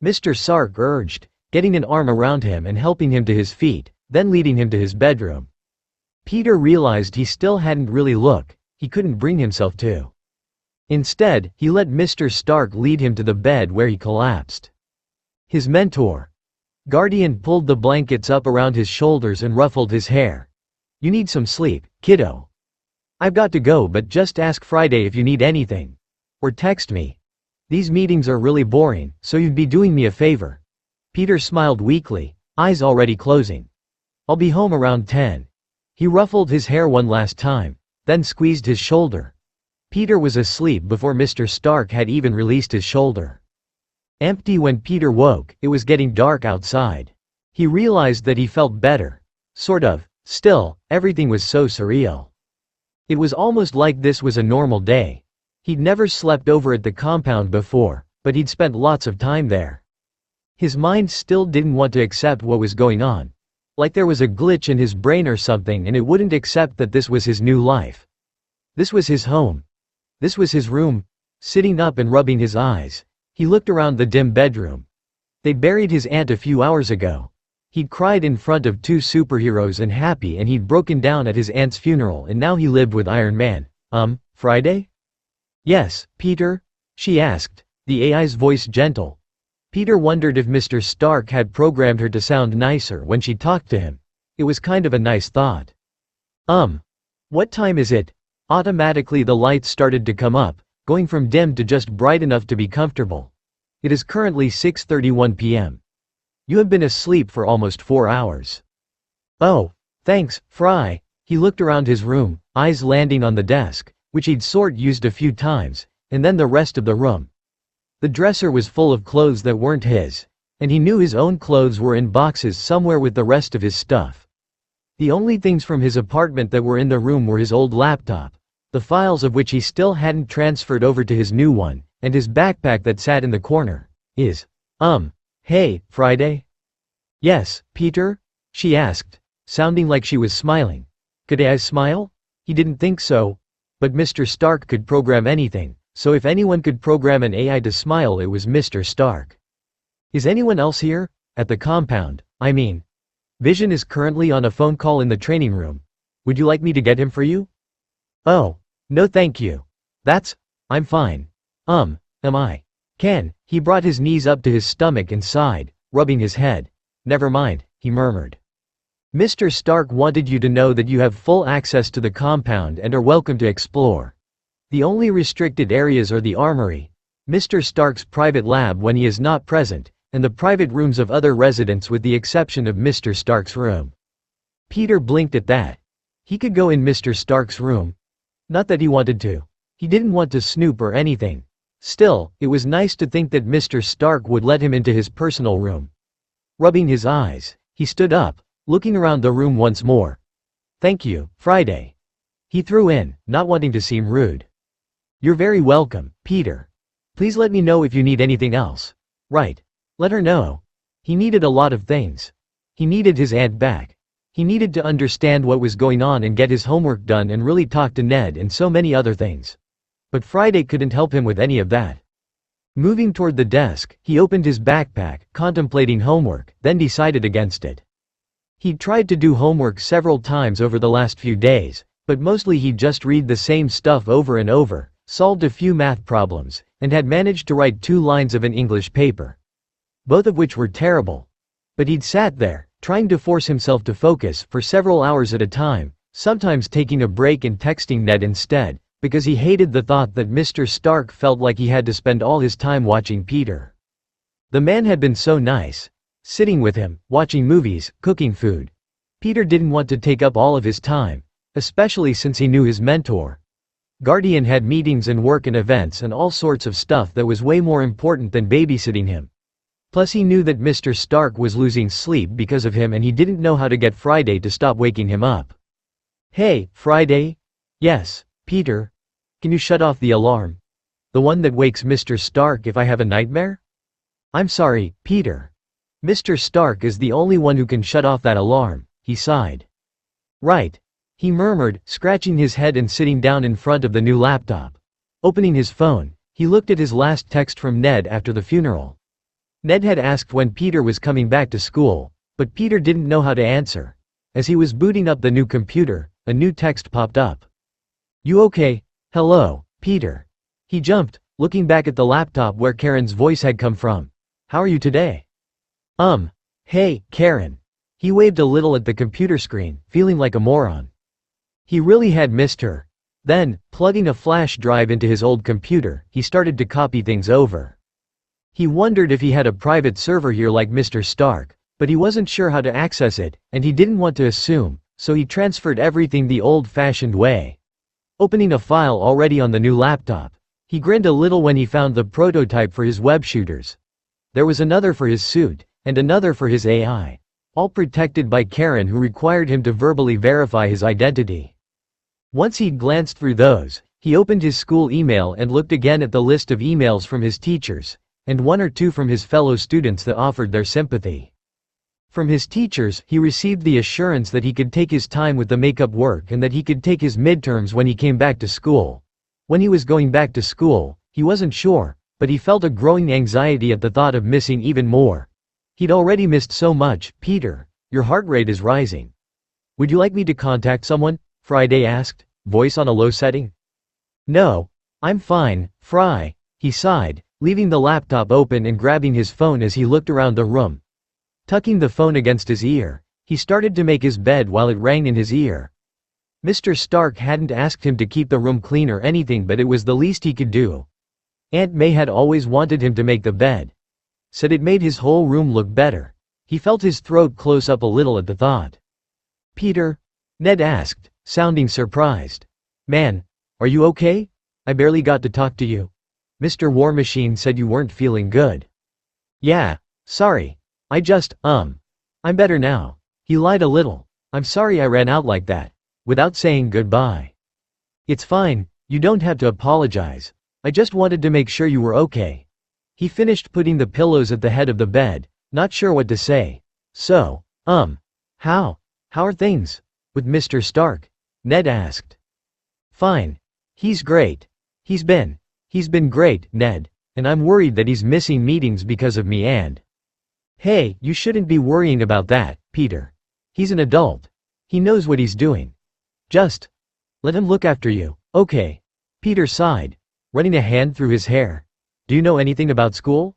Mr. Stark urged, getting an arm around him and helping him to his feet, then leading him to his bedroom. Peter realized he still hadn't really looked, he couldn't bring himself to. Instead, he let Mr. Stark lead him to the bed where he collapsed. His mentor, Guardian, pulled the blankets up around his shoulders and ruffled his hair. "You need some sleep, kiddo. I've got to go, but just ask Friday if you need anything. Or text me. These meetings are really boring, so you'd be doing me a favor." Peter smiled weakly, eyes already closing. "I'll be home around 10. He ruffled his hair one last time, then squeezed his shoulder. Peter was asleep before Mr. Stark had even released his shoulder. Empty when Peter woke, it was getting dark outside. He realized that he felt better. Sort of. Still, everything was so surreal. It was almost like this was a normal day. He'd never slept over at the compound before, but he'd spent lots of time there. His mind still didn't want to accept what was going on. Like there was a glitch in his brain or something and it wouldn't accept that this was his new life. This was his home. This was his room. Sitting up and rubbing his eyes, he looked around the dim bedroom. They'd buried his aunt a few hours ago. He'd cried in front of two superheroes and happy, and he'd broken down at his aunt's funeral, and now he lived with Iron Man. Friday? Yes, Peter? She asked, the AI's voice gentle. Peter wondered if Mr. Stark had programmed her to sound nicer when she talked to him. It was kind of a nice thought. What time is it? Automatically the lights started to come up, going from dim to just bright enough to be comfortable. It is currently 6:31 p.m. You have been asleep for almost 4 hours. Oh, thanks, Fry. He looked around his room, eyes landing on the desk, which he'd used a few times, and then the rest of the room. The dresser was full of clothes that weren't his, and he knew his own clothes were in boxes somewhere with the rest of his stuff. The only things from his apartment that were in the room were his old laptop, the files of which he still hadn't transferred over to his new one, and his backpack that sat in the corner. Hey, Friday? Yes, Peter? She asked, sounding like she was smiling. Could I smile? He didn't think so. But Mr. Stark could program anything, so if anyone could program an AI to smile, it was Mr. Stark. Is anyone else here? At the compound, I mean. Vision is currently on a phone call in the training room. Would you like me to get him for you? Oh, no thank you. I'm fine. Am I? He brought his knees up to his stomach and sighed, rubbing his head. Never mind, he murmured. Mr. Stark wanted you to know that you have full access to the compound and are welcome to explore. The only restricted areas are the armory, Mr. Stark's private lab when he is not present, and the private rooms of other residents with the exception of Mr. Stark's room. Peter blinked at that. He could go in Mr. Stark's room. Not that he wanted to. He didn't want to snoop or anything. Still, it was nice to think that Mr. Stark would let him into his personal room. Rubbing his eyes, he stood up, looking around the room once more. Thank you, Friday. He threw in, not wanting to seem rude. You're very welcome, Peter. Please let me know if you need anything else. Right. Let her know. He needed a lot of things. He needed his aunt back. He needed to understand what was going on and get his homework done and really talk to Ned and so many other things. But Friday couldn't help him with any of that. Moving toward the desk, he opened his backpack, contemplating homework, then decided against it. He'd tried to do homework several times over the last few days, but mostly he'd just read the same stuff over and over, solved a few math problems, and had managed to write 2 lines of an English paper. Both of which were terrible. But he'd sat there, trying to force himself to focus for several hours at a time, sometimes taking a break and texting Ned instead, because he hated the thought that Mr. Stark felt like he had to spend all his time watching Peter. The man had been so nice. Sitting with him, watching movies, cooking food. Peter didn't want to take up all of his time, especially since he knew his mentor. Guardian had meetings and work and events and all sorts of stuff that was way more important than babysitting him. Plus he knew that Mr. Stark was losing sleep because of him and he didn't know how to get Friday to stop waking him up. Hey, Friday? Yes, Peter? Can you shut off the alarm? The one that wakes Mr. Stark if I have a nightmare? I'm sorry, Peter. Mr. Stark is the only one who can shut off that alarm, he sighed. Right. He murmured, scratching his head and sitting down in front of the new laptop. Opening his phone, he looked at his last text from Ned after the funeral. Ned had asked when Peter was coming back to school, but Peter didn't know how to answer. As he was booting up the new computer, a new text popped up. You okay? Hello, Peter. He jumped, looking back at the laptop where Karen's voice had come from. How are you today? Hey, Karen. He waved a little at the computer screen, feeling like a moron. He really had missed her. Then, plugging a flash drive into his old computer, he started to copy things over. He wondered if he had a private server here like Mr. Stark, but he wasn't sure how to access it, and he didn't want to assume, so he transferred everything the old-fashioned way. Opening a file already on the new laptop, he grinned a little when he found the prototype for his web shooters. There was another for his suit, and another for his AI, all protected by Karen, who required him to verbally verify his identity. Once he'd glanced through those, he opened his school email and looked again at the list of emails from his teachers, and 1 or 2 from his fellow students that offered their sympathy. From his teachers, he received the assurance that he could take his time with the makeup work and that he could take his midterms when he came back to school. When he was going back to school, he wasn't sure, but he felt a growing anxiety at the thought of missing even more. He'd already missed so much. Peter, your heart rate is rising. Would you like me to contact someone? Friday asked, voice on a low setting. No, I'm fine, Fry, he sighed, leaving the laptop open and grabbing his phone as he looked around the room. Tucking the phone against his ear, he started to make his bed while it rang in his ear. Mr. Stark hadn't asked him to keep the room clean or anything, but it was the least he could do. Aunt May had always wanted him to make the bed. Said it made his whole room look better. He felt his throat close up a little at the thought. Peter? Ned asked, sounding surprised. Man, are you okay? I barely got to talk to you. Mr. War Machine said you weren't feeling good. Yeah, sorry. I'm better now. He lied a little. I'm sorry I ran out like that, without saying goodbye. It's fine, you don't have to apologize. I just wanted to make sure you were okay. He finished putting the pillows at the head of the bed, not sure what to say. So, how are things? With Mr. Stark? Ned asked. Fine. He's great. He's been great, Ned, and I'm worried that he's missing meetings because of me and… Hey, you shouldn't be worrying about that, Peter. He's an adult. He knows what he's doing. Just let him look after you, okay? Peter sighed, running a hand through his hair. Do you know anything about school?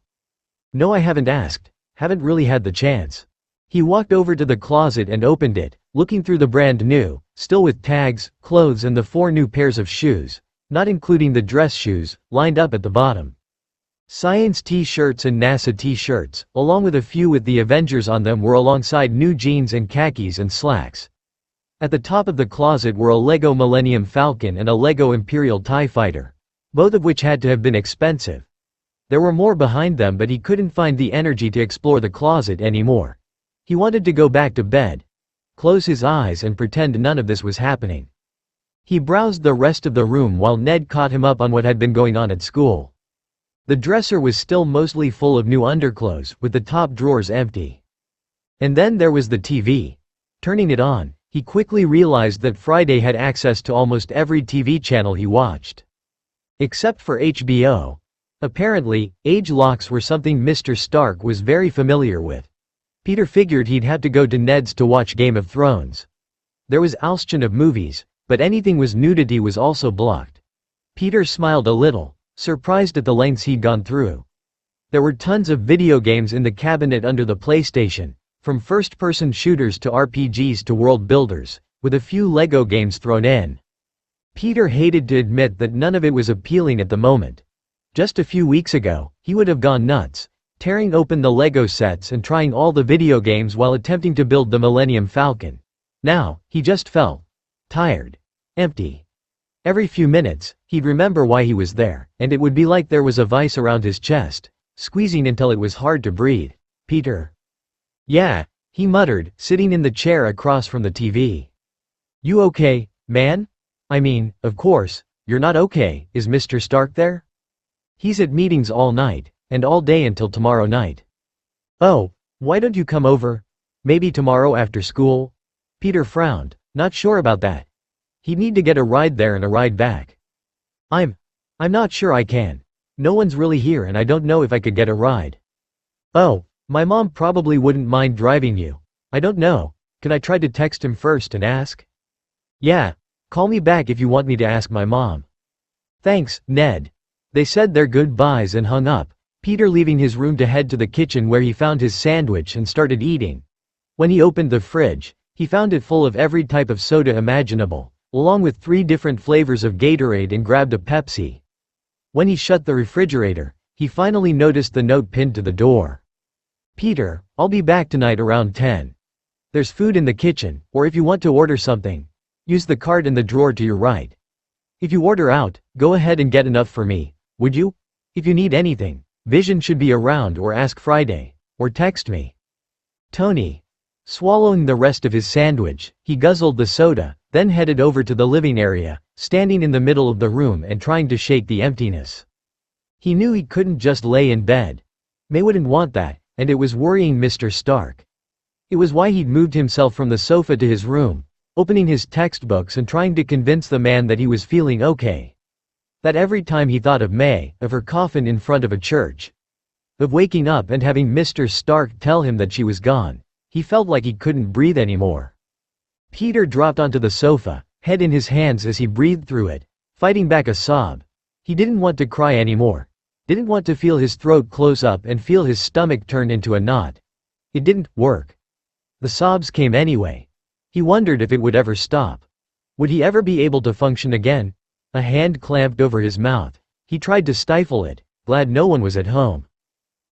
No, I haven't asked. Haven't really had the chance. He walked over to the closet and opened it, looking through the brand new, still with tags, clothes and the 4 new pairs of shoes, not including the dress shoes, lined up at the bottom. Science t-shirts and NASA t-shirts, along with a few with the Avengers on them, were alongside new jeans and khakis and slacks. At the top of the closet were a Lego Millennium Falcon and a Lego Imperial TIE Fighter, both of which had to have been expensive. There were more behind them, but he couldn't find the energy to explore the closet anymore. He wanted to go back to bed, close his eyes and pretend none of this was happening. He browsed the rest of the room while Ned caught him up on what had been going on at school. The dresser was still mostly full of new underclothes, with the top drawers empty. And then there was the TV. Turning it on, he quickly realized that Friday had access to almost every TV channel he watched. Except for HBO. Apparently, age locks were something Mr. Stark was very familiar with. Peter figured he'd have to go to Ned's to watch Game of Thrones. There was Alston of movies, but anything with nudity was also blocked. Peter smiled a little, surprised at the lengths he'd gone through. There were tons of video games in the cabinet under the PlayStation, from first-person shooters to RPGs to world builders, with a few Lego games thrown in. Peter hated to admit that none of it was appealing at the moment. Just a few weeks ago, he would have gone nuts, tearing open the Lego sets and trying all the video games while attempting to build the Millennium Falcon. Now, he just felt tired, empty. Every few minutes, he'd remember why he was there, and it would be like there was a vice around his chest, squeezing until it was hard to breathe. Peter. Yeah, he muttered, sitting in the chair across from the TV. You okay, man? I mean, of course, you're not okay. Is Mr. Stark there? He's at meetings all night, and all day until tomorrow night. Oh, why don't you come over? Maybe tomorrow after school? Peter frowned, not sure about that. He'd need to get a ride there and a ride back. I'm not sure I can. No one's really here and I don't know if I could get a ride. Oh, my mom probably wouldn't mind driving you. I don't know. Can I try to text him first and ask? Yeah, call me back if you want me to ask my mom. Thanks, Ned. They said their goodbyes and hung up, Peter leaving his room to head to the kitchen where he found his sandwich and started eating. When he opened the fridge, he found it full of every type of soda imaginable, along with 3 different flavors of Gatorade, and grabbed a Pepsi. When he shut the refrigerator, he finally noticed the note pinned to the door. Peter, I'll be back tonight around 10. There's food in the kitchen, or if you want to order something, use the cart in the drawer to your right. If you order out, go ahead and get enough for me, would you? If you need anything, Vision should be around, or ask Friday, or text me. Tony. Swallowing the rest of his sandwich, he guzzled the soda, then headed over to the living area, standing in the middle of the room and trying to shake the emptiness. He knew he couldn't just lay in bed. May wouldn't want that, and it was worrying Mr. Stark. It was why he'd moved himself from the sofa to his room, opening his textbooks and trying to convince the man that he was feeling okay. That every time he thought of May, of her coffin in front of a church, of waking up and having Mr. Stark tell him that she was gone, he felt like he couldn't breathe anymore. Peter dropped onto the sofa, head in his hands as he breathed through it, fighting back a sob. He didn't want to cry anymore. Didn't want to feel his throat close up and feel his stomach turn into a knot. It didn't work. The sobs came anyway. He wondered if it would ever stop. Would he ever be able to function again? A hand clamped over his mouth. He tried to stifle it, glad no one was at home.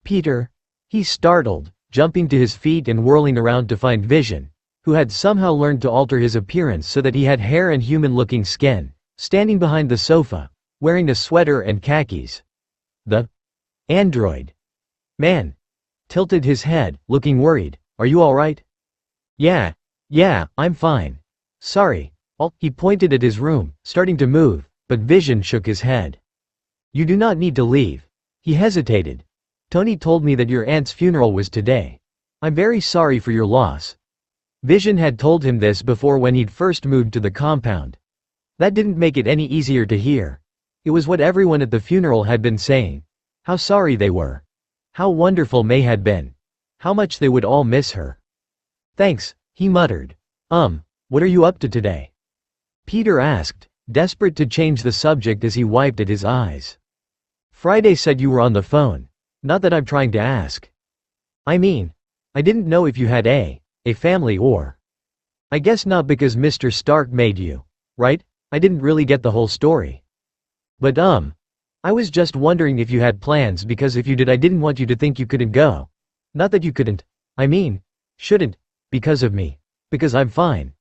Peter? He startled, jumping to his feet and whirling around to find Vision, who had somehow learned to alter his appearance so that he had hair and human-looking skin, standing behind the sofa, wearing a sweater and khakis. The android man tilted his head, looking worried. Are you alright? Yeah, I'm fine. Sorry. He pointed at his room, starting to move, but Vision shook his head. You do not need to leave. He hesitated. Tony told me that your aunt's funeral was today. I'm very sorry for your loss. Vision had told him this before when he'd first moved to the compound. That didn't make it any easier to hear. It was what everyone at the funeral had been saying. How sorry they were. How wonderful May had been. How much they would all miss her. Thanks, he muttered. What are you up to today? Peter asked, desperate to change the subject as he wiped at his eyes. Friday said you were on the phone. Not that I'm trying to ask. I mean, I didn't know if you had a family or. I guess not because Mr. Stark made you, right? I didn't really get the whole story. But I was just wondering if you had plans because if you did I didn't want you to think you couldn't go. Not that you couldn't, I mean, shouldn't, because of me. Because I'm fine.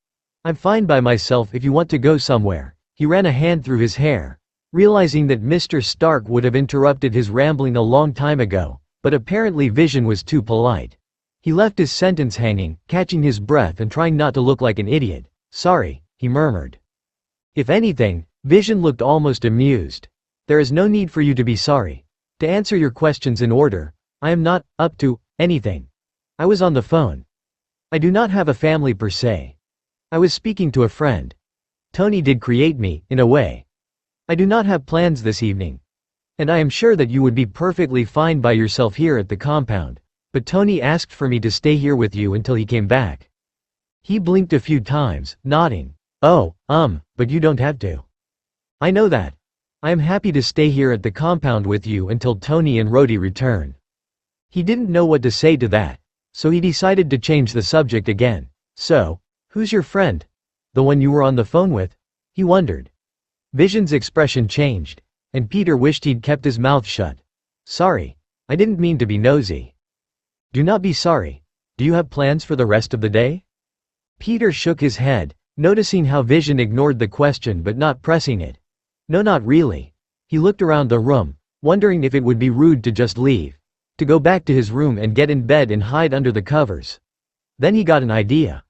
I'm fine by myself if you want to go somewhere. He ran a hand through his hair, realizing that Mr. Stark would have interrupted his rambling a long time ago, but apparently Vision was too polite. He left his sentence hanging, catching his breath and trying not to look like an idiot. Sorry, he murmured. If anything, Vision looked almost amused. There is no need for you to be sorry. To answer your questions in order, I am not up to anything. I was on the phone. I do not have a family per se. I was speaking to a friend. Tony did create me, in a way. I do not have plans this evening. And I am sure that you would be perfectly fine by yourself here at the compound, but Tony asked for me to stay here with you until he came back. He blinked a few times, nodding. Oh, but you don't have to. I know that. I am happy to stay here at the compound with you until Tony and Rhodey return. He didn't know what to say to that, so he decided to change the subject again. So, who's your friend? The one you were on the phone with? He wondered. Vision's expression changed, and Peter wished he'd kept his mouth shut. Sorry. I didn't mean to be nosy. Do not be sorry. Do you have plans for the rest of the day? Peter shook his head, noticing how Vision ignored the question but not pressing it. No, not really. He looked around the room, wondering if it would be rude to just leave. To go back to his room and get in bed and hide under the covers. Then he got an idea.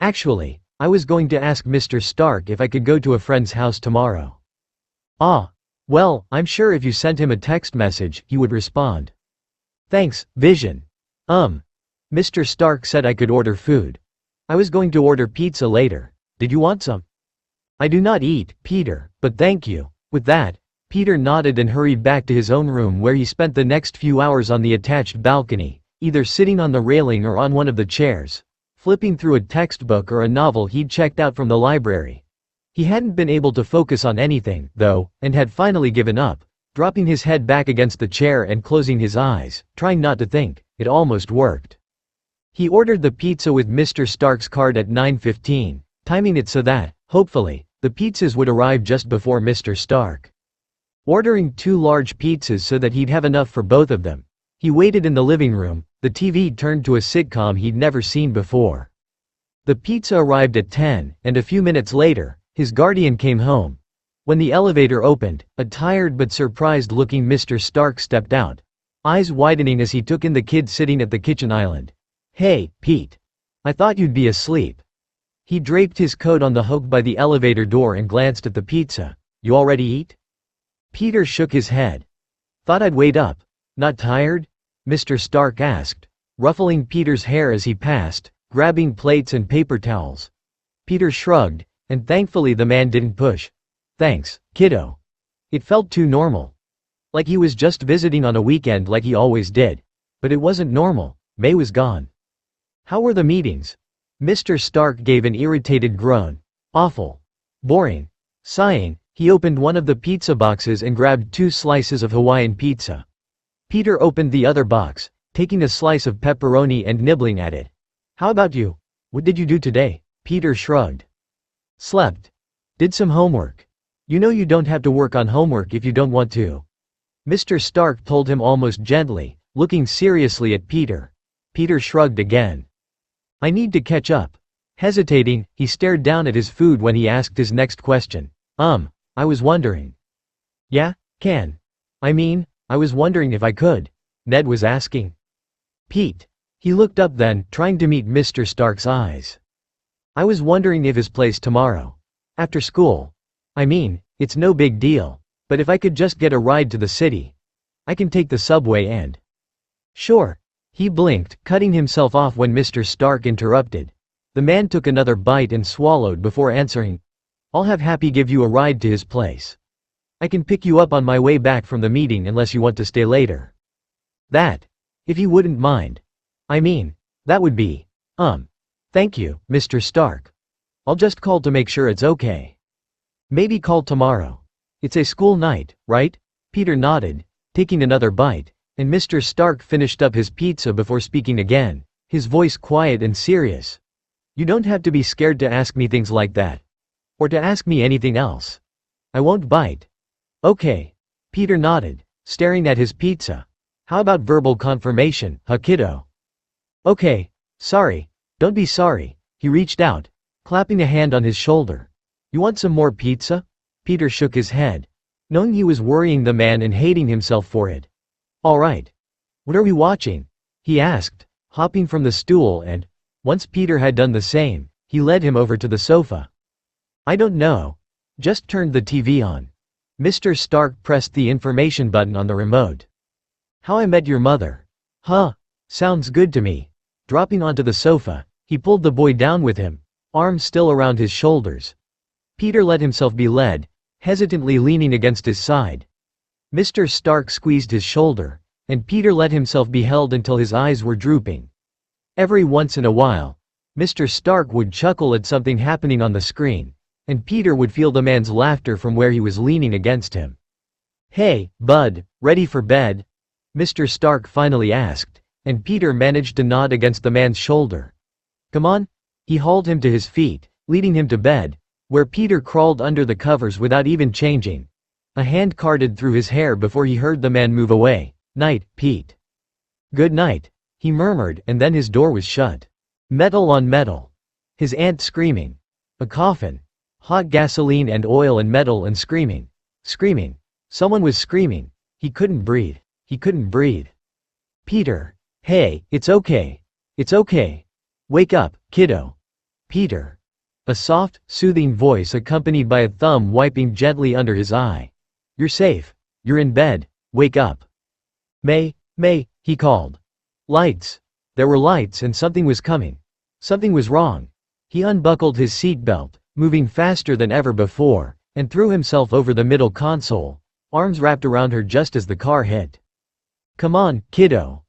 Actually, I was going to ask Mr. Stark if I could go to a friend's house tomorrow. Ah. Well, I'm sure if you sent him a text message, he would respond. Thanks, Vision. Mr. Stark said I could order food. I was going to order pizza later. Did you want some? I do not eat, Peter, but thank you. With that, Peter nodded and hurried back to his own room where he spent the next few hours on the attached balcony, either sitting on the railing or on one of the chairs, flipping through a textbook or a novel he'd checked out from the library. He hadn't been able to focus on anything, though, and had finally given up, dropping his head back against the chair and closing his eyes, trying not to think. It almost worked. He ordered the pizza with Mr. Stark's card at 9:15, timing it so that, hopefully, the pizzas would arrive just before Mr. Stark. Ordering 2 large pizzas so that he'd have enough for both of them, he waited in the living room. The TV turned to a sitcom he'd never seen before. The pizza arrived at 10, and a few minutes later, his guardian came home. When the elevator opened, a tired but surprised-looking Mr. Stark stepped out, eyes widening as he took in the kid sitting at the kitchen island. Hey, Pete. I thought you'd be asleep. He draped his coat on the hook by the elevator door and glanced at the pizza. You already eat? Peter shook his head. Thought I'd wait up. Not tired? Mr. Stark asked, ruffling Peter's hair as he passed, grabbing plates and paper towels. Peter shrugged, and thankfully the man didn't push. Thanks, kiddo. It felt too normal. Like he was just visiting on a weekend like he always did. But it wasn't normal. May was gone. How were the meetings? Mr. Stark gave an irritated groan. Awful. Boring. Sighing, he opened one of the pizza boxes and grabbed 2 slices of Hawaiian pizza. Peter opened the other box, taking a slice of pepperoni and nibbling at it. How about you? What did you do today? Peter shrugged. Slept. Did some homework. You know you don't have to work on homework if you don't want to. Mr. Stark told him almost gently, looking seriously at Peter. Peter shrugged again. I need to catch up. Hesitating, he stared down at his food when he asked his next question. I was wondering. Yeah, can. I was wondering if I could. Ned was asking. Pete. He looked up then, trying to meet Mr. Stark's eyes. I was wondering if his place tomorrow. After school. It's no big deal. But if I could just get a ride to the city. I can take the subway and. Sure. He blinked, cutting himself off when Mr. Stark interrupted. The man took another bite and swallowed before answering. I'll have Happy give you a ride to his place. I can pick you up on my way back from the meeting unless you want to stay later. That. If you wouldn't mind. That would be. Thank you, Mr. Stark. I'll just call to make sure it's okay. Maybe call tomorrow. It's a school night, right? Peter nodded, taking another bite, and Mr. Stark finished up his pizza before speaking again, his voice quiet and serious. You don't have to be scared to ask me things like that. Or to ask me anything else. I won't bite. Okay. Peter nodded, staring at his pizza. How about verbal confirmation, huh kiddo? Okay. Sorry. Don't be sorry. He reached out, clapping a hand on his shoulder. You want some more pizza? Peter shook his head, knowing he was worrying the man and hating himself for it. All right. What are we watching? He asked, hopping from the stool and, once Peter had done the same, he led him over to the sofa. I don't know. Just turned the TV on. Mr. Stark pressed the information button on the remote. How I Met Your Mother. Huh. Sounds good to me. Dropping onto the sofa, he pulled the boy down with him, arms still around his shoulders. Peter let himself be led, hesitantly leaning against his side. Mr. Stark squeezed his shoulder, and Peter let himself be held until his eyes were drooping. Every once in a while, Mr. Stark would chuckle at something happening on the screen, and Peter would feel the man's laughter from where he was leaning against him. Hey, bud, ready for bed? Mr. Stark finally asked, and Peter managed to nod against the man's shoulder. Come on? He hauled him to his feet, leading him to bed, where Peter crawled under the covers without even changing. A hand carded through his hair before he heard the man move away. Night, Pete. Good night, he murmured, and then his door was shut. Metal on metal. His aunt screaming. A coffin. Hot gasoline and oil and metal and screaming. Screaming. Someone was screaming. He couldn't breathe. He couldn't breathe. Peter. Hey, it's okay. It's okay. Wake up, kiddo. Peter. A soft, soothing voice accompanied by a thumb wiping gently under his eye. You're safe. You're in bed. Wake up. May, he called. Lights. There were lights and something was coming. Something was wrong. He unbuckled his seatbelt, moving faster than ever before, and threw himself over the middle console, arms wrapped around her just as the car hit. Come on, kiddo.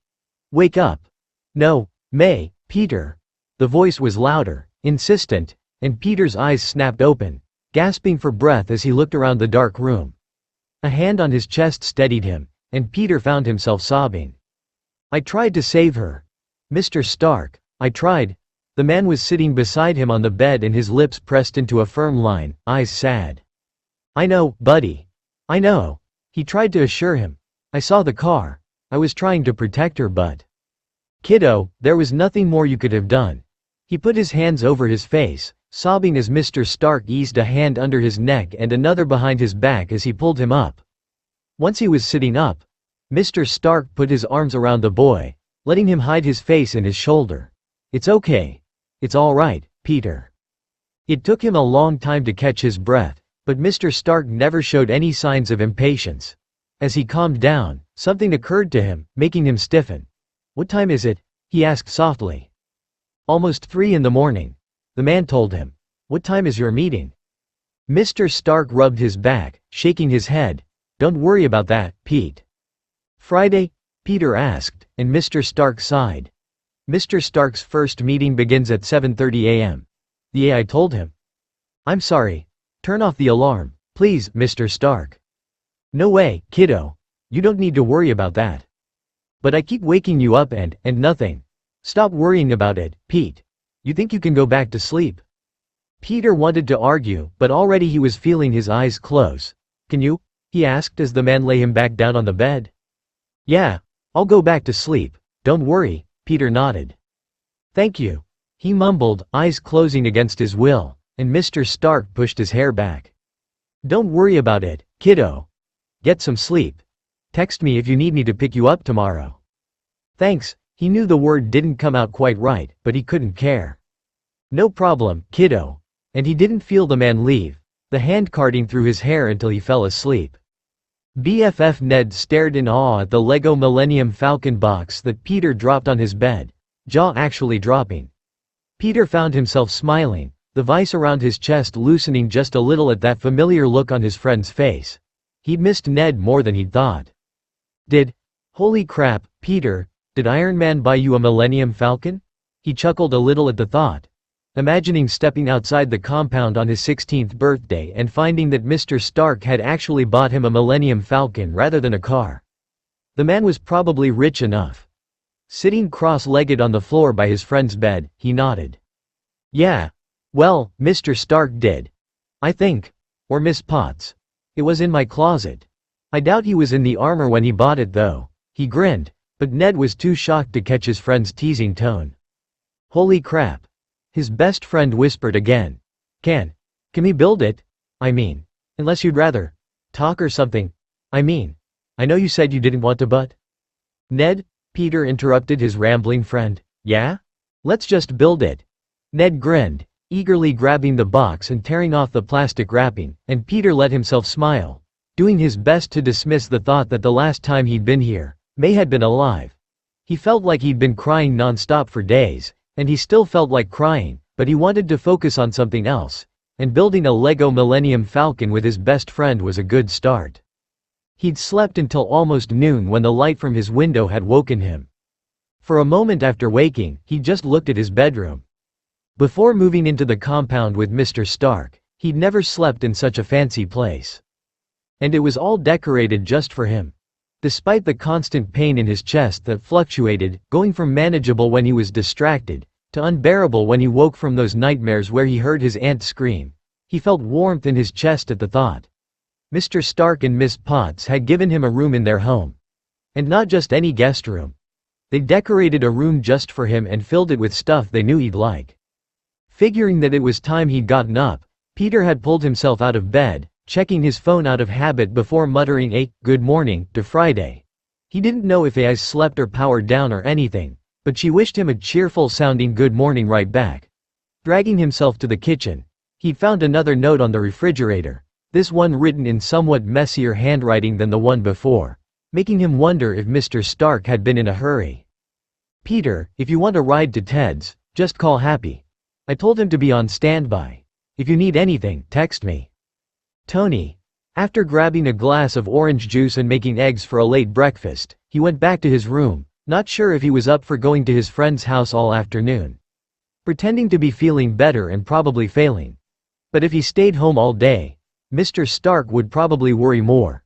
Wake up. No, May, Peter. The voice was louder, insistent, and Peter's eyes snapped open, gasping for breath as he looked around the dark room. A hand on his chest steadied him, and Peter found himself sobbing. I tried to save her. Mr. Stark, I tried. The man was sitting beside him on the bed and his lips pressed into a firm line, eyes sad. I know, buddy. I know. He tried to assure him. I saw the car. I was trying to protect her but. Kiddo, there was nothing more you could have done. He put his hands over his face, sobbing as Mr. Stark eased a hand under his neck and another behind his back as he pulled him up. Once he was sitting up, Mr. Stark put his arms around the boy, letting him hide his face in his shoulder. It's okay. It's all right, Peter. It took him a long time to catch his breath, but Mr. Stark never showed any signs of impatience. As he calmed down, something occurred to him, making him stiffen. What time is it? He asked softly. Almost 3 in the morning. The man told him. What time is your meeting? Mr. Stark rubbed his back, shaking his head, Don't worry about that, Pete. Friday? Peter asked, and Mr. Stark sighed. Mr. Stark's first meeting begins at 7:30 a.m. The AI told him. I'm sorry. Turn off the alarm, please, Mr. Stark. No way, kiddo. You don't need to worry about that. But I keep waking you up and nothing. Stop worrying about it, Pete. You think you can go back to sleep? Peter wanted to argue, but already he was feeling his eyes close. Can you? He asked as the man lay him back down on the bed. Yeah, I'll go back to sleep. Don't worry, Peter nodded. Thank you. He mumbled, eyes closing against his will, and Mr. Stark pushed his hair back. Don't worry about it, kiddo. Get some sleep. Text me if you need me to pick you up tomorrow. Thanks. He knew the word didn't come out quite right, but he couldn't care. No problem, kiddo. And he didn't feel the man leave, the hand carding through his hair until he fell asleep. BFF Ned stared in awe at the Lego Millennium Falcon box that Peter dropped on his bed, jaw actually dropping. Peter found himself smiling, the vice around his chest loosening just a little at that familiar look on his friend's face. He'd missed Ned more than he'd thought. Holy crap, Peter, did Iron Man buy you a Millennium Falcon? He chuckled a little at the thought, imagining stepping outside the compound on his 16th birthday and finding that Mr. Stark had actually bought him a Millennium Falcon rather than a car. The man was probably rich enough. Sitting cross-legged on the floor by his friend's bed, he nodded. Yeah. Well, Mr. Stark did. I think. Or Miss Potts. It was in my closet. I doubt he was in the armor when he bought it though. He grinned, but Ned was too shocked to catch his friend's teasing tone. Holy crap. His best friend whispered again. Can we build it? I mean, unless you'd rather talk or something. I mean, I know you said you didn't want to but. Ned? Peter interrupted his rambling friend. Yeah? Let's just build it. Ned grinned, eagerly grabbing the box and tearing off the plastic wrapping, and Peter let himself smile, doing his best to dismiss the thought that the last time he'd been here, May had been alive. He felt like he'd been crying non-stop for days, and he still felt like crying, but he wanted to focus on something else, and building a Lego Millennium Falcon with his best friend was a good start. He'd slept until almost noon when the light from his window had woken him. For a moment after waking, he just looked at his bedroom. Before moving into the compound with Mr. Stark, he'd never slept in such a fancy place. And it was all decorated just for him. Despite the constant pain in his chest that fluctuated, going from manageable when he was distracted, to unbearable when he woke from those nightmares where he heard his aunt scream, he felt warmth in his chest at the thought. Mr. Stark and Miss Potts had given him a room in their home. And not just any guest room. They decorated a room just for him and filled it with stuff they knew he'd like. Figuring that it was time he'd gotten up, Peter had pulled himself out of bed, checking his phone out of habit before muttering a "good morning" to Friday. He didn't know if AI slept or powered down or anything, but she wished him a cheerful-sounding good morning right back. Dragging himself to the kitchen, he'd found another note on the refrigerator, this one written in somewhat messier handwriting than the one before, making him wonder if Mr. Stark had been in a hurry. Peter, if you want a ride to Ted's, just call Happy. I told him to be on standby. If you need anything, text me. Tony. After grabbing a glass of orange juice and making eggs for a late breakfast, he went back to his room, not sure if he was up for going to his friend's house all afternoon. Pretending to be feeling better and probably failing. But if he stayed home all day, Mr. Stark would probably worry more.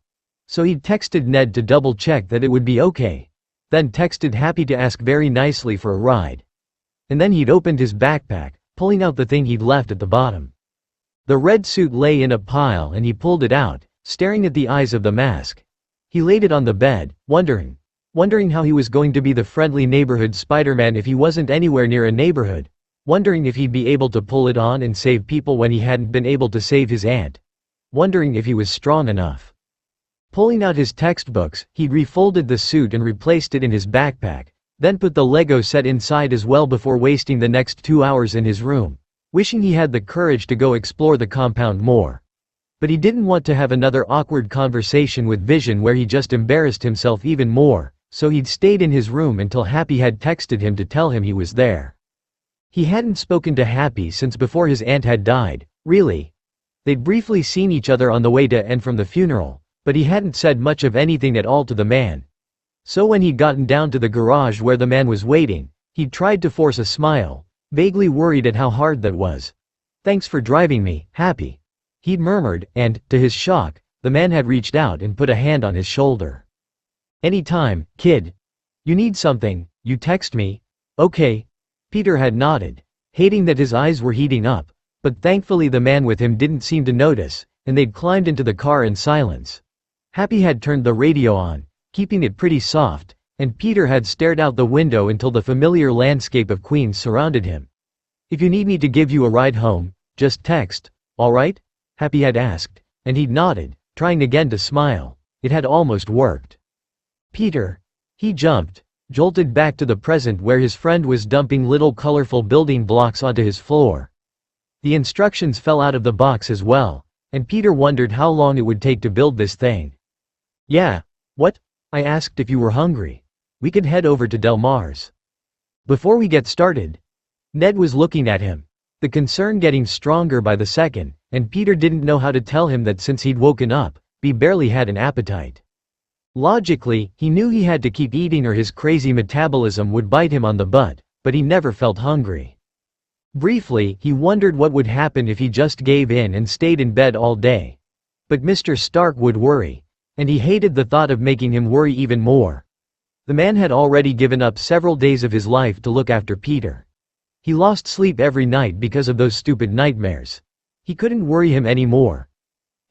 So he'd texted Ned to double-check that it would be okay. Then texted Happy to ask very nicely for a ride. And then he'd opened his backpack, pulling out the thing he'd left at the bottom. The red suit lay in a pile and he pulled it out, staring at the eyes of the mask. He laid it on the bed, wondering how he was going to be the friendly neighborhood Spider-Man if he wasn't anywhere near a neighborhood, wondering if he'd be able to pull it on and save people when he hadn't been able to save his aunt, wondering if he was strong enough. Pulling out his textbooks, he'd refolded the suit and replaced it in his backpack, then put the Lego set inside as well before wasting the next 2 hours in his room, wishing he had the courage to go explore the compound more. But he didn't want to have another awkward conversation with Vision where he just embarrassed himself even more, so he'd stayed in his room until Happy had texted him to tell him he was there. He hadn't spoken to Happy since before his aunt had died, really. They'd briefly seen each other on the way to and from the funeral, but he hadn't said much of anything at all to the man. So when he'd gotten down to the garage where the man was waiting, he'd tried to force a smile, vaguely worried at how hard that was. "Thanks for driving me, Happy," he'd murmured, and, to his shock, the man had reached out and put a hand on his shoulder. "Anytime, kid. You need something, you text me." "Okay." Peter had nodded, hating that his eyes were heating up, but thankfully the man with him didn't seem to notice, and they'd climbed into the car in silence. Happy had turned the radio on, keeping it pretty soft, and Peter had stared out the window until the familiar landscape of Queens surrounded him. "If you need me to give you a ride home, just text, all right?" Happy had asked, and he'd nodded, trying again to smile. It had almost worked. Peter. He jumped, jolted back to the present where his friend was dumping little colorful building blocks onto his floor. The instructions fell out of the box as well, and Peter wondered how long it would take to build this thing. "Yeah, what?" I asked if you were hungry. "We could head over to Del Mar's." "Before we get started." Ned was looking at him, the concern getting stronger by the second, and Peter didn't know how to tell him that since he'd woken up, he barely had an appetite. Logically, he knew he had to keep eating or his crazy metabolism would bite him on the butt, but he never felt hungry. Briefly, he wondered what would happen if he just gave in and stayed in bed all day. But Mr. Stark would worry, and he hated the thought of making him worry even more. The man had already given up several days of his life to look after Peter. He lost sleep every night because of those stupid nightmares. He couldn't worry him anymore.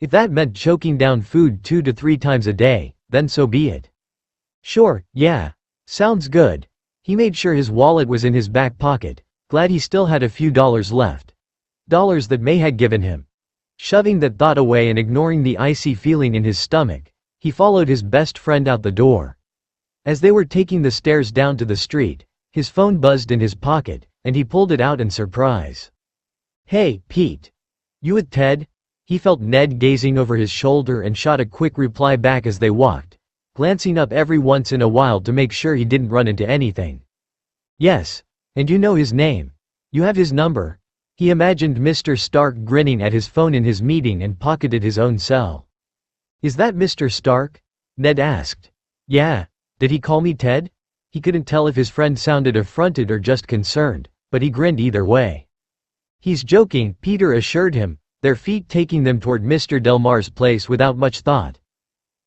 If that meant choking down food 2 to 3 times a day, then so be it. "Sure, yeah. Sounds good." He made sure his wallet was in his back pocket, glad he still had a few dollars left. Dollars that May had given him. Shoving that thought away and ignoring the icy feeling in his stomach, he followed his best friend out the door. As they were taking the stairs down to the street, his phone buzzed in his pocket, and he pulled it out in surprise. "Hey, Pete. You with Ted?" He felt Ned gazing over his shoulder and shot a quick reply back as they walked, glancing up every once in a while to make sure he didn't run into anything. "Yes. And you know his name. You have his number." He imagined Mr. Stark grinning at his phone in his meeting and pocketed his own cell. "Is that Mr. Stark?" Ned asked. "Yeah. Did he call me Ted?" He couldn't tell if his friend sounded affronted or just concerned, but he grinned either way. "He's joking," Peter assured him, their feet taking them toward Mr. Delmar's place without much thought.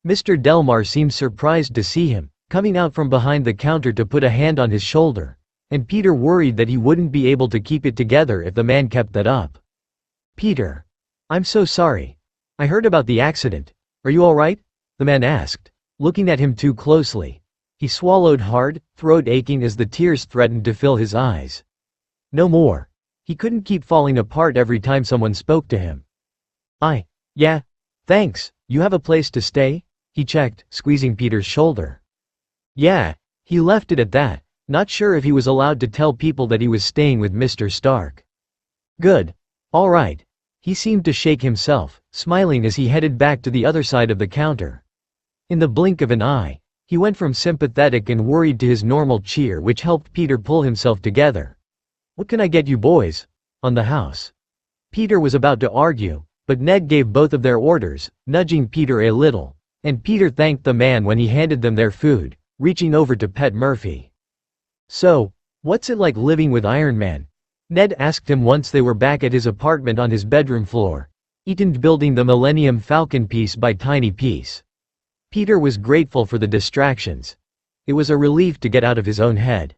Mr. Delmar seemed surprised to see him, coming out from behind the counter to put a hand on his shoulder, and Peter worried that he wouldn't be able to keep it together if the man kept that up. "Peter. I'm so sorry. I heard about the accident. Are you all right?" the man asked, looking at him too closely. He swallowed hard, throat aching as the tears threatened to fill his eyes. No more. He couldn't keep falling apart every time someone spoke to him. Yeah, thanks. You have a place to stay?" he checked, squeezing Peter's shoulder. "Yeah." He left it at that, not sure if he was allowed to tell people that he was staying with Mr. Stark. "Good. All right." He seemed to shake himself, smiling as he headed back to the other side of the counter. In the blink of an eye, he went from sympathetic and worried to his normal cheer, which helped Peter pull himself together. "What can I get you boys?" "On the house." Peter was about to argue, but Ned gave both of their orders, nudging Peter a little, and Peter thanked the man when he handed them their food, reaching over to pet Murphy. "So, what's it like living with Iron Man?" Ned asked him once they were back at his apartment on his bedroom floor, Eaton building the Millennium Falcon piece by tiny piece. Peter was grateful for the distractions. It was a relief to get out of his own head.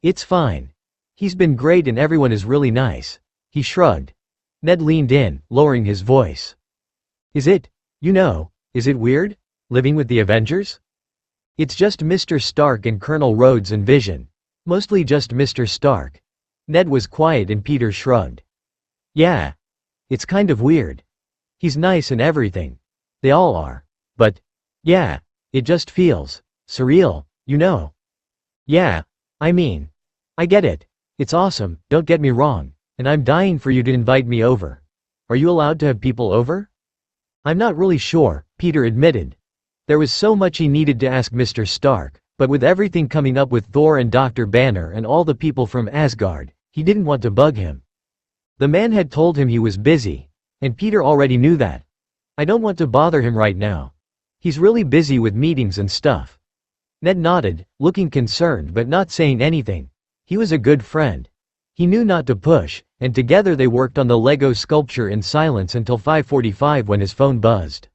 It's fine. He's been great and everyone is really nice." He shrugged. Ned leaned in, lowering his voice. Is it weird? Living with the Avengers?" "It's just Mr. Stark and Colonel Rhodes and Vision. Mostly just Mr. Stark." Ned was quiet and Peter shrugged. "Yeah. It's kind of weird. He's nice and everything. They all are. But, yeah, it just feels surreal, you know." "Yeah. I get it. It's awesome, don't get me wrong, and I'm dying for you to invite me over. Are you allowed to have people over?" "I'm not really sure," Peter admitted. There was so much he needed to ask Mr. Stark, but with everything coming up with Thor and Dr. Banner and all the people from Asgard, he didn't want to bug him. The man had told him he was busy, and Peter already knew that. I don't want to bother him right now. He's really busy with meetings and stuff. Ned nodded, looking concerned but not saying anything. He was a good friend. He knew not to push, and together they worked on the Lego sculpture in silence until 5:45 when his phone buzzed.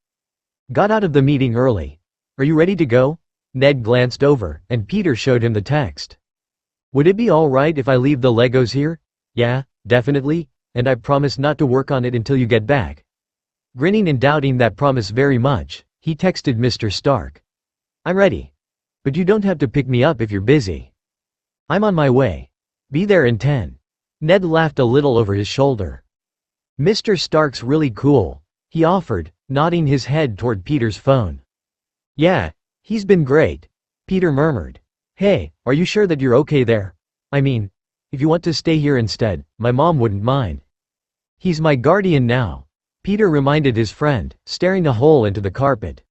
Got out of the meeting early. Are you ready to go? Ned glanced over, and Peter showed him the text. Would it be alright if I leave the Legos here? Yeah, definitely, and I promise not to work on it until you get back. Grinning and doubting that promise very much, he texted Mr. Stark. I'm ready. But you don't have to pick me up if you're busy. I'm on my way. Be there in 10. Ned laughed a little over his shoulder. Mr. Stark's really cool, he offered, nodding his head toward Peter's phone. Yeah, he's been great, Peter murmured. Hey, are you sure that you're okay there? I mean, if you want to stay here instead, my mom wouldn't mind. He's my guardian now, Peter reminded his friend, staring a hole into the carpet.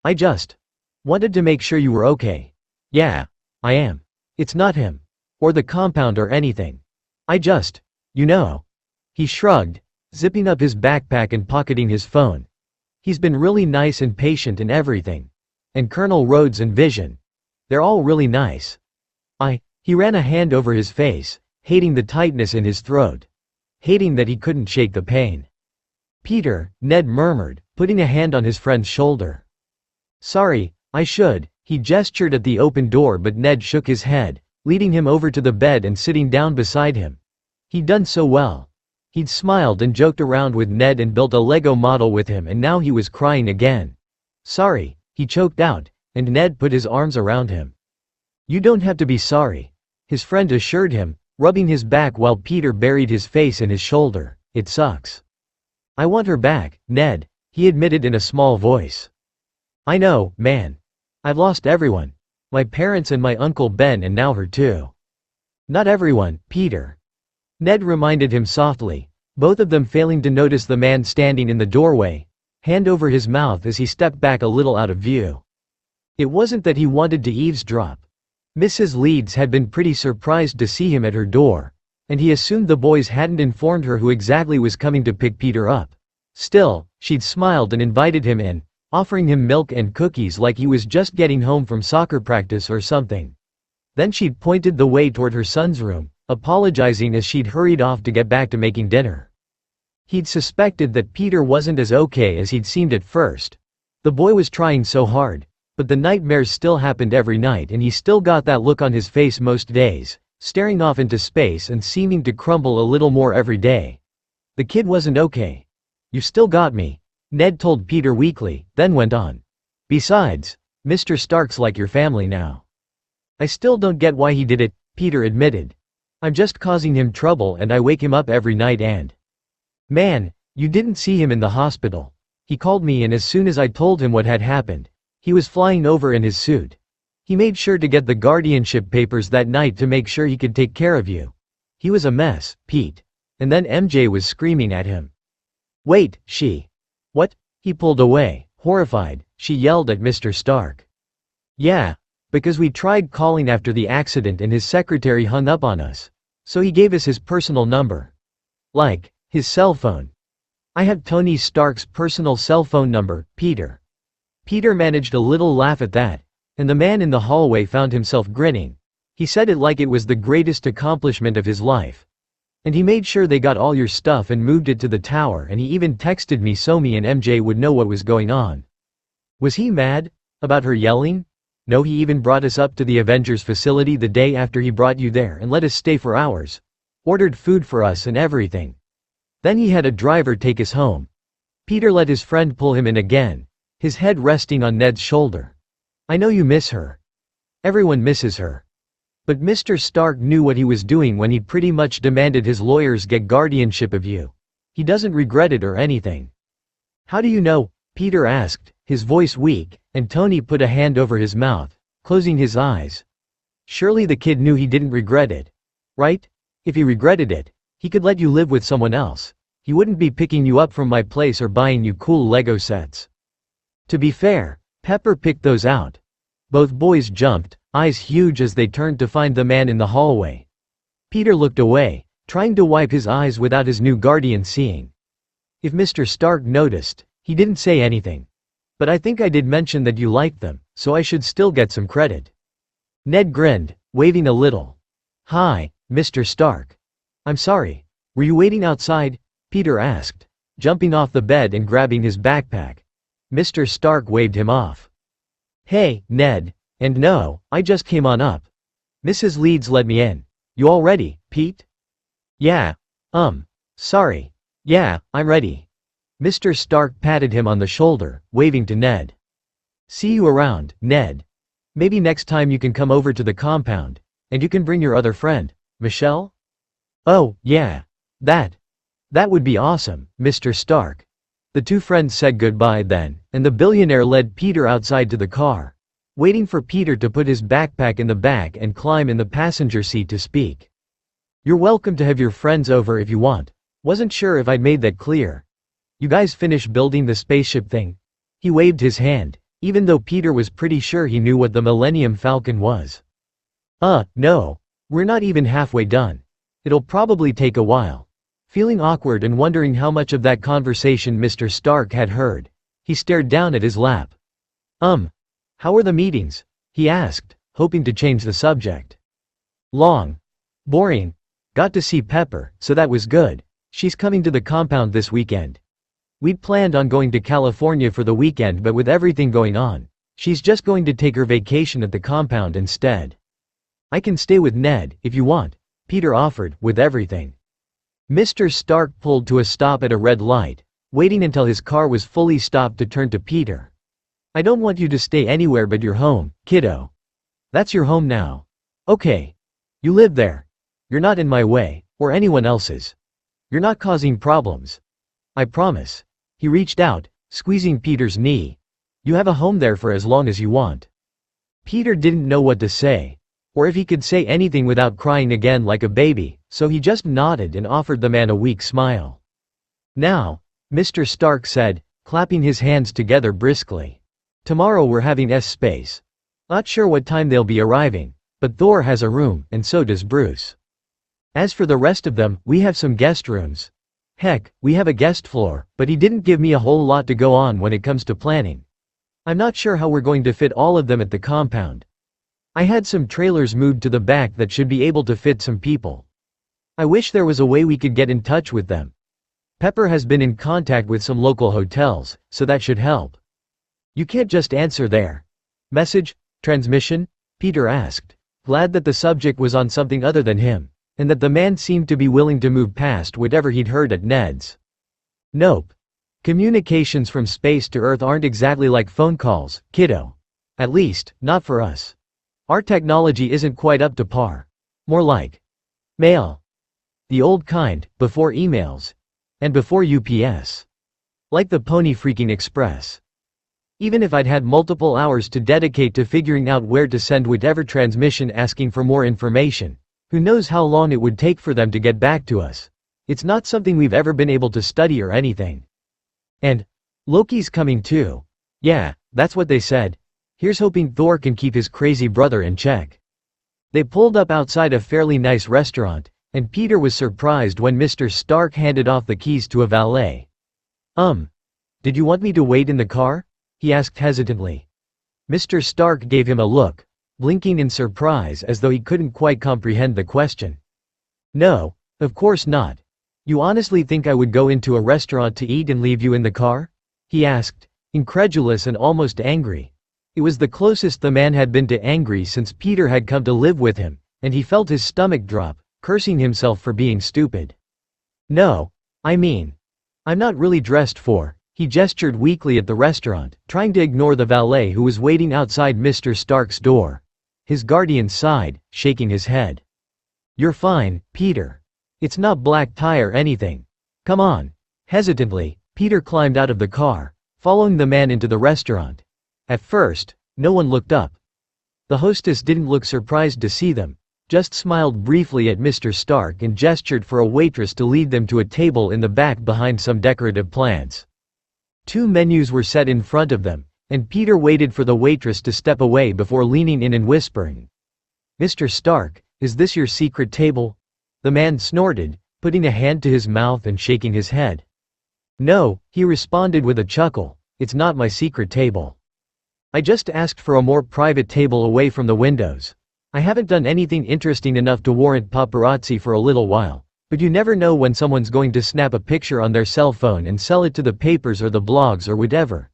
I just wanted to make sure you were okay. Yeah, I am. It's not him. Or the compound or anything. I just, you know. He shrugged, zipping up his backpack and pocketing his phone. He's been really nice and patient and everything. And Colonel Rhodes and Vision. They're all really nice. He ran a hand over his face, hating the tightness in his throat. Hating that he couldn't shake the pain. Peter, Ned murmured, putting a hand on his friend's shoulder. Sorry, I should, he gestured at the open door but Ned shook his head, leading him over to the bed and sitting down beside him. He'd done so well. He'd smiled and joked around with Ned and built a Lego model with him and now he was crying again. Sorry, he choked out, and Ned put his arms around him. You don't have to be sorry, his friend assured him, rubbing his back while Peter buried his face in his shoulder. It sucks. I want her back, Ned, he admitted in a small voice. I know, man. I've lost everyone. My parents and my Uncle Ben and now her too. Not everyone, Peter. Ned reminded him softly, both of them failing to notice the man standing in the doorway, hand over his mouth as he stepped back a little out of view. It wasn't that he wanted to eavesdrop. Mrs. Leeds had been pretty surprised to see him at her door, and he assumed the boys hadn't informed her who exactly was coming to pick Peter up. Still, she'd smiled and invited him in, offering him milk and cookies like he was just getting home from soccer practice or something. Then she'd pointed the way toward her son's room, apologizing as she'd hurried off to get back to making dinner. He'd suspected that Peter wasn't as okay as he'd seemed at first. The boy was trying so hard, but the nightmares still happened every night and he still got that look on his face most days, staring off into space and seeming to crumble a little more every day. The kid wasn't okay. You still got me, Ned told Peter weakly, then went on. Besides, Mr. Stark's like your family now. I still don't get why he did it, Peter admitted. I'm just causing him trouble and I wake him up every night and… Man, you didn't see him in the hospital. He called me and as soon as I told him what had happened, he was flying over in his suit. He made sure to get the guardianship papers that night to make sure he could take care of you. He was a mess, Pete. And then MJ was screaming at him. Wait, she… What? He pulled away, horrified. She yelled at Mr. Stark. Yeah, because we tried calling after the accident and his secretary hung up on us. So he gave us his personal number. Like, his cell phone. I have Tony Stark's personal cell phone number, Peter. Peter managed a little laugh at that, and the man in the hallway found himself grinning. He said it like it was the greatest accomplishment of his life. And he made sure they got all your stuff and moved it to the tower and he even texted me so me and MJ would know what was going on. Was he mad? About her yelling? No, he even brought us up to the Avengers facility the day after he brought you there and let us stay for hours. Ordered food for us and everything. Then he had a driver take us home. Peter let his friend pull him in again, his head resting on Ned's shoulder. I know you miss her. Everyone misses her. But Mr. Stark knew what he was doing when he pretty much demanded his lawyers get guardianship of you. He doesn't regret it or anything. How do you know? Peter asked, his voice weak, and Tony put a hand over his mouth, closing his eyes. Surely the kid knew he didn't regret it. Right? If he regretted it, he could let you live with someone else. He wouldn't be picking you up from my place or buying you cool Lego sets. To be fair, Pepper picked those out. Both boys jumped, eyes huge as they turned to find the man in the hallway. Peter looked away, trying to wipe his eyes without his new guardian seeing. If Mr. Stark noticed, He didn't say anything. But I think I did mention that you liked them, so I should still get some credit. Ned grinned, waving a little. Hi, Mr. Stark. I'm sorry. Were you waiting outside? Peter asked, jumping off the bed and grabbing his backpack. Mr. Stark waved him off. Hey, Ned. And no, I just came on up. Mrs. Leeds let me in. You all ready, Pete? Yeah. Sorry. Yeah, I'm ready. Mr. Stark patted him on the shoulder, waving to Ned. See you around, Ned. Maybe next time you can come over to the compound, and you can bring your other friend, Michelle? Oh, yeah. That would be awesome, Mr. Stark. The two friends said goodbye then, and the billionaire led Peter outside to the car, waiting for Peter to put his backpack in the back and climb in the passenger seat to speak. You're welcome to have your friends over if you want. Wasn't sure if I'd made that clear. You guys finished building the spaceship thing? He waved his hand, even though Peter was pretty sure he knew what the Millennium Falcon was. No. We're not even halfway done. It'll probably take a while. Feeling awkward and wondering how much of that conversation Mr. Stark had heard, he stared down at his lap. How were the meetings? He asked, hoping to change the subject. Long. Boring. Got to see Pepper, so that was good. She's coming to the compound this weekend. We'd planned on going to California for the weekend, but with everything going on, she's just going to take her vacation at the compound instead. I can stay with Ned, if you want, Peter offered, with everything. Mr. Stark pulled to a stop at a red light, waiting until his car was fully stopped to turn to Peter. I don't want you to stay anywhere but your home, kiddo. That's your home now. Okay. You live there. You're not in my way, or anyone else's. You're not causing problems. I promise. He reached out, squeezing Peter's knee. You have a home there for as long as you want. Peter didn't know what to say, or if he could say anything without crying again like a baby, so he just nodded and offered the man a weak smile. Now, Mr. Stark said, clapping his hands together briskly. Tomorrow we're having S-Space. Not sure what time they'll be arriving, but Thor has a room, and so does Bruce. As for the rest of them, we have some guest rooms. Heck, we have a guest floor, but he didn't give me a whole lot to go on when it comes to planning. I'm not sure how we're going to fit all of them at the compound. I had some trailers moved to the back that should be able to fit some people. I wish there was a way we could get in touch with them. Pepper has been in contact with some local hotels, so that should help. You can't just answer there. Message? Transmission? Peter asked, glad that the subject was on something other than him, and that the man seemed to be willing to move past whatever he'd heard at Ned's. Nope. Communications from space to Earth aren't exactly like phone calls, kiddo. At least, not for us. Our technology isn't quite up to par. More like mail. The old kind, before emails. And before UPS. Like the Pony Freaking Express. Even if I'd had multiple hours to dedicate to figuring out where to send whatever transmission asking for more information, who knows how long it would take for them to get back to us. It's not something we've ever been able to study or anything. And Loki's coming too. Yeah, that's what they said. Here's hoping Thor can keep his crazy brother in check. They pulled up outside a fairly nice restaurant, and Peter was surprised when Mr. Stark handed off the keys to a valet. Did you want me to wait in the car? He asked hesitantly. Mr. Stark gave him a look, blinking in surprise as though he couldn't quite comprehend the question. No, of course not. You honestly think I would go into a restaurant to eat and leave you in the car? He asked, incredulous and almost angry. It was the closest the man had been to angry since Peter had come to live with him, and he felt his stomach drop, cursing himself for being stupid. No, I'm not really dressed for. He gestured weakly at the restaurant, trying to ignore the valet who was waiting outside Mr. Stark's door. His guardian sighed, shaking his head. You're fine, Peter. It's not black tie or anything. Come on. Hesitantly, Peter climbed out of the car, following the man into the restaurant. At first, no one looked up. The hostess didn't look surprised to see them, just smiled briefly at Mr. Stark and gestured for a waitress to lead them to a table in the back behind some decorative plants. 2 menus were set in front of them, and Peter waited for the waitress to step away before leaning in and whispering. Mr. Stark, is this your secret table? The man snorted, putting a hand to his mouth and shaking his head. No, he responded with a chuckle, it's not my secret table. I just asked for a more private table away from the windows. I haven't done anything interesting enough to warrant paparazzi for a little while, but you never know when someone's going to snap a picture on their cell phone and sell it to the papers or the blogs or whatever.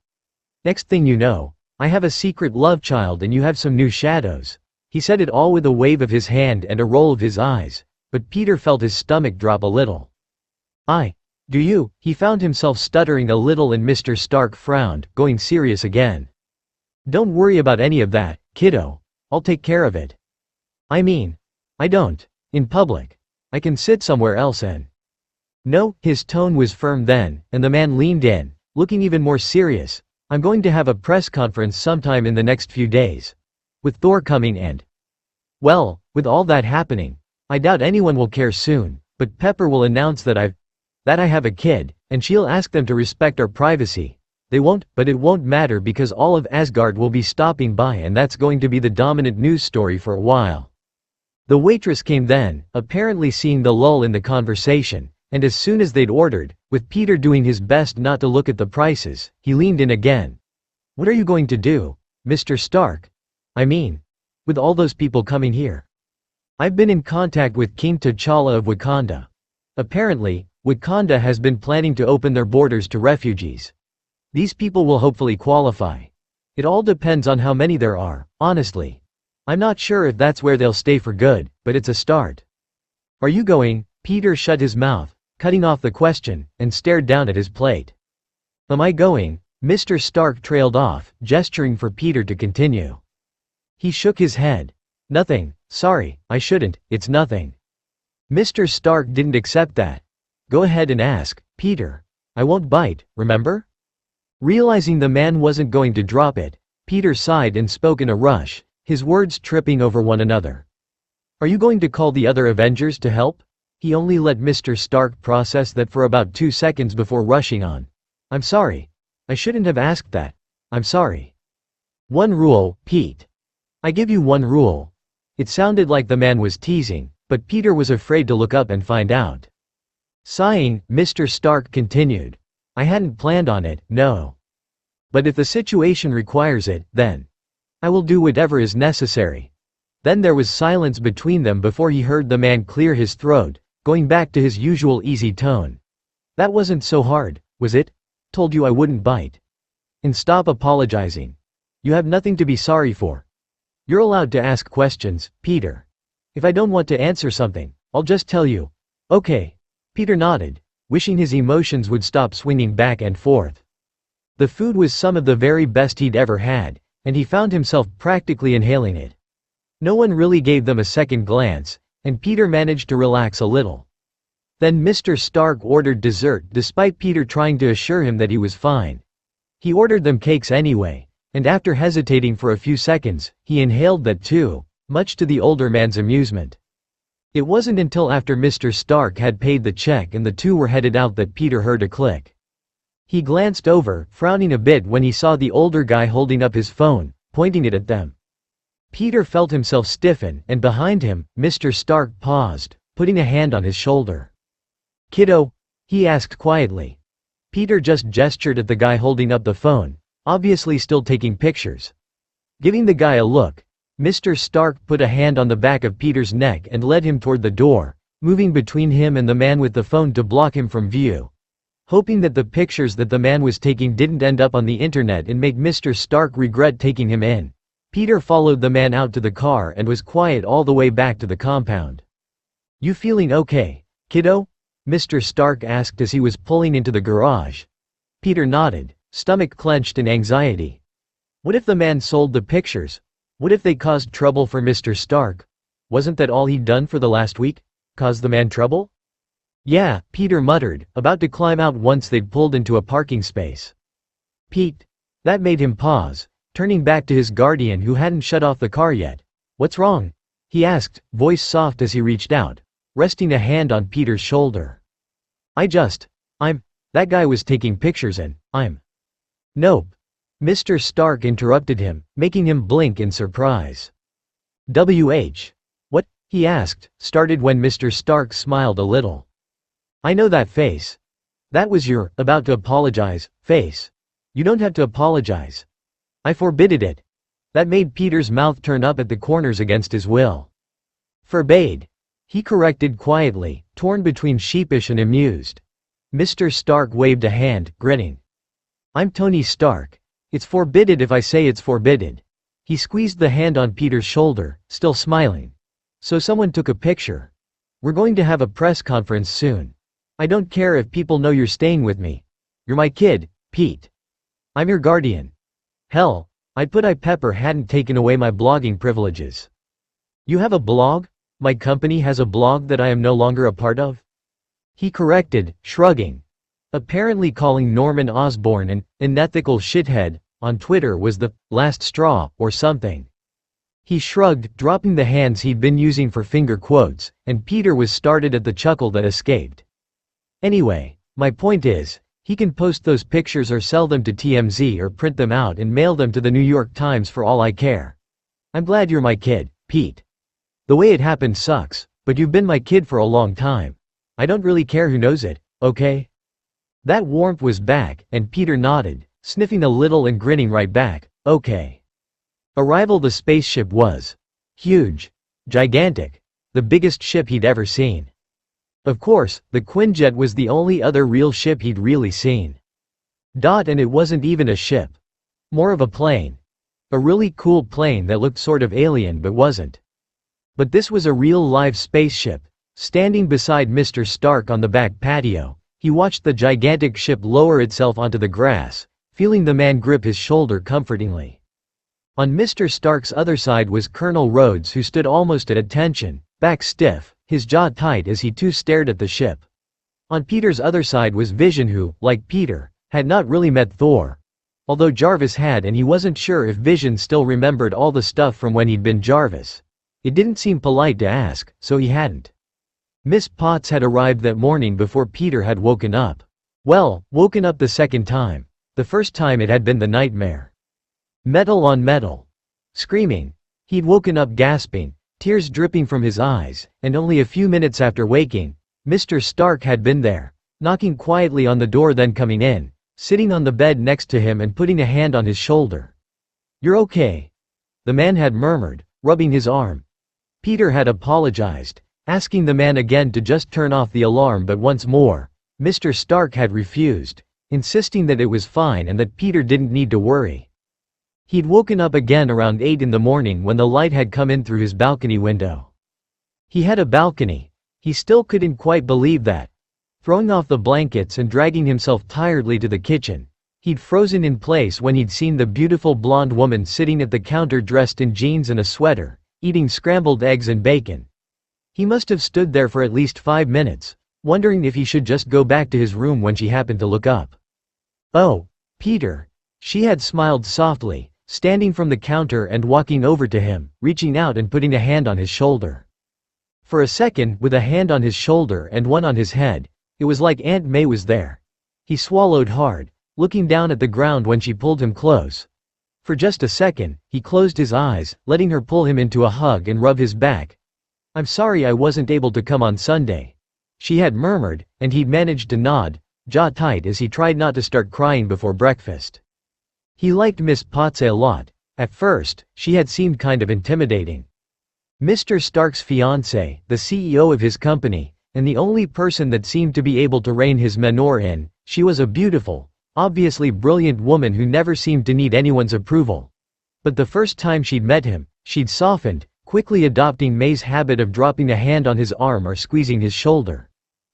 Next thing you know, I have a secret love child and you have some new shadows. He said it all with a wave of his hand and a roll of his eyes, but Peter felt his stomach drop a little. Do you? He found himself stuttering a little and Mr. Stark frowned, going serious again. Don't worry about any of that, kiddo. I'll take care of it. I mean, I don't. In public. I can sit somewhere else and… No, his tone was firm then, and the man leaned in, looking even more serious. I'm going to have a press conference sometime in the next few days. With Thor coming and… Well, with all that happening, I doubt anyone will care soon, but Pepper will announce that I have a kid, and she'll ask them to respect our privacy. They won't, but it won't matter because all of Asgard will be stopping by and that's going to be the dominant news story for a while. The waitress came then, apparently seeing the lull in the conversation, and as soon as they'd ordered, with Peter doing his best not to look at the prices, he leaned in again. What are you going to do, Mr. Stark? I mean, with all those people coming here. I've been in contact with King T'Challa of Wakanda. Apparently, Wakanda has been planning to open their borders to refugees. These people will hopefully qualify. It all depends on how many there are, honestly. I'm not sure if that's where they'll stay for good, but it's a start. Are you going? Peter shut his mouth, cutting off the question, and stared down at his plate. Am I going? Mr. Stark trailed off, gesturing for Peter to continue. He shook his head. Nothing, sorry, I shouldn't, it's nothing. Mr. Stark didn't accept that. Go ahead and ask, Peter. I won't bite, remember? Realizing the man wasn't going to drop it, Peter sighed and spoke in a rush, his words tripping over one another. Are you going to call the other Avengers to help? He only let Mr. Stark process that for about 2 seconds before rushing on. I'm sorry. I shouldn't have asked that. I'm sorry. One rule, Pete. I give you one rule. It sounded like the man was teasing, but Peter was afraid to look up and find out. Sighing, Mr. Stark continued. I hadn't planned on it, no. But if the situation requires it, then I will do whatever is necessary. Then there was silence between them before he heard the man clear his throat, going back to his usual easy tone. That wasn't so hard, was it? Told you I wouldn't bite. And stop apologizing. You have nothing to be sorry for. You're allowed to ask questions, Peter. If I don't want to answer something, I'll just tell you. Okay. Peter nodded, wishing his emotions would stop swinging back and forth. The food was some of the very best he'd ever had, and he found himself practically inhaling it. No one really gave them a second glance, and Peter managed to relax a little. Then Mr. Stark ordered dessert despite Peter trying to assure him that he was fine. He ordered them cakes anyway, and after hesitating for a few seconds, he inhaled that too, much to the older man's amusement. It wasn't until after Mr. Stark had paid the check and the two were headed out that Peter heard a click. He glanced over, frowning a bit when he saw the older guy holding up his phone, pointing it at them. Peter felt himself stiffen, and behind him, Mr. Stark paused, putting a hand on his shoulder. Kiddo? He asked quietly. Peter just gestured at the guy holding up the phone, obviously still taking pictures. Giving the guy a look, Mr. Stark put a hand on the back of Peter's neck and led him toward the door, moving between him and the man with the phone to block him from view. Hoping that the pictures that the man was taking didn't end up on the internet and make Mr. Stark regret taking him in, Peter followed the man out to the car and was quiet all the way back to the compound. You feeling okay, kiddo? Mr. Stark asked as he was pulling into the garage. Peter nodded, stomach clenched in anxiety. What if the man sold the pictures? What if they caused trouble for Mr. Stark? Wasn't that all he'd done for the last week? Cause the man trouble? Yeah, Peter muttered, about to climb out once they'd pulled into a parking space. Pete. That made him pause, turning back to his guardian who hadn't shut off the car yet. What's wrong? He asked, voice soft as he reached out, resting a hand on Peter's shoulder. That guy was taking pictures and, Nope. Mr. Stark interrupted him, making him blink in surprise. What? He asked, started when Mr. Stark smiled a little. I know that face. That was your, about to apologize, face. You don't have to apologize. I forbade it. That made Peter's mouth turn up at the corners against his will. Forbade. He corrected quietly, torn between sheepish and amused. Mr. Stark waved a hand, grinning. I'm Tony Stark. It's forbidden if I say it's forbidden. He squeezed the hand on Peter's shoulder, still smiling. So someone took a picture. We're going to have a press conference soon. I don't care if people know you're staying with me. You're my kid, Pete. I'm your guardian. Hell, I'd put Pepper hadn't taken away my blogging privileges. You have a blog? My company has a blog that I am no longer a part of? He corrected, shrugging. Apparently calling Norman Osborn an unethical shithead on Twitter was the last straw, or something. He shrugged, dropping the hands he'd been using for finger quotes, and Peter was startled at the chuckle that escaped. Anyway, my point is, he can post those pictures or sell them to TMZ or print them out and mail them to the New York Times for all I care. I'm glad you're my kid, Pete. The way it happened sucks, but you've been my kid for a long time. I don't really care who knows it, okay? That warmth was back, and Peter nodded, sniffing a little and grinning right back, okay. Arrival. The spaceship was huge, gigantic, the biggest ship he'd ever seen. Of course, the Quinjet was the only other real ship he'd really seen. And it wasn't even a ship. More of a plane. A really cool plane that looked sort of alien but wasn't. But this was a real live spaceship. Standing beside Mr. Stark on the back patio, he watched the gigantic ship lower itself onto the grass, feeling the man grip his shoulder comfortingly. On Mr. Stark's other side was Colonel Rhodes, who stood almost at attention, back stiff, his jaw tight as he too stared at the ship. On Peter's other side was Vision, who, like Peter, had not really met Thor. Although Jarvis had, and he wasn't sure if Vision still remembered all the stuff from when he'd been Jarvis. It didn't seem polite to ask, so he hadn't. Miss Potts had arrived that morning before Peter had woken up. Well, woken up the second time. The first time it had been the nightmare. Metal on metal. Screaming. He'd woken up gasping, tears dripping from his eyes, and only a few minutes after waking, Mr. Stark had been there, knocking quietly on the door, then coming in, sitting on the bed next to him and putting a hand on his shoulder. You're okay, the man had murmured, rubbing his arm. Peter had apologized, asking the man again to just turn off the alarm, but once more, Mr. Stark had refused, insisting that it was fine and that Peter didn't need to worry. He'd woken up again around 8 in the morning when the light had come in through his balcony window. He had a balcony. He still couldn't quite believe that. Throwing off the blankets and dragging himself tiredly to the kitchen, he'd frozen in place when he'd seen the beautiful blonde woman sitting at the counter dressed in jeans and a sweater, eating scrambled eggs and bacon. He must have stood there for at least 5 minutes, wondering if he should just go back to his room when she happened to look up. Oh, Peter. She had smiled softly, standing from the counter and walking over to him, reaching out and putting a hand on his shoulder. For a second, with a hand on his shoulder and one on his head, it was like Aunt May was there. He swallowed hard, looking down at the ground when she pulled him close. For just a second, he closed his eyes, letting her pull him into a hug and rub his back. I'm sorry I wasn't able to come on Sunday, she had murmured, and he'd managed to nod, jaw tight as he tried not to start crying before breakfast. He liked Miss Potts a lot. At first, she had seemed kind of intimidating. Mr. Stark's fiancée, the CEO of his company, and the only person that seemed to be able to rein his mentor in, she was a beautiful, obviously brilliant woman who never seemed to need anyone's approval. But the first time she'd met him, she'd softened, quickly adopting May's habit of dropping a hand on his arm or squeezing his shoulder.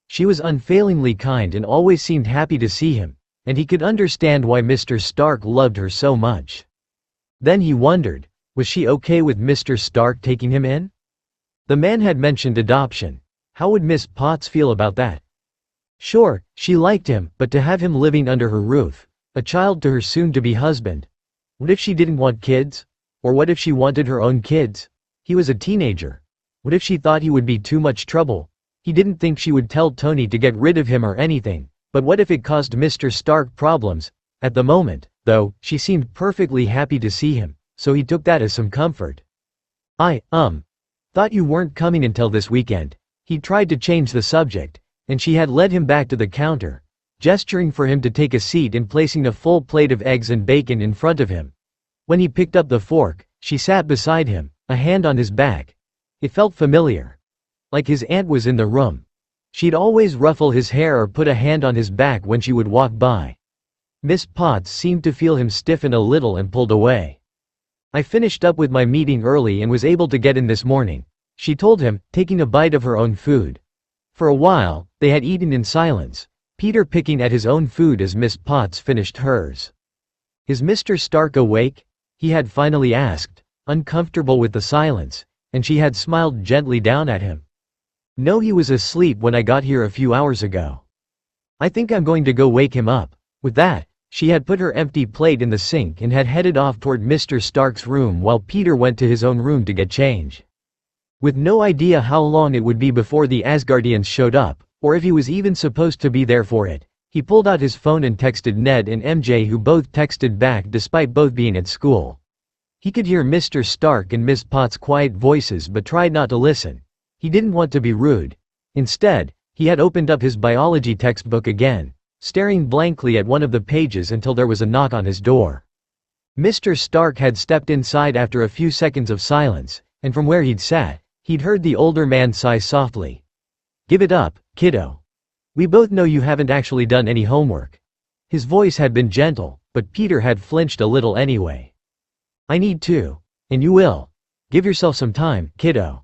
She was unfailingly kind and always seemed happy to see him, and he could understand why Mr. Stark loved her so much. Then he wondered, was she okay with Mr. Stark taking him in? The man had mentioned adoption. How would Miss Potts feel about that? Sure, she liked him, but to have him living under her roof, a child to her soon-to-be husband. What if she didn't want kids? Or what if she wanted her own kids? He was a teenager. What if she thought he would be too much trouble? He didn't think she would tell Tony to get rid of him or anything. But what if it caused Mr. Stark problems? At the moment, though, she seemed perfectly happy to see him, so he took that as some comfort. I thought you weren't coming until this weekend. He tried to change the subject, and she had led him back to the counter, gesturing for him to take a seat and placing a full plate of eggs and bacon in front of him. When he picked up the fork, she sat beside him, a hand on his back. It felt familiar. Like his aunt was in the room. She'd always ruffle his hair or put a hand on his back when she would walk by. Miss Potts seemed to feel him stiffen a little and pulled away. "I finished up with my meeting early and was able to get in this morning," she told him, taking a bite of her own food. For a while, they had eaten in silence, Peter picking at his own food as Miss Potts finished hers. "Is Mr. Stark awake?" he had finally asked, uncomfortable with the silence, and she had smiled gently down at him. "No, he was asleep when I got here a few hours ago. I think I'm going to go wake him up." With that, she had put her empty plate in the sink and had headed off toward Mr. Stark's room while Peter went to his own room to get change. With no idea how long it would be before the Asgardians showed up, or if he was even supposed to be there for it, he pulled out his phone and texted Ned and MJ, who both texted back despite both being at school. He could hear Mr. Stark and Miss Potts' quiet voices but tried not to listen. He didn't want to be rude. Instead, he had opened up his biology textbook again, staring blankly at one of the pages until there was a knock on his door. Mr. Stark had stepped inside after a few seconds of silence, and from where he'd sat, he'd heard the older man sigh softly. "Give it up, kiddo. We both know you haven't actually done any homework." His voice had been gentle, but Peter had flinched a little anyway. "I need to. And you will. Give yourself some time, kiddo."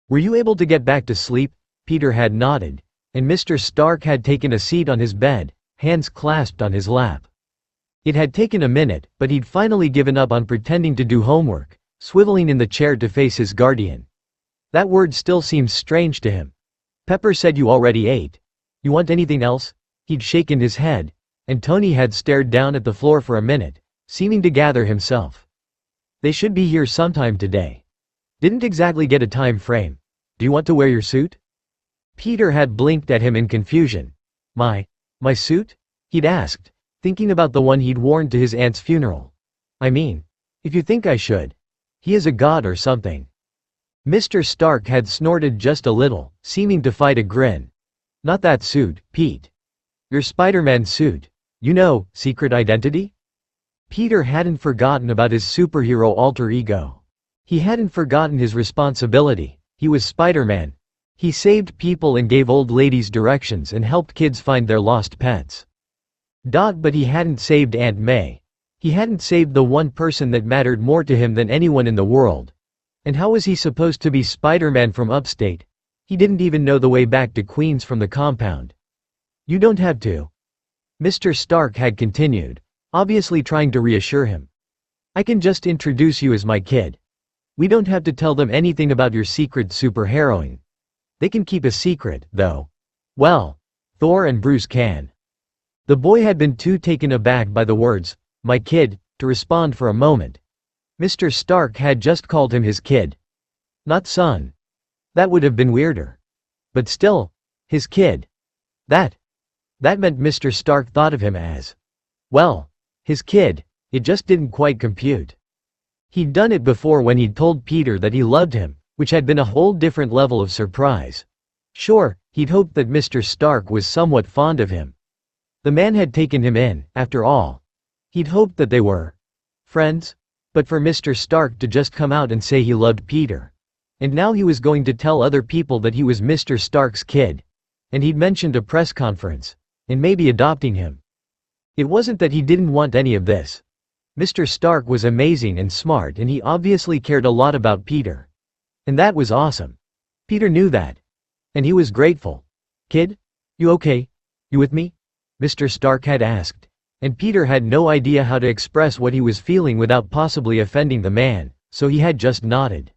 "Were you able to get back to sleep?" Peter had nodded, and Mr. Stark had taken a seat on his bed, hands clasped on his lap. It had taken a minute, but he'd finally given up on pretending to do homework, swiveling in the chair to face his guardian. That word still seemed strange to him. "Pepper said you already ate. You want anything else?" He'd shaken his head, and Tony had stared down at the floor for a minute, seeming to gather himself. "They should be here sometime today. Didn't exactly get a time frame. Do you want to wear your suit?" Peter had blinked at him in confusion. My suit?" he'd asked, thinking about the one he'd worn to his aunt's funeral. "I mean, if you think I should. He is a god or something." Mr. Stark had snorted just a little, seeming to fight a grin. "Not that suit, Pete. Your Spider-Man suit. You know, secret identity?" Peter hadn't forgotten about his superhero alter ego. He hadn't forgotten his responsibility. He was Spider-Man. He saved people and gave old ladies directions and helped kids find their lost pets. But he hadn't saved Aunt May. He hadn't saved the one person that mattered more to him than anyone in the world. And how was he supposed to be Spider-Man from upstate? He didn't even know the way back to Queens from the compound. "You don't have to," Mr. Stark had continued, obviously trying to reassure him. "I can just introduce you as my kid. We don't have to tell them anything about your secret superheroing. They can keep a secret, though. Well, Thor and Bruce can." The boy had been too taken aback by the words, "my kid," to respond for a moment. Mr. Stark had just called him his kid. Not son. That would have been weirder. But still, his kid. That meant Mr. Stark thought of him as, well, his kid. It just didn't quite compute. He'd done it before when he'd told Peter that he loved him, which had been a whole different level of surprise. Sure, he'd hoped that Mr. Stark was somewhat fond of him. The man had taken him in, after all. He'd hoped that they were friends. But for Mr. Stark to just come out and say he loved Peter. And now he was going to tell other people that he was Mr. Stark's kid. And he'd mentioned a press conference. And maybe adopting him. It wasn't that he didn't want any of this. Mr. Stark was amazing and smart, and he obviously cared a lot about Peter. And that was awesome. Peter knew that. And he was grateful. "Kid? You okay? You with me?" Mr. Stark had asked. And Peter had no idea how to express what he was feeling without possibly offending the man, so he had just nodded.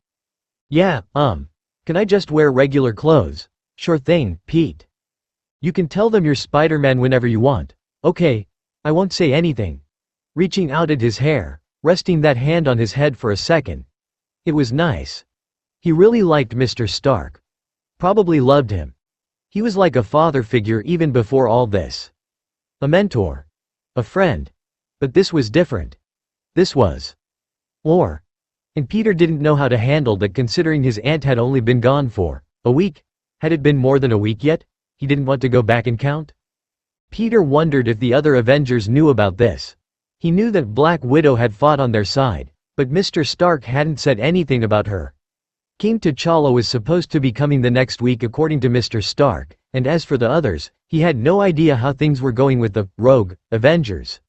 "Yeah, can I just wear regular clothes?" "Sure thing, Pete. You can tell them you're Spider-Man whenever you want." "Okay, I won't say anything." Reaching out at his hair, resting that hand on his head for a second. It was nice. He really liked Mr. Stark. Probably loved him. He was like a father figure even before all this. A mentor. A friend. But this was different. This was more. And Peter didn't know how to handle that, considering his aunt had only been gone for a week. Had it been more than a week yet? He didn't want to go back and count. Peter wondered if the other Avengers knew about this. He knew that Black Widow had fought on their side, but Mr. Stark hadn't said anything about her. King T'Challa was supposed to be coming the next week according to Mr. Stark, and as for the others, he had no idea how things were going with the rogue Avengers.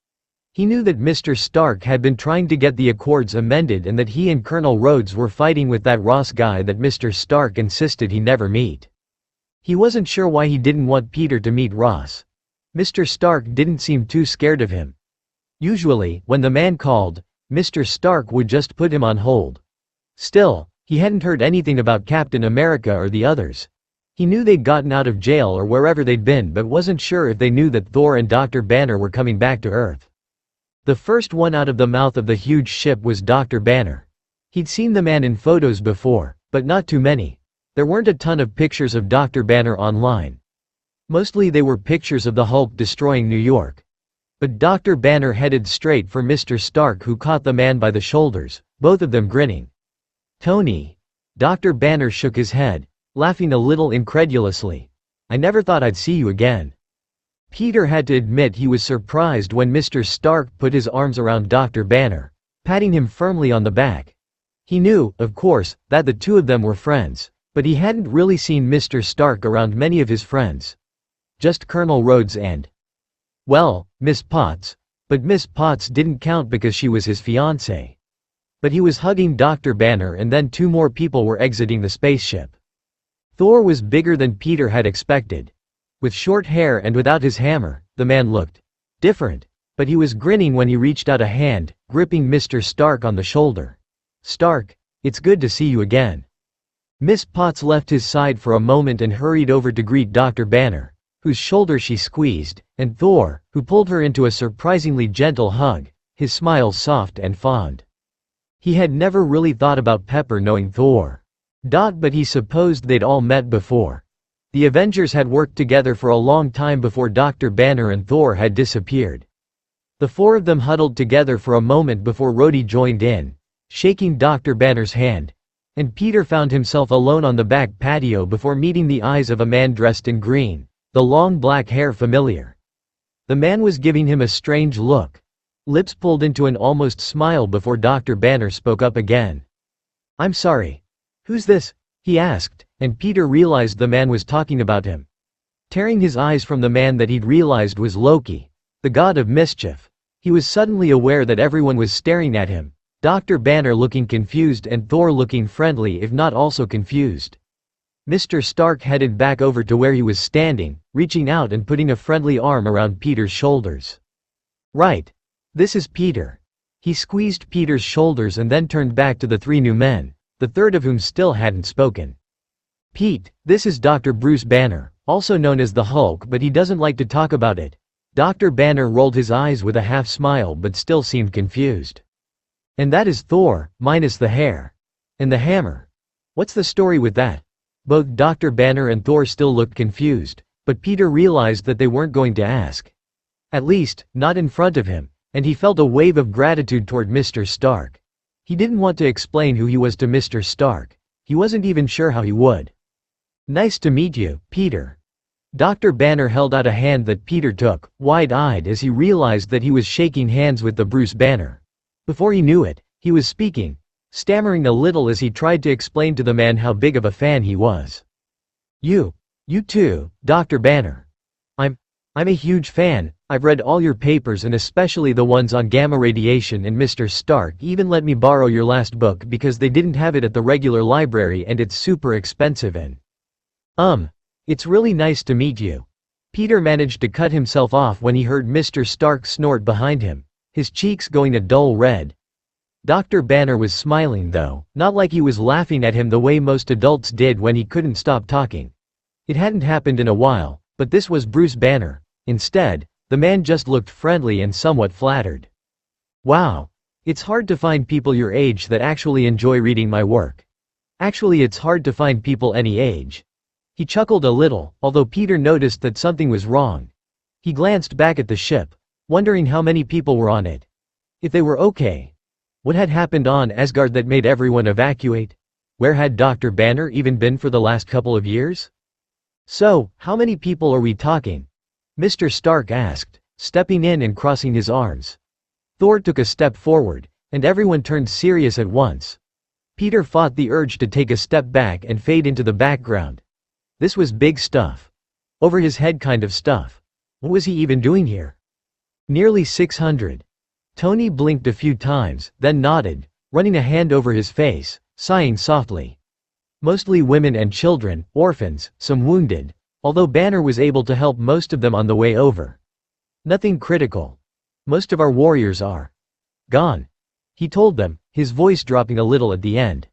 He knew that Mr. Stark had been trying to get the Accords amended and that he and Colonel Rhodes were fighting with that Ross guy that Mr. Stark insisted he never meet. He wasn't sure why he didn't want Peter to meet Ross. Mr. Stark didn't seem too scared of him. Usually, when the man called, Mr. Stark would just put him on hold. Still, he hadn't heard anything about Captain America or the others. He knew they'd gotten out of jail or wherever they'd been but wasn't sure if they knew that Thor and Dr. Banner were coming back to Earth. The first one out of the mouth of the huge ship was Dr. Banner. He'd seen the man in photos before, but not too many. There weren't a ton of pictures of Dr. Banner online. Mostly they were pictures of the Hulk destroying New York. But Dr. Banner headed straight for Mr. Stark, who caught the man by the shoulders, both of them grinning. "Tony." Dr. Banner shook his head, laughing a little incredulously. "I never thought I'd see you again." Peter had to admit he was surprised when Mr. Stark put his arms around Dr. Banner, patting him firmly on the back. He knew, of course, that the two of them were friends, but he hadn't really seen Mr. Stark around many of his friends. Just Colonel Rhodes and, well, Miss Potts, but Miss Potts didn't count because she was his fiancée. But he was hugging Dr. Banner and then two more people were exiting the spaceship. Thor was bigger than Peter had expected. With short hair and without his hammer, the man looked different, but he was grinning when he reached out a hand, gripping Mr. Stark on the shoulder. "Stark, it's good to see you again." Miss Potts left his side for a moment and hurried over to greet Dr. Banner, whose shoulder she squeezed, and Thor, who pulled her into a surprisingly gentle hug, his smile soft and fond. He had never really thought about Pepper knowing Thor. But he supposed they'd all met before. The Avengers had worked together for a long time before Dr. Banner and Thor had disappeared. The four of them huddled together for a moment before Rhodey joined in, shaking Dr. Banner's hand, and Peter found himself alone on the back patio before meeting the eyes of a man dressed in green, the long black hair familiar. The man was giving him a strange look, lips pulled into an almost smile before Dr. Banner spoke up again. "I'm sorry. Who's this?" he asked, and Peter realized the man was talking about him. Tearing his eyes from the man that he'd realized was Loki, the god of mischief, he was suddenly aware that everyone was staring at him, Dr. Banner looking confused and Thor looking friendly if not also confused. Mr. Stark headed back over to where he was standing, reaching out and putting a friendly arm around Peter's shoulders. "Right. This is Peter." He squeezed Peter's shoulders and then turned back to the three new men, the third of whom still hadn't spoken. "Pete, this is Dr. Bruce Banner, also known as the Hulk, but he doesn't like to talk about it." Dr. Banner rolled his eyes with a half smile but still seemed confused. "And that is Thor, minus the hair. And the hammer. What's the story with that?" Both Dr. Banner and Thor still looked confused, but Peter realized that they weren't going to ask. At least, not in front of him, and he felt a wave of gratitude toward Mr. Stark. He didn't want to explain who he was to Mr. Stark. He wasn't even sure how he would. "Nice to meet you, Peter." Dr. Banner held out a hand that Peter took, wide-eyed as he realized that he was shaking hands with the Bruce Banner. Before he knew it, he was speaking, stammering a little as he tried to explain to the man how big of a fan he was. You too, Dr. Banner. I'm a huge fan. I've read all your papers and especially the ones on gamma radiation, and Mr. Stark even let me borrow your last book because they didn't have it at the regular library and it's super expensive and it's really nice to meet you." Peter managed to cut himself off when he heard Mr. Stark snort behind him, his cheeks going a dull red. Dr. Banner was smiling though, not like he was laughing at him the way most adults did when he couldn't stop talking. It hadn't happened in a while, but this was Bruce Banner. Instead, the man just looked friendly and somewhat flattered. "Wow. It's hard to find people your age that actually enjoy reading my work. Actually, it's hard to find people any age." He chuckled a little, although Peter noticed that something was wrong. He glanced back at the ship, wondering how many people were on it. If they were okay. What had happened on Asgard that made everyone evacuate? Where had Dr. Banner even been for the last couple of years? "So, how many people are we talking?" Mr. Stark asked, stepping in and crossing his arms. Thor took a step forward, and everyone turned serious at once. Peter fought the urge to take a step back and fade into the background. This was big stuff. Over his head kind of stuff. What was he even doing here? Nearly 600. Tony blinked a few times, then nodded, running a hand over his face, sighing softly. Mostly women and children, orphans, some wounded, although Banner was able to help most of them on the way over. Nothing critical. Most of our warriors are gone, he told them, his voice dropping a little at the end.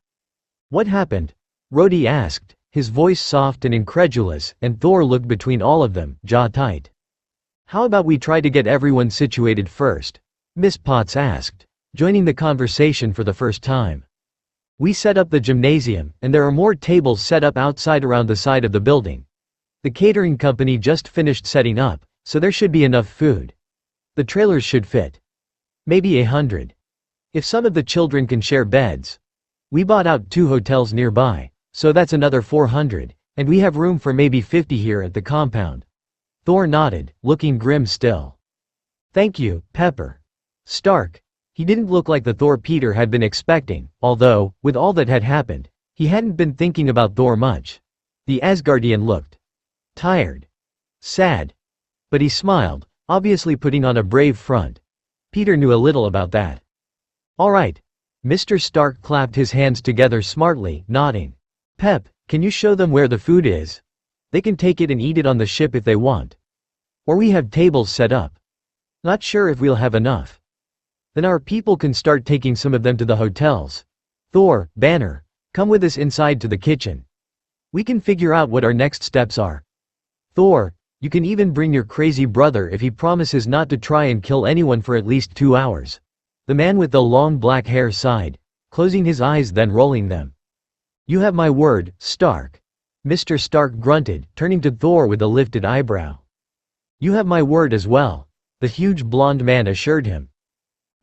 What happened? Rhodey asked, his voice soft and incredulous, and Thor looked between all of them, jaw tight. How about we try to get everyone situated first? Miss Potts asked, joining the conversation for the first time. We set up the gymnasium, and there are more tables set up outside around the side of the building. The catering company just finished setting up, so there should be enough food. The trailers should fit maybe 100. If some of the children can share beds. We bought out 2 hotels nearby, so that's another 400, and we have room for maybe 50 here at the compound. Thor nodded, looking grim still. Thank you, Pepper. Stark. He didn't look like the Thor Peter had been expecting, although, with all that had happened, he hadn't been thinking about Thor much. The Asgardian looked tired. Sad. But he smiled, obviously putting on a brave front. Peter knew a little about that. All right. Mr. Stark clapped his hands together smartly, nodding. Pep, can you show them where the food is? They can take it and eat it on the ship if they want. Or we have tables set up. Not sure if we'll have enough. Then our people can start taking some of them to the hotels. Thor, Banner, come with us inside to the kitchen. We can figure out what our next steps are. Thor, you can even bring your crazy brother if he promises not to try and kill anyone for at least 2 hours. The man with the long black hair sighed, closing his eyes then rolling them. You have my word, Stark. Mr. Stark grunted, turning to Thor with a lifted eyebrow. You have my word as well, the huge blonde man assured him.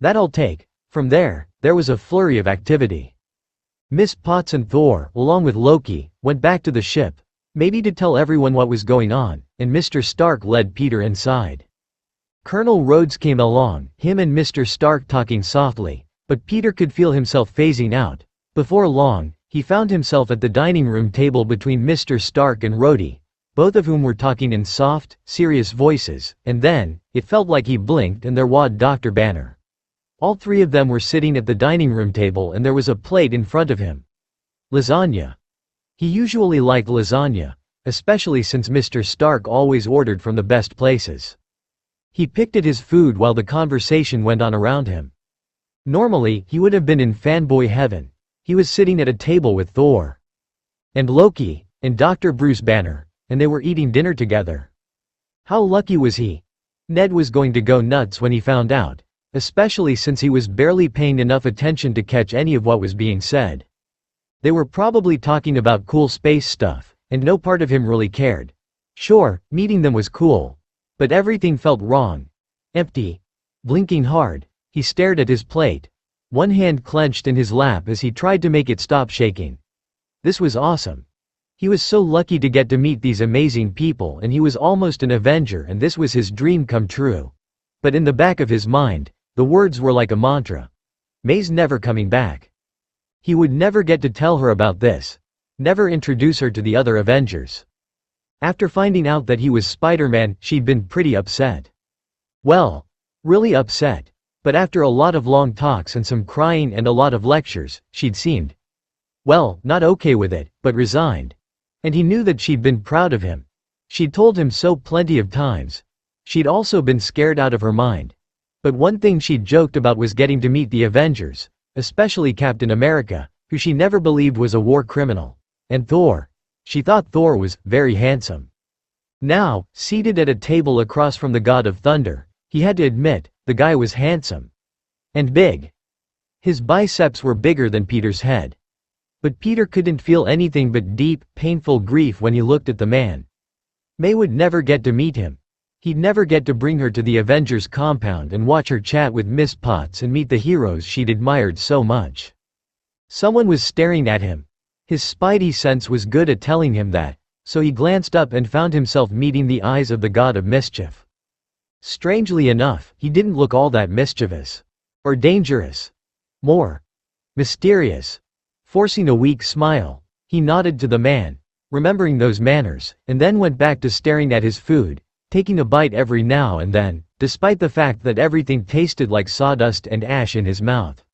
That I'll take. From there was a flurry of activity. Miss Potts and Thor, along with Loki, went back to the ship, maybe to tell everyone what was going on, and Mr. Stark led Peter inside. Colonel Rhodes came along, him and Mr. Stark talking softly, but Peter could feel himself phasing out. Before long, he found himself at the dining room table between Mr. Stark and Rhodey, both of whom were talking in soft, serious voices, and then, it felt like he blinked and there was Dr. Banner. All 3 of them were sitting at the dining room table and there was a plate in front of him. Lasagna. He usually liked lasagna, especially since Mr. Stark always ordered from the best places. He picked at his food while the conversation went on around him. Normally, he would have been in fanboy heaven. He was sitting at a table with Thor and Loki and Dr. Bruce Banner, and they were eating dinner together. How lucky was he? Ned was going to go nuts when he found out, especially since he was barely paying enough attention to catch any of what was being said. They were probably talking about cool space stuff, and no part of him really cared. Sure, meeting them was cool. But everything felt wrong. Empty. Blinking hard, he stared at his plate, one hand clenched in his lap as he tried to make it stop shaking. This was awesome. He was so lucky to get to meet these amazing people, and he was almost an Avenger, and this was his dream come true. But in the back of his mind, the words were like a mantra. May's never coming back. He would never get to tell her about this. Never introduce her to the other Avengers. After finding out that he was Spider-Man, she'd been pretty upset. Well, really upset. But after a lot of long talks and some crying and a lot of lectures, she'd seemed, well, not okay with it, but resigned. And he knew that she'd been proud of him. She'd told him so plenty of times. She'd also been scared out of her mind. But one thing she'd joked about was getting to meet the Avengers, especially Captain America, who she never believed was a war criminal. And Thor. She thought Thor was very handsome. Now, seated at a table across from the God of Thunder, he had to admit, the guy was handsome. And big. His biceps were bigger than Peter's head. But Peter couldn't feel anything but deep, painful grief when he looked at the man. May would never get to meet him. He'd never get to bring her to the Avengers compound and watch her chat with Miss Potts and meet the heroes she'd admired so much. Someone was staring at him. His spidey sense was good at telling him that. so he glanced up and found himself meeting the eyes of the god of mischief. Strangely enough, he didn't look all that mischievous. Or dangerous. More mysterious. Forcing a weak smile, he nodded to the man, remembering those manners, and then went back to staring at his food, taking a bite every now and then, despite the fact that everything tasted like sawdust and ash in his mouth.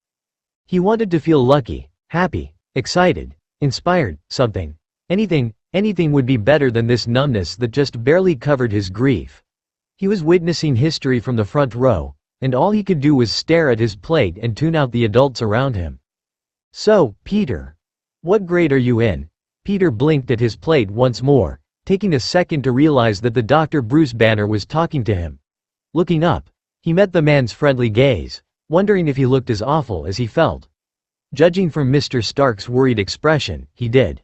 He wanted to feel lucky, happy, excited, inspired, something. Anything would be better than this numbness that just barely covered his grief. He was witnessing history from the front row, and all he could do was stare at his plate and tune out the adults around him. "So, Peter. What grade are you in?" Peter blinked at his plate once more, taking a second to realize that the Dr. Bruce Banner was talking to him. Looking up, he met the man's friendly gaze, wondering if he looked as awful as he felt. Judging from Mr. Stark's worried expression, he did.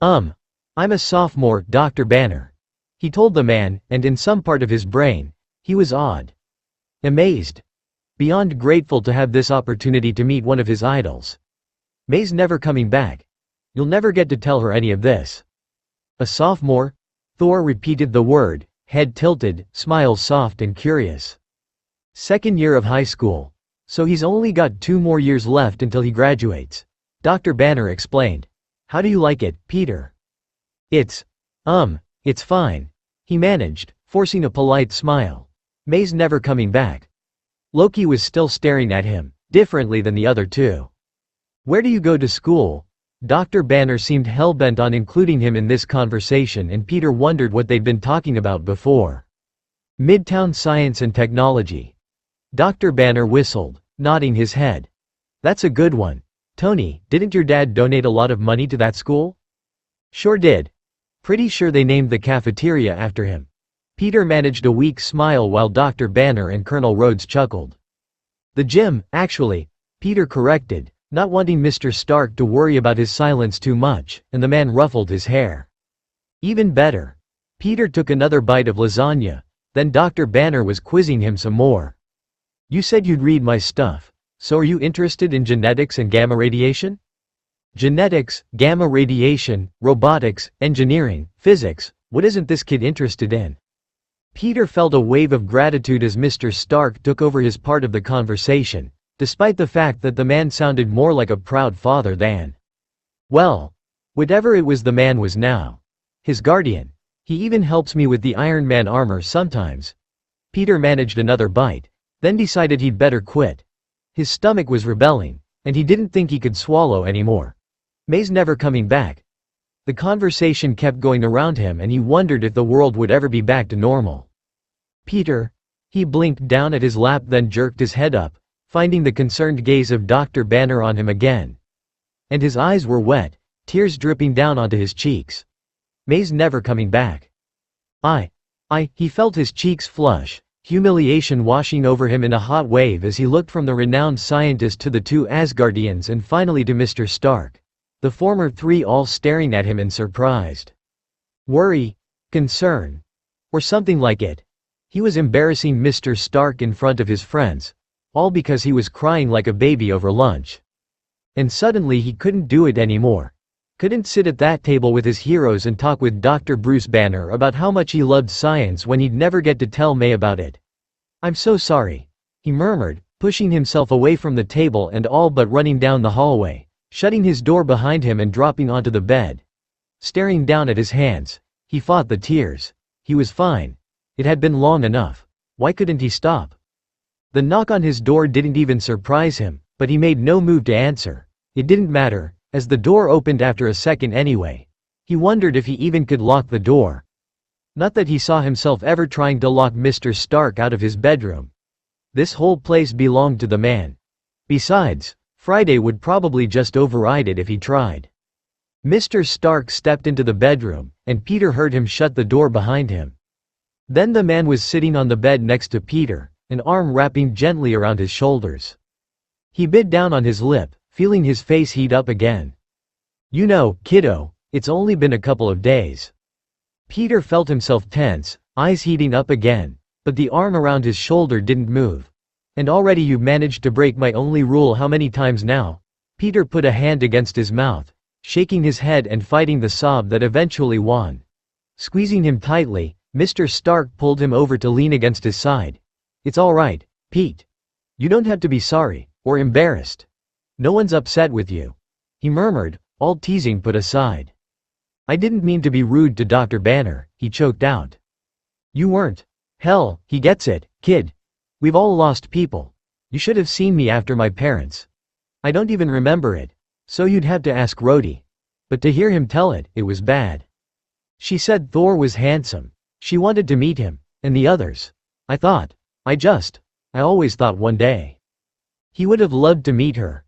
I'm a sophomore, Dr. Banner," he told the man, and in some part of his brain, he was awed. Amazed. Beyond grateful to have this opportunity to meet one of his idols. "May's never coming back. You'll never get to tell her any of this." "A sophomore?" Thor repeated the word, head tilted, smile soft and curious. "Second year of high school. So he's only got 2 more years left until he graduates," Dr. Banner explained. "How do you like it, Peter?" It's fine," he managed, forcing a polite smile. "May's never coming back." Loki was still staring at him, differently than the other two. "Where do you go to school?" Dr. Banner seemed hell-bent on including him in this conversation, and Peter wondered what they'd been talking about before. "Midtown Science and Technology." Dr. Banner whistled, nodding his head. "That's a good one. Tony, didn't your dad donate a lot of money to that school?" "Sure did. Pretty sure they named the cafeteria after him." Peter managed a weak smile while Dr. Banner and Colonel Rhodes chuckled. "The gym, actually," Peter corrected, not wanting Mr. Stark to worry about his silence too much, and the man ruffled his hair. "Even better." Peter took another bite of lasagna, then Dr. Banner was quizzing him some more. "You said you'd read my stuff, so are you interested in genetics and gamma radiation?" "Genetics, gamma radiation, robotics, engineering, physics, what isn't this kid interested in?" Peter felt a wave of gratitude as Mr. Stark took over his part of the conversation, despite the fact that the man sounded more like a proud father than, well, whatever it was the man was now his guardian. "He even helps me with the Iron Man armor sometimes." Peter managed another bite, then decided he'd better quit. His stomach was rebelling, and he didn't think he could swallow anymore. "May's never coming back." The conversation kept going around him, and he wondered if the world would ever be back to normal. "Peter?" He blinked down at his lap, then jerked his head up, finding the concerned gaze of Dr. Banner on him again. And his eyes were wet, tears dripping down onto his cheeks. "May's never coming back." He felt his cheeks flush, humiliation washing over him in a hot wave as he looked from the renowned scientist to the 2 Asgardians and finally to Mr. Stark. The former 3 all staring at him in surprised worry, concern, or something like it. He was embarrassing Mr. Stark in front of his friends, all because he was crying like a baby over lunch. And suddenly he couldn't do it anymore. Couldn't sit at that table with his heroes and talk with Dr. Bruce Banner about how much he loved science when he'd never get to tell May about it. "I'm so sorry," he murmured, pushing himself away from the table and all but running down the hallway, shutting his door behind him and dropping onto the bed. Staring down at his hands, he fought the tears. He was fine. It had been long enough. Why couldn't he stop? The knock on his door didn't even surprise him, but he made no move to answer. It didn't matter, as the door opened after a second anyway. He wondered if he even could lock the door. Not that he saw himself ever trying to lock Mr. Stark out of his bedroom. This whole place belonged to the man. Besides, Friday would probably just override it if he tried. Mr. Stark stepped into the bedroom, and Peter heard him shut the door behind him. Then the man was sitting on the bed next to Peter, an arm wrapping gently around his shoulders. He bit down on his lip, feeling his face heat up again. "You know, kiddo, it's only been a couple of days." Peter felt himself tense, eyes heating up again, but the arm around his shoulder didn't move. "And already you've managed to break my only rule how many times now?" Peter put a hand against his mouth, shaking his head and fighting the sob that eventually won. Squeezing him tightly, Mr. Stark pulled him over to lean against his side. "It's all right, Pete. You don't have to be sorry, or embarrassed. No one's upset with you," he murmured, all teasing put aside. "I didn't mean to be rude to Dr. Banner," he choked out. "You weren't. Hell, he gets it, kid. We've all lost people. You should have seen me after my parents. I don't even remember it, so you'd have to ask Rhodey. But to hear him tell it, it was bad. She said Thor was handsome. She wanted to meet him, and the others. I always thought one day he would have loved to meet her."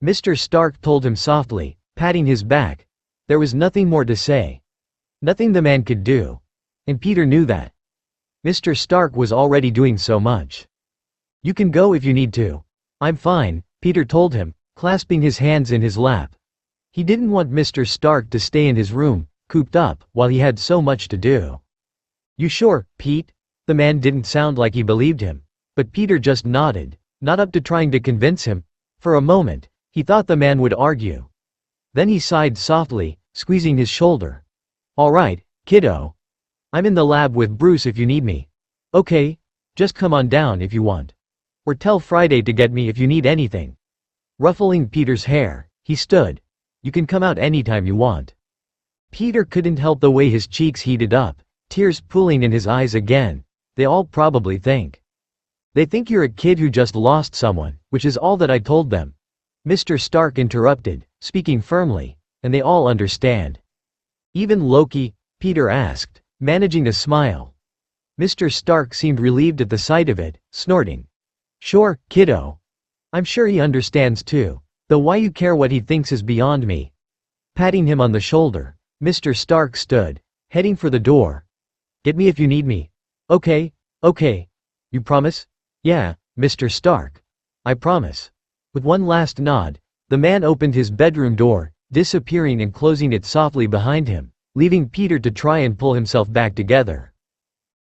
Mr. Stark told him softly, patting his back. There was nothing more to say. Nothing the man could do. And Peter knew that. Mr. Stark was already doing so much. "You can go if you need to. I'm fine," Peter told him, clasping his hands in his lap. He didn't want Mr. Stark to stay in his room, cooped up, while he had so much to do. "You sure, Pete?" The man didn't sound like he believed him. But Peter just nodded, not up to trying to convince him. For a moment, he thought the man would argue. Then he sighed softly, squeezing his shoulder. "All right, kiddo. I'm in the lab with Bruce if you need me. Okay, just come on down if you want. Or tell Friday to get me if you need anything." Ruffling Peter's hair, he stood. "You can come out anytime you want." Peter couldn't help the way his cheeks heated up, tears pooling in his eyes again. "They all probably think. They think you're a kid who just lost someone, which is all that I told them." Mr. Stark interrupted, speaking firmly, "And they all understand." "Even Loki?" Peter asked, managing to smile. Mr. Stark seemed relieved at the sight of it, snorting. "Sure, kiddo. I'm sure he understands too. Though why you care what he thinks is beyond me." Patting him on the shoulder, Mr. Stark stood, heading for the door. "Get me if you need me. Okay. You promise?" "Yeah, Mr. Stark. I promise." With one last nod, the man opened his bedroom door, disappearing and closing it softly behind him, leaving Peter to try and pull himself back together.